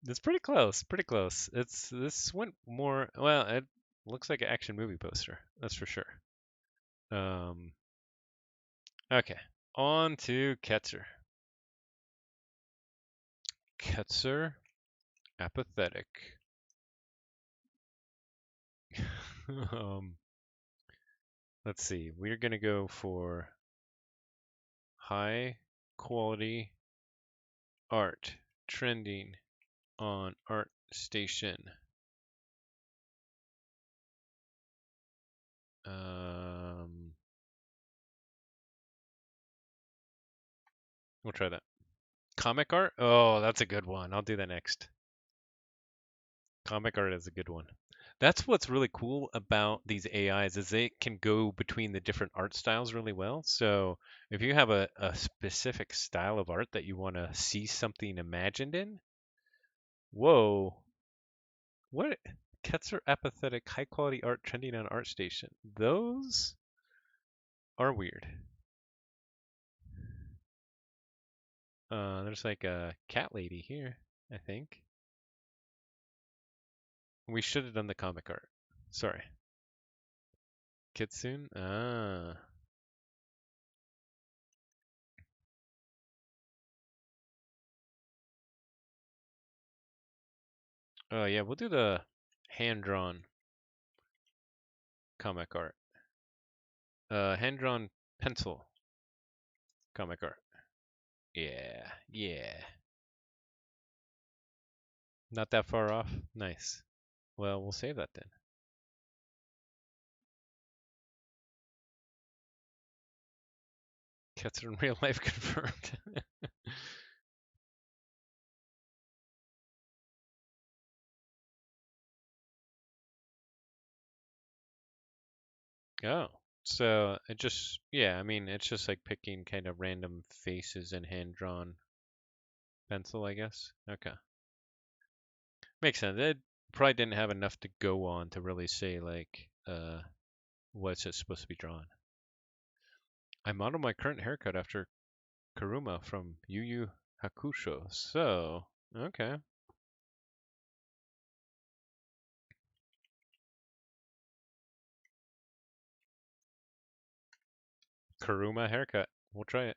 It's pretty close, pretty close. This went more well, it looks like an action movie poster, that's for sure. Um okay. On to Ketzer. Ketzer apathetic. um let's see. We're gonna go for high quality art trending on Art Station. Um, we'll try that. Comic art? Oh, that's a good one. I'll do that next. Comic art is a good one. That's what's really cool about these AIs is they can go between the different art styles really well. So if you have a specific style of art that you want to see something imagined in, whoa, what Ketzer apathetic high quality art trending on ArtStation. Those are weird. There's like a cat lady here, I think. We should have done the comic art. Sorry. Kitsune? Ah. Oh yeah, we'll do the hand-drawn comic art. Hand-drawn pencil comic art. Yeah, yeah. Not that far off. Nice. Well, we'll save that then. Cats in real life confirmed. Oh, so it just, yeah, I mean, it's just like picking kind of random faces in hand-drawn pencil, I guess. Okay. Makes sense. It probably didn't have enough to go on to really say like what's it supposed to be drawn. I modeled my current haircut after Karuma from Yu Yu Hakusho. So, okay. Karuma haircut. We'll try it.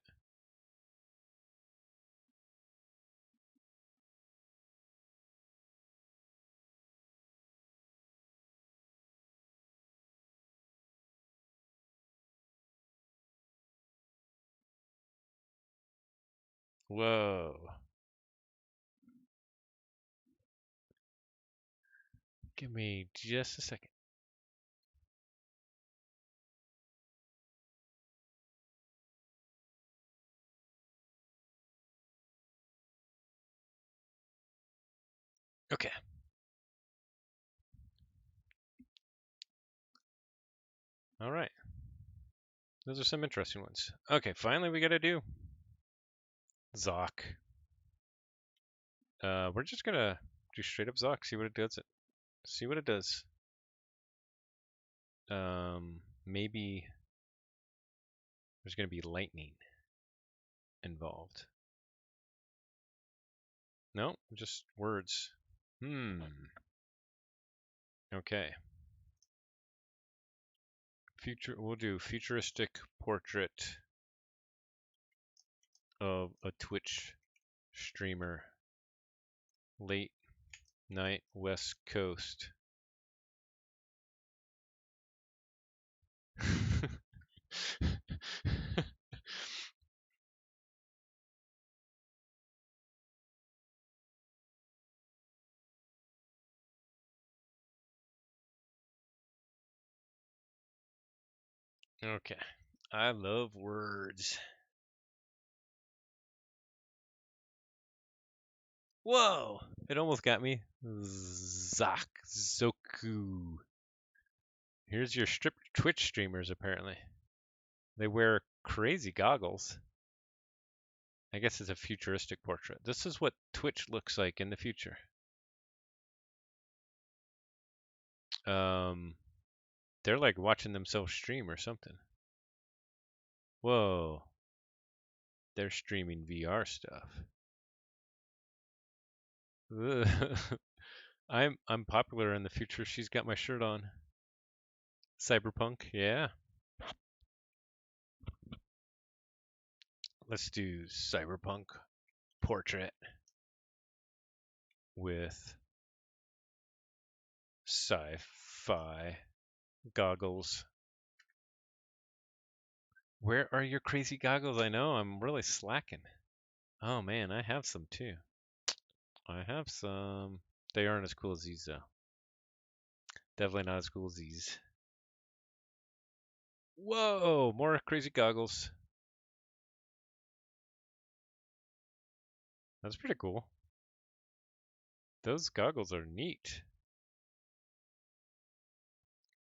Whoa. Give me just a second. Okay. All right. Those are some interesting ones. Okay, finally we gotta do Zoc. We're just gonna do straight up Zoc, see what it does. See what it does. Maybe there's gonna be lightning involved. No, just words. Okay. We'll do futuristic portrait of a Twitch streamer. Late night West Coast. Okay. I love words. Whoa! It almost got me. Zoku. Here's your Twitch streamers, apparently. They wear crazy goggles. I guess it's a futuristic portrait. This is what Twitch looks like in the future. They're like watching themselves stream or something. Whoa. They're streaming VR stuff. I'm popular in the future. She's got my shirt on. Cyberpunk, yeah. Let's do cyberpunk portrait with sci-fi goggles. Where are your crazy goggles? I know, I'm really slacking. Oh man, I have some too. I have some. They aren't as cool as these though. Definitely not as cool as these. Whoa, more crazy goggles. That's pretty cool. Those goggles are neat.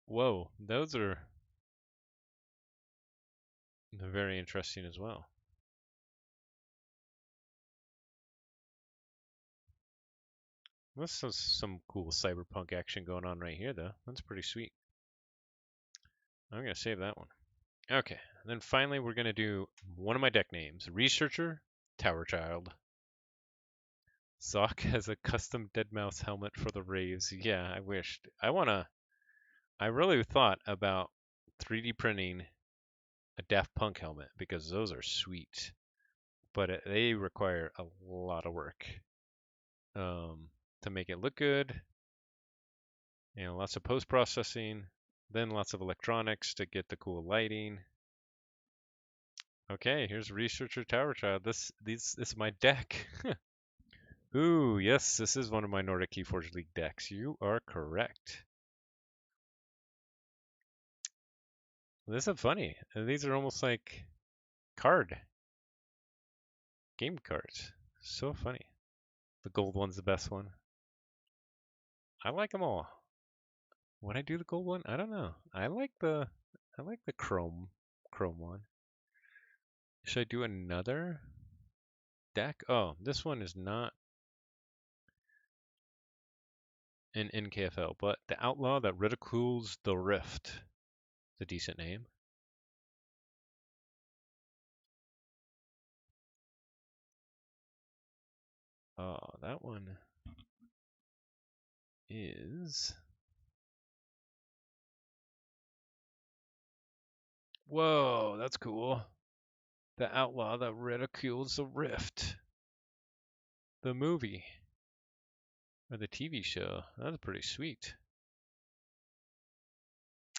Whoa, those are very interesting as well. This is some cool cyberpunk action going on right here, though. That's pretty sweet. I'm going to save that one. Okay, and then finally we're going to do one of my deck names. Researcher, Tower Child. Zoc has a custom dead mouse helmet for the raves. Yeah, I wished. I really thought about 3D printing a Daft Punk helmet because those are sweet. But they require a lot of work to make it look good. You know, lots of post-processing, then lots of electronics to get the cool lighting. Okay, here's Researcher Tower Child. This is my deck. Ooh, yes, this is one of my Nordic Keyforge League decks. You are correct. This is funny. These are almost like game cards. So funny. The gold one's the best one. I like them all. Would I do the gold one? I don't know. I like the chrome one. Should I do another deck? Oh, this one is not in NKFL, but the Outlaw that ridicules the Rift. It's a decent name. Oh, that one is. Whoa, that's cool. The Outlaw that ridicules the Rift. The movie. Or the TV show. That's pretty sweet.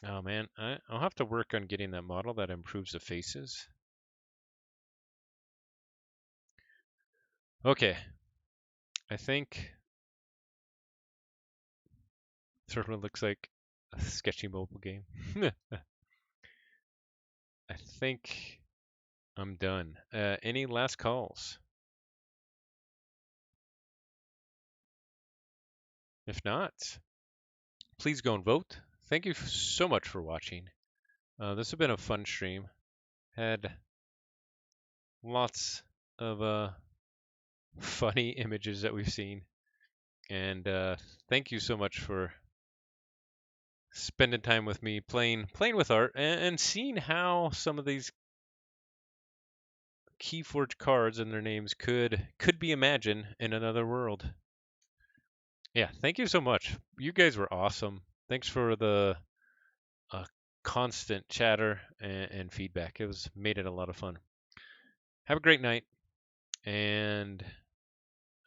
Oh man, I'll have to work on getting that model that improves the faces. Okay. I think sort of looks like a sketchy mobile game. I think I'm done. Any last calls? If not, please go and vote. Thank you so much for watching. This has been a fun stream. Had lots of funny images that we've seen. And thank you so much for spending time with me playing with art and seeing how some of these Keyforge cards and their names could be imagined in another world. Yeah, thank you so much. You guys were awesome. Thanks for the constant chatter and feedback. It made it a lot of fun. Have a great night, and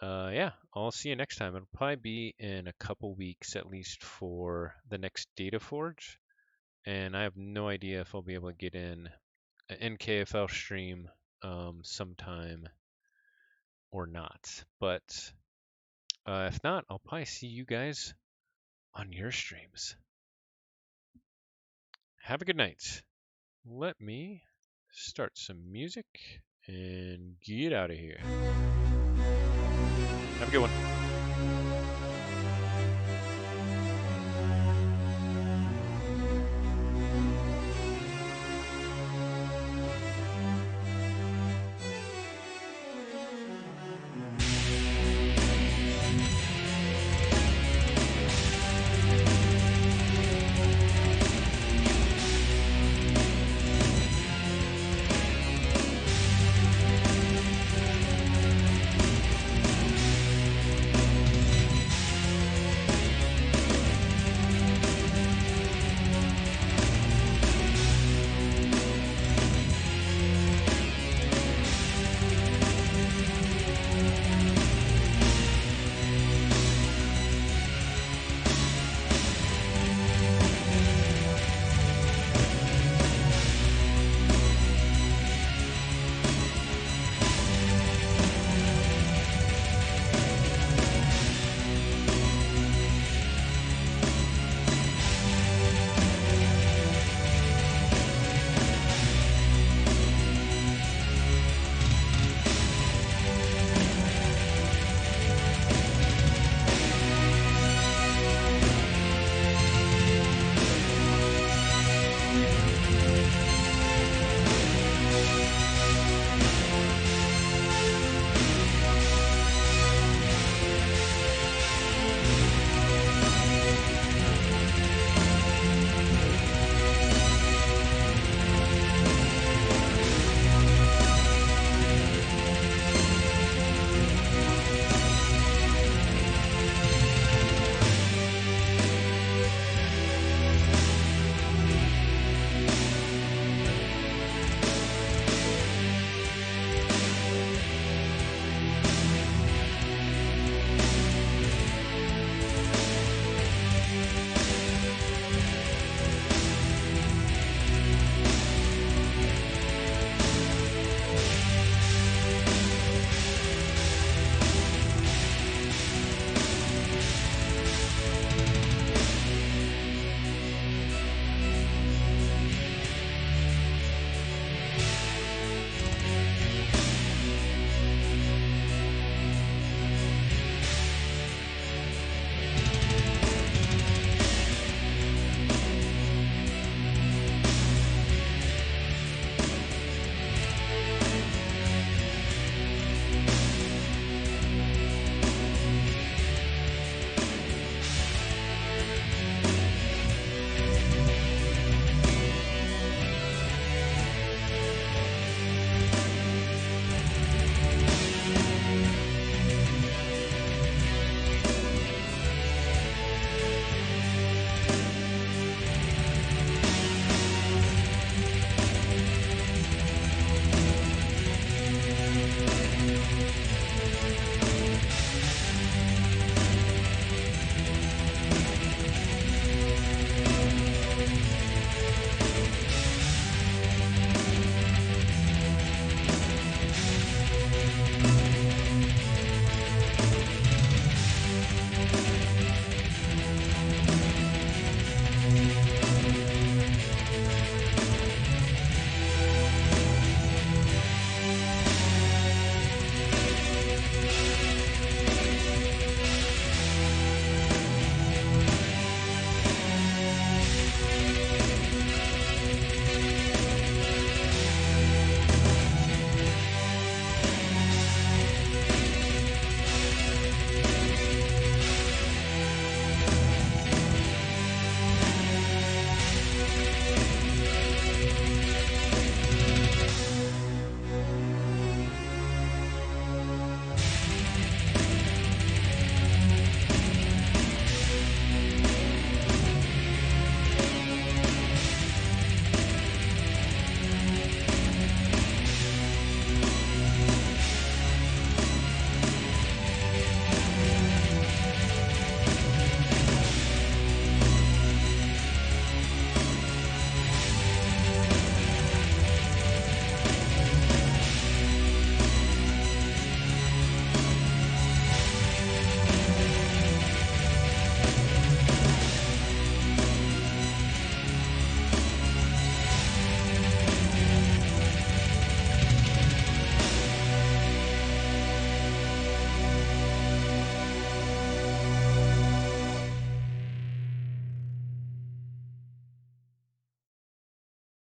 yeah, I'll see you next time. It'll probably be in a couple weeks at least for the next Data Forge, and I have no idea if I'll be able to get in an NKFL stream sometime or not. But if not, I'll probably see you guys on your streams. Have a good night. Let me start some music and get out of here. Have a good one.